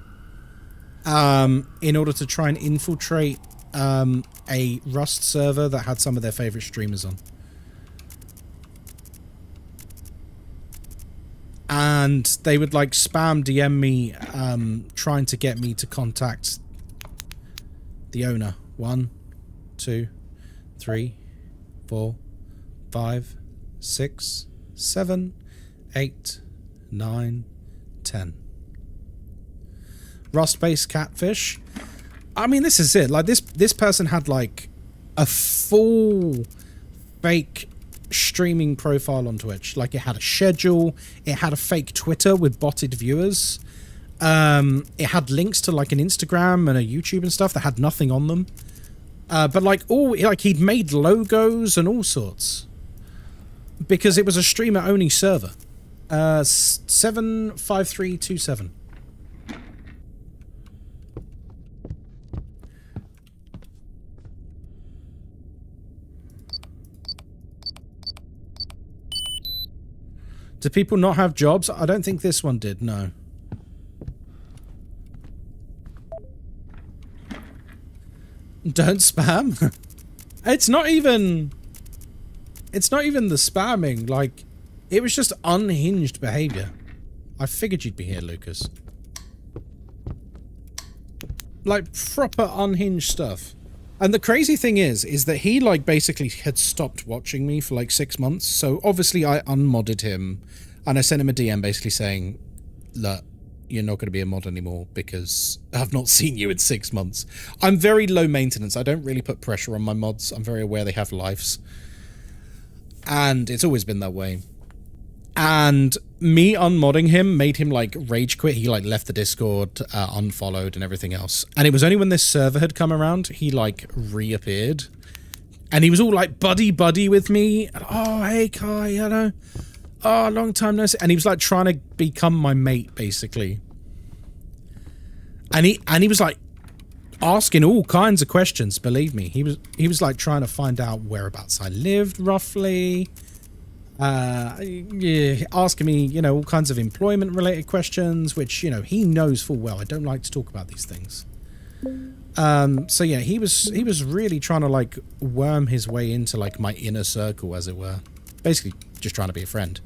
in order to try and infiltrate a Rust server that had some of their favorite streamers on. And they would, like, spam DM me trying to get me to contact the owner. 1, 2, 3, 4, 5, 6, 7, 8, 9, 10. Rust-based catfish. I mean, this is it. Like, this person had, like, a full fake streaming profile on Twitch. Like, it had a schedule, it had a fake Twitter with botted viewers, it had links to, like, an Instagram and a YouTube and stuff that had nothing on them, but like he'd made logos and all sorts because it was a streamer only server. 75327. Do people not have jobs? I don't think this one did, no. Don't spam? It's not even the spamming. Like, It was just unhinged behavior. I figured you'd be here, Lucas. Like, proper unhinged stuff. And the crazy thing is that he, like, basically had stopped watching me for, like, 6 months. So, obviously, I unmodded him. And I sent him a DM basically saying, look, you're not going to be a mod anymore because I've not seen you in 6 months. I'm very low maintenance. I don't really put pressure on my mods. I'm very aware they have lives. And it's always been that way. And me unmodding him made him, like, rage quit. He, like, left the Discord, unfollowed and everything else. And it was only when this server had come around, he, like, reappeared. And he was all, like, buddy-buddy with me. And, oh, hey, Kai, you know. Oh, long time no see. And he was, like, trying to become my mate, basically. And he was, like, asking all kinds of questions, believe me. He was, like, trying to find out whereabouts I lived, roughly. Yeah, asking me, you know, all kinds of employment related questions, which, you know, he knows full well. I don't like to talk about these things. So yeah, he was really trying to, like, worm his way into, like, my inner circle, as it were. Basically, just trying to be a friend.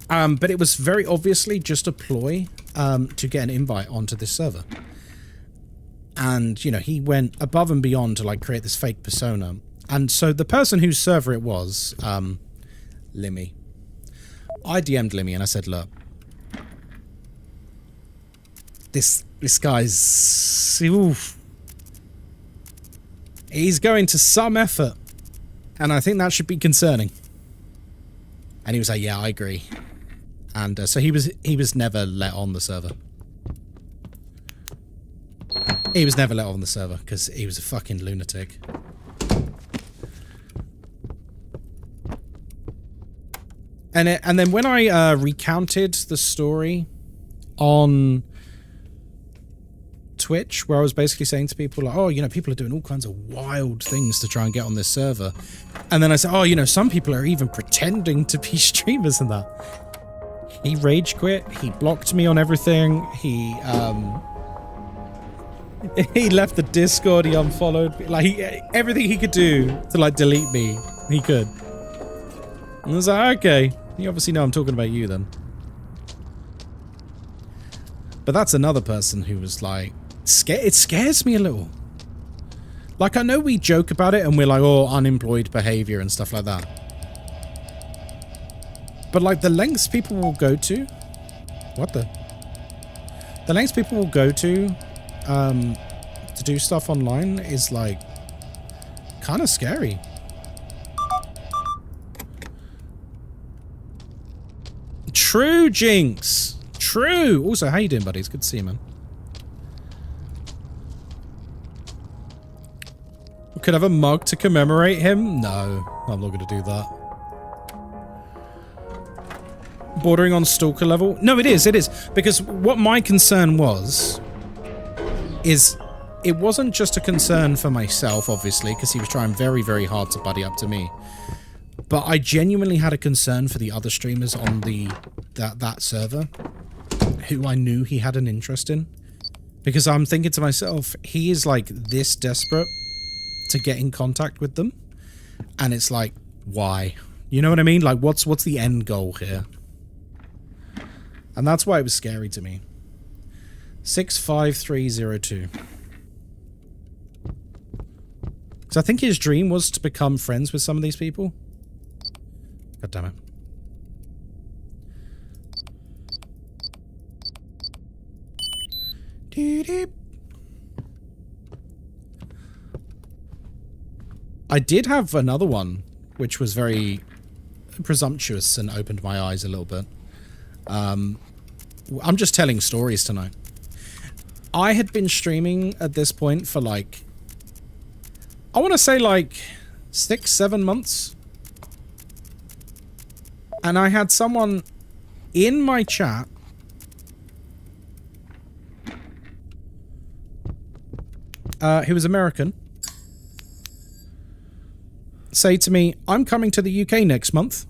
But it was very obviously just a ploy, to get an invite onto this server. And, you know, he went above and beyond to, like, create this fake persona. And so the person whose server it was, Limmy. I DM'd Limmy and I said, look, this guy's, oof, he's going to some effort. And I think that should be concerning. And he was like, yeah, I agree. And so he was never let on the server. He was never let on the server because he was a fucking lunatic. And then when I recounted the story on Twitch, where I was basically saying to people, like, oh, you know, people are doing all kinds of wild things to try and get on this server. And then I said, oh, you know, some people are even pretending to be streamers and that. He rage quit. He blocked me on everything. He left the Discord. He unfollowed me. Like, everything he could do to, like, delete me, he could. And I was like, okay. You obviously know I'm talking about you then. But that's another person who was like, it scares me a little. Like, I know we joke about it and we're like, oh, unemployed behavior and stuff like that. But, like, the lengths people will go to... What the? The lengths people will go to do stuff online is, like, kind of scary. True, Jinx. True. Also, how you doing, buddy? It's good to see you, man. Could I have a mug to commemorate him? No, I'm not going to do that. Bordering on stalker level? No, it is. It is. Because what my concern was is it wasn't just a concern for myself, obviously, because he was trying very, very hard to buddy up to me. But I genuinely had a concern for the other streamers on that server who I knew he had an interest in. Because I'm thinking to myself, he is, like, this desperate to get in contact with them. And it's like, why? You know what I mean? Like, what's the end goal here? And that's why it was scary to me. 65302. Because I think his dream was to become friends with some of these people. God damn it. I did have another one, which was very presumptuous and opened my eyes a little bit. I'm just telling stories tonight. I had been streaming at this point for, like, I want to say, like, 6-7 months. And I had someone in my chat who was American say to me, I'm coming to the UK next month.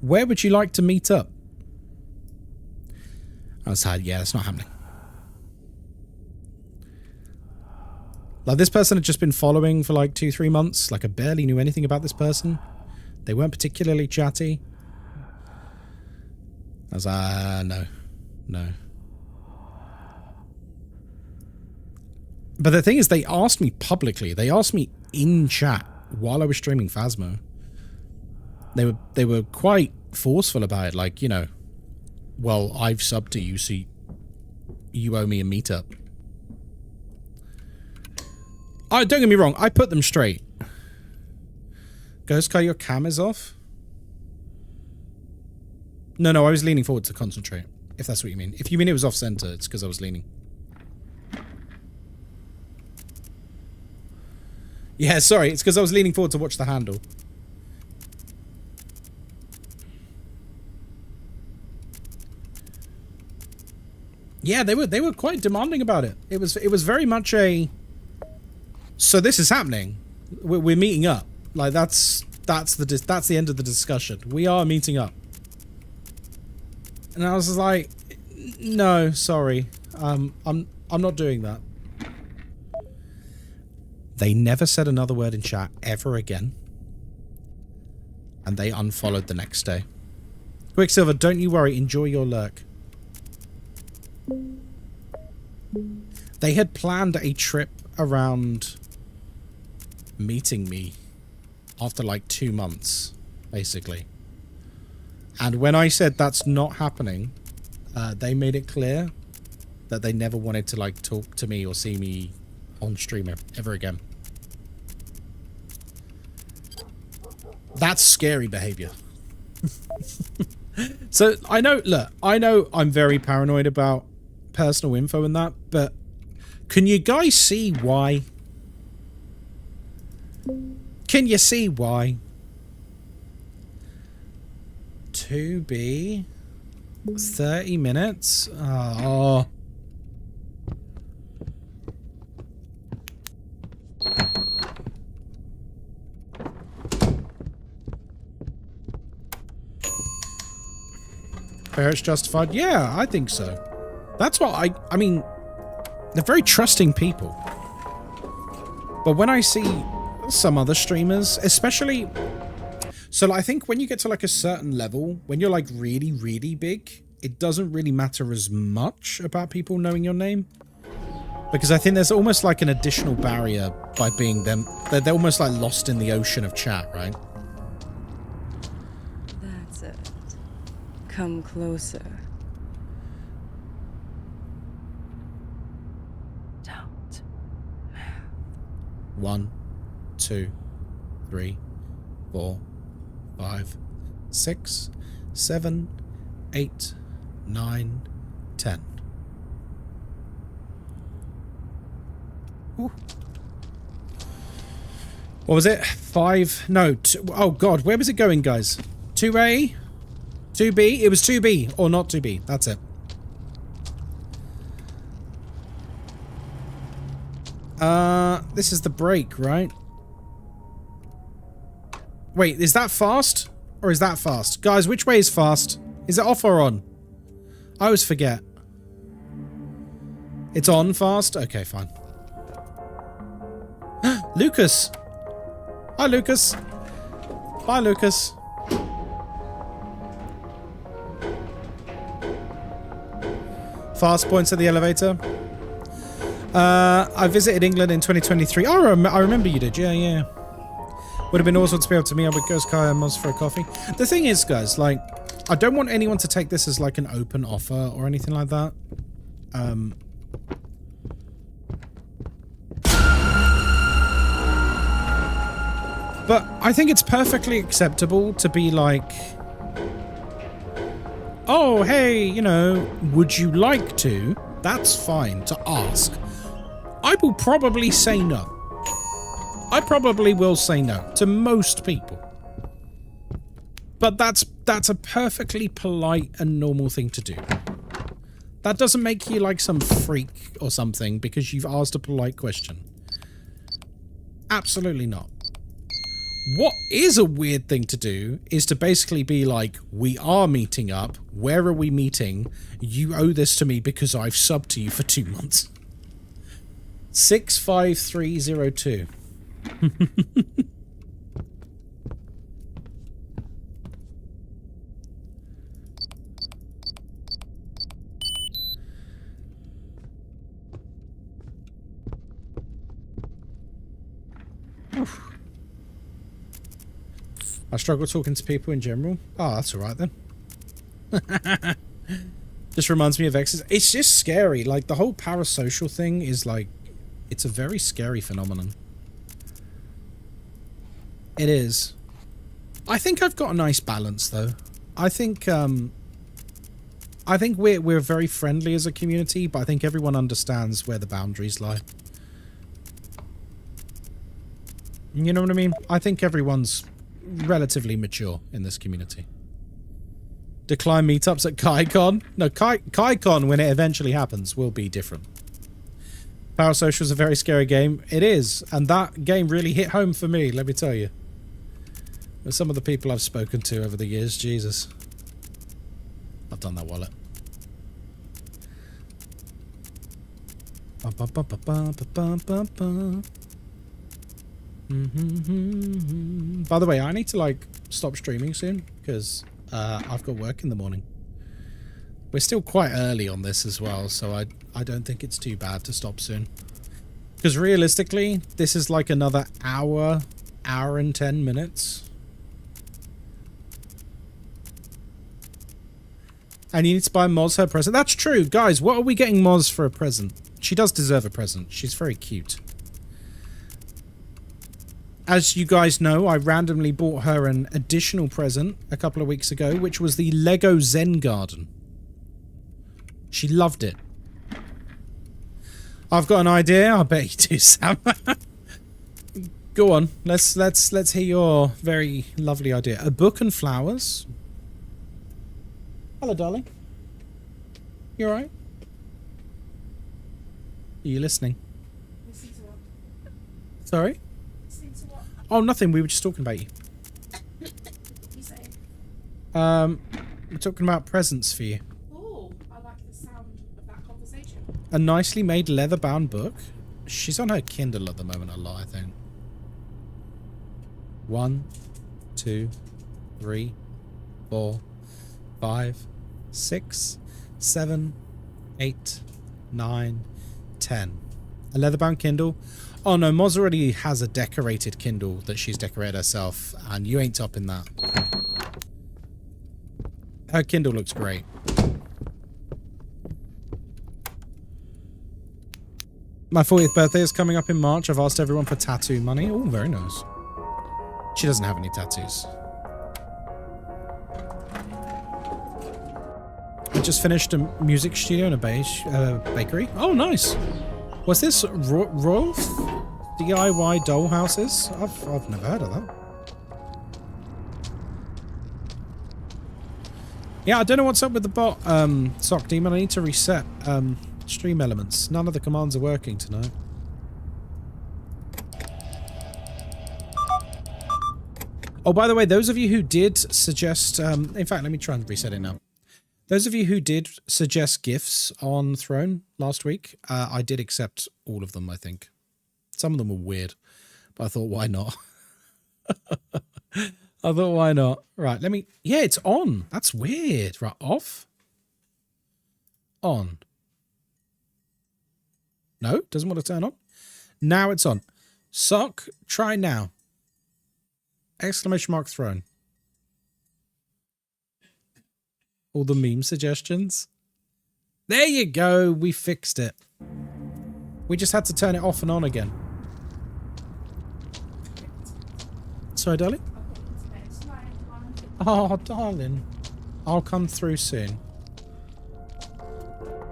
Where would you like to meet up? I was like, yeah, that's not happening. Like, this person had just been following for like 2-3 months. Like, I barely knew anything about this person. They weren't particularly chatty. I was like, no. But the thing is, they asked me publicly. They asked me in chat while I was streaming Phasmo. They were quite forceful about it. Like, you know, well, I've subbed to you, so you owe me a meetup. Don't get me wrong. I put them straight. Ghostkai, your cam is off? No, I was leaning forward to concentrate. If that's what you mean. If you mean it was off center, it's because I was leaning. Yeah, sorry. It's because I was leaning forward to watch the handle. Yeah, they were quite demanding about it. It was very much a. So this is happening. We're meeting up. Like that's the end of the discussion. We are meeting up. And I was like, no, sorry. I'm not doing that. They never said another word in chat ever again. And they unfollowed the next day. Quicksilver, don't you worry. Enjoy your lurk. They had planned a trip around meeting me after like 2 months, basically. And when I said that's not happening, they made it clear that they never wanted to like talk to me or see me on stream ever again. That's scary behavior. So I know I'm very paranoid about personal info and that, but can you guys see why? Can you see why? 2B 30 minutes? Oh. Fair, it's justified? Yeah, I think so. That's what I mean, they're very trusting people. But when I see some other streamers, especially... So I think when you get to like a certain level, when you're like really, really big, it doesn't really matter as much about people knowing your name. Because I think there's almost like an additional barrier by being them. They're almost like lost in the ocean of chat, right? That's it. Come closer. Don't move. 1, 2, 3, 4, 5, 6, 7, 8, 9, 10. Ooh. What was it? 5? No. Oh god, where was it going, guys? 2A? 2B? It was 2B or not 2B. That's it. This is the break, right? Wait, is that fast? Or is that fast? Guys, which way is fast? Is it off or on? I always forget. It's on fast? Okay, fine. Lucas! Hi, Lucas. Bye, Lucas. Fast points at the elevator. I visited England in 2023. Oh, I remember you did. Yeah. Would have been awesome to be able to meet up with Ghostkai and Moz for a coffee. The thing is, guys, like, I don't want anyone to take this as like an open offer or anything like that. But I think it's perfectly acceptable to be like, oh, hey, you know, would you like to? That's fine to ask. I will probably say no. I probably will say no to most people. But that's a perfectly polite and normal thing to do. That doesn't make you like some freak or something because you've asked a polite question. Absolutely not. What is a weird thing to do is to basically be like, we are meeting up. Where are we meeting? You owe this to me because I've subbed to you for 2 months. 65302. I struggle talking to people in general. Oh, that's alright then. Just reminds me of exes. It's just scary. Like, the whole parasocial thing is like... It's a very scary phenomenon. It is. I think I've got a nice balance, though. I think we're very friendly as a community, but I think everyone understands where the boundaries lie. You know what I mean? I think everyone's relatively mature in this community. Decline meetups at KaiCon? No, KaiCon, when it eventually happens, will be different. Parasocial is a very scary game. It is, and that game really hit home for me, let me tell you. With some of the people I've spoken to over the years, Jesus. I've done that wallet. By the way, I need to like stop streaming soon because I've got work in the morning. We're still quite early on this as well, so I don't think it's too bad to stop soon. Because realistically, this is like another hour and 10 minutes. And you need to buy Moz her present. That's true. Guys, what are we getting Moz for a present? She does deserve a present. She's very cute. As you guys know, I randomly bought her an additional present a couple of weeks ago, which was the Lego Zen Garden. She loved it. I've got an idea. I bet you do, Sam. Go on. Let's hear your very lovely idea. A book and flowers. Hello, darling. You alright? Are you listening? Listening to what? Sorry? Listening to what? Oh, nothing. We were just talking about you. What you saying? We're talking about presents for you. Oh, I like the sound of that conversation. A nicely made leather-bound book. She's on her Kindle at the moment a lot, I think. 1, 2, 3, 4, 5, 6, 7, 8, 9, 10. A leather-bound Kindle. Oh no, Moz already has a decorated Kindle that she's decorated herself, and you ain't topping that. Her Kindle looks great. My 40th birthday is coming up in March. I've asked everyone for tattoo money. Oh, very nice. She doesn't have any tattoos. I just finished a music studio in a bakery. Oh, nice. What's this? Rolf? DIY doll houses? I've never heard of that. Yeah, I don't know what's up with the bot, Sock Demon. I need to reset stream elements. None of the commands are working tonight. Oh, by the way, those of you who did suggest... in fact, let me try and reset it now. Those of you who did suggest GIFs on Throne last week, I did accept all of them, I think. Some of them were weird, but I thought, why not? I thought, why not? Right, let me... Yeah, it's on. That's weird. Right, off. On. No, doesn't want to turn on. Now it's on. Sock, try now. Exclamation mark Throne. All the meme suggestions. There you go. We fixed it. We just had to turn it off and on again. Sorry, darling? Oh, darling. I'll come through soon.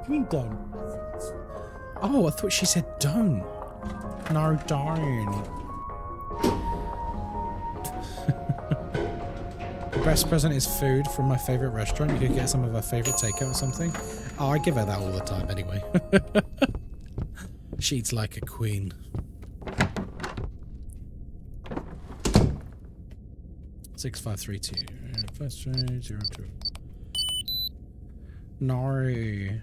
You mean don't? Oh, I thought she said don't. No, don't. The best present is food from my favourite restaurant. You could get some of her favourite takeout or something. Oh, I give her that all the time anyway. She eats like a queen. Six, 5, 3, 2. First 0, 2. No.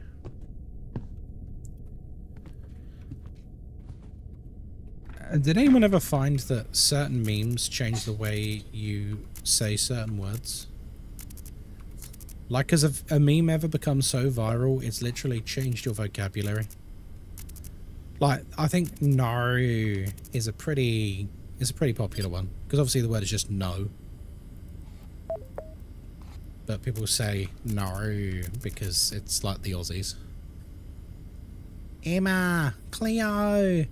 Did anyone ever find that certain memes change the way you say certain words? Like, has a meme ever become so viral, it's literally changed your vocabulary? Like, I think no is a pretty It's a pretty popular one. Because obviously the word is just no. But people say no because it's like the Aussies. Emma, Cleo.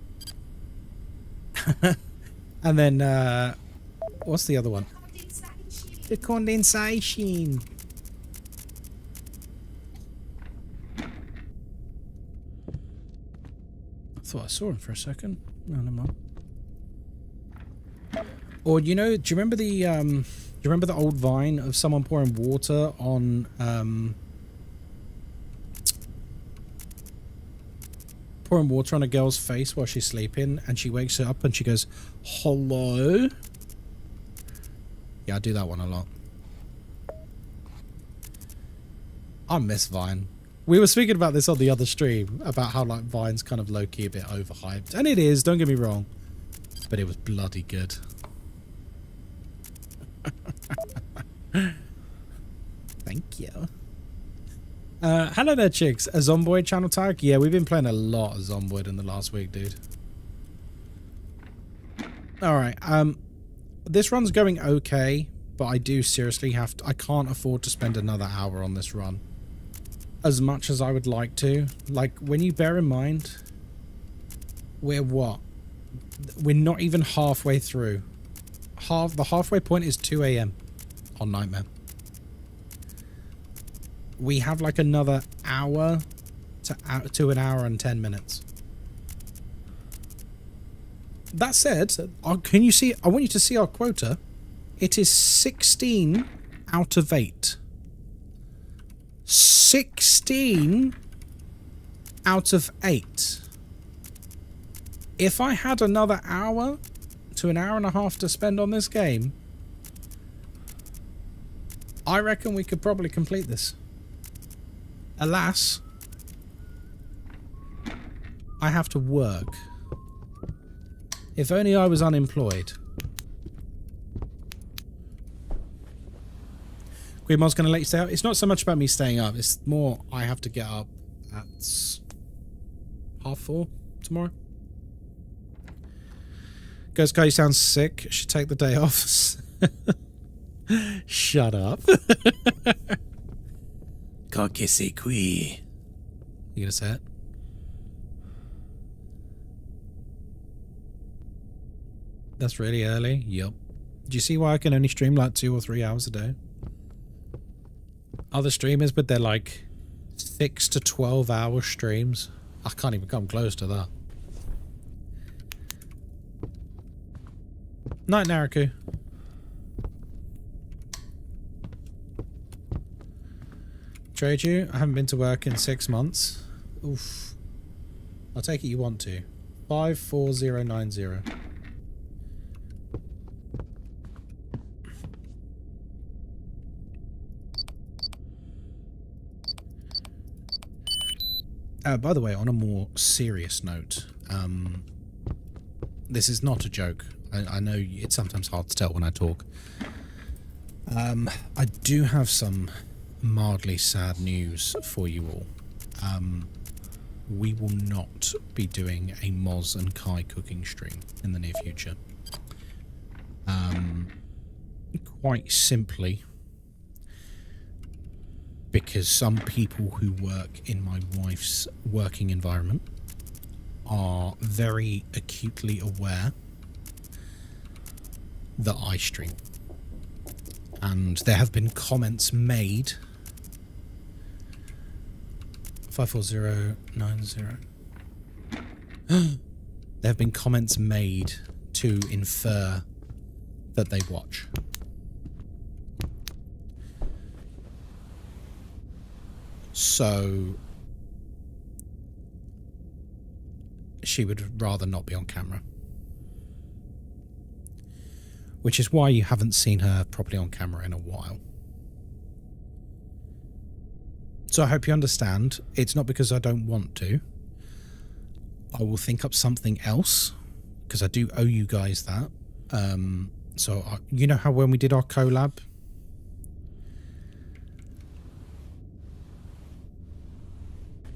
And then, what's the other one? The condensation. I thought I saw him for a second. No, never mind. Or, you know, do you remember the old Vine of someone pouring water on, pouring water on a girl's face while she's sleeping, and she wakes up and she goes, hello? Yeah, I do that one a lot. I miss Vine. We were speaking about this on the other stream, about how like Vine's kind of low-key a bit overhyped. And it is, don't get me wrong. But it was bloody good. Thank you. Hello there, chicks. A Zomboid channel tag? Yeah, we've been playing a lot of Zomboid in the last week, dude. Alright, this run's going okay, but I do seriously have to... I can't afford to spend another hour on this run. As much as I would like to. Like, when you bear in mind... We're what? We're not even halfway through. The halfway point is 2 AM on Nightmare. We have like another hour to an hour and 10 minutes. That said, can you see? I want you to see our quota. It is 16 out of 8. 16 out of 8. If I had another hour to an hour and a half to spend on this game, I reckon we could probably complete this. Alas, I have to work. If only I was unemployed. Queen Mod's going to let you stay up. It's not so much about me staying up. It's more I have to get up at 4:30 tomorrow. Ghostkai sounds sick. Should take the day off. Shut up. Qu'est-ce c'est qui? You gonna say it? That's really early. Yup. Do you see why I can only stream like 2 or 3 hours a day? Other streamers, but they're like 6 to 12 hour streams. I can't even come close to that. Night, Naraku. Trade you? I haven't been to work in 6 months. Oof. I'll take it you want to. 54090. By the way, on a more serious note, this is not a joke. I know it's sometimes hard to tell when I talk. I do have some mildly sad news for you all. We will not be doing a Moz and Kai cooking stream in the near future. Quite simply, because some people who work in my wife's working environment are very acutely aware that I stream. And there have been comments made. 54090. There have been comments made to infer that they watch. So she would rather not be on camera. Which is why you haven't seen her properly on camera in a while. So I hope you understand. It's not because I don't want to. I will think up something else, because I do owe you guys that. You know how when we did our collab,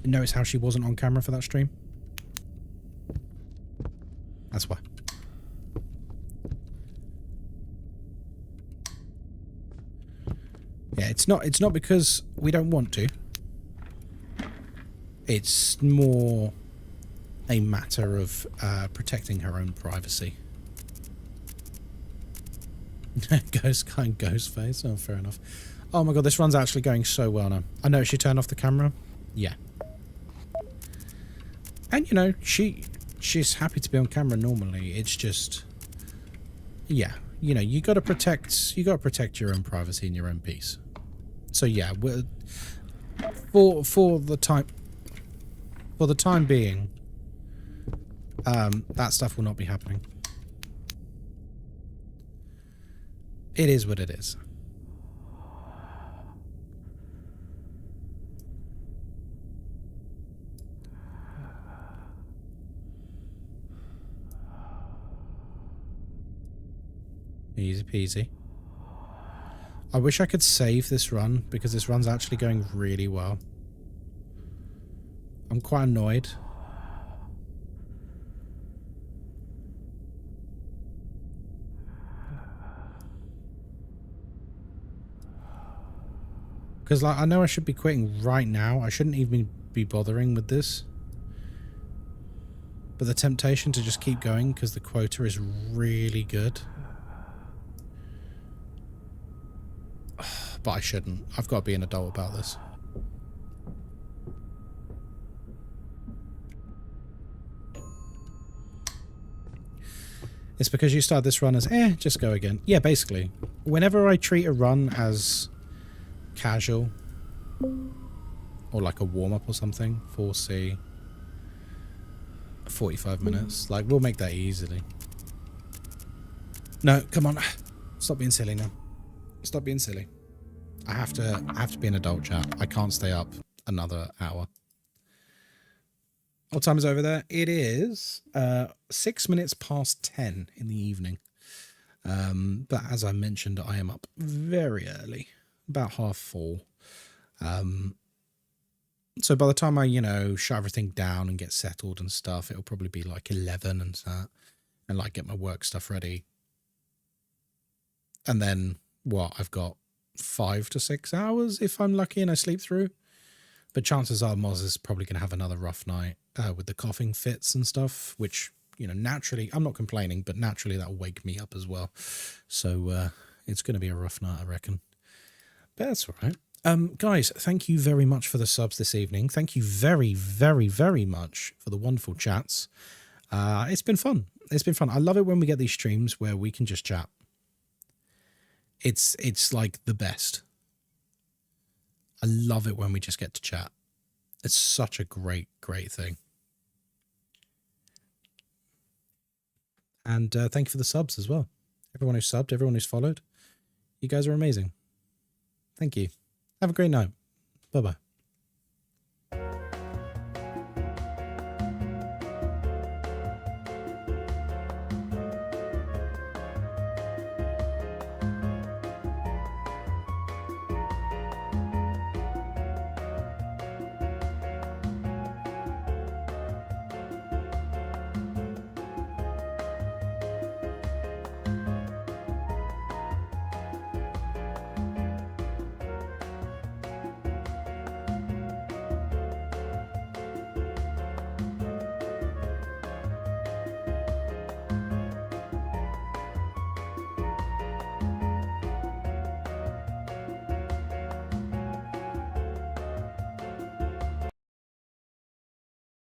notice how she wasn't on camera for that stream? That's why. it's not because we don't want to. It's more a matter of protecting her own privacy. Ghostkai and Ghostface. Oh, fair enough. Oh my god, this run's actually going so well now. I know she turned off the camera. Yeah. And you know, she's happy to be on camera normally. It's just, yeah, you know, you got to protect your own privacy and your own peace. So yeah, we're, for the time being, that stuff will not be happening. It is what it is. Easy peasy. I wish I could save this run because this run's actually going really well. I'm quite annoyed. Because like I know I should be quitting right now. I shouldn't even be bothering with this. But the temptation to just keep going because the quota is really good. But I shouldn't. I've got to be an adult about this. It's because you start this run as, just go again. Yeah, basically. Whenever I treat a run as casual, or like a warm-up or something, 4C, 45 minutes, like, we'll make that easily. No, come on. Stop being silly now. Stop being silly. I have to be an adult, chat. I can't stay up another hour. What time is over there? It is 6 minutes past 10 in the evening. But as I mentioned, I am up very early, about 4:30. So by the time I, you know, shut everything down and get settled and stuff, it'll probably be like 11 and that, and like get my work stuff ready. And then what? I've got 5 to 6 hours if I'm lucky and I sleep through. But chances are Moz is probably going to have another rough night with the coughing fits and stuff, which, you know, naturally, I'm not complaining, but naturally that'll wake me up as well. So it's going to be a rough night, I reckon. But that's all right. Guys, thank you very much for the subs this evening. Thank you very, very, very much for the wonderful chats. It's been fun. It's been fun. I love it when we get these streams where we can just chat. It's like the best. I love it when we just get to chat. It's such a great, great thing. And thank you for the subs as well. Everyone who's subbed, everyone who's followed. You guys are amazing. Thank you. Have a great night. Bye-bye.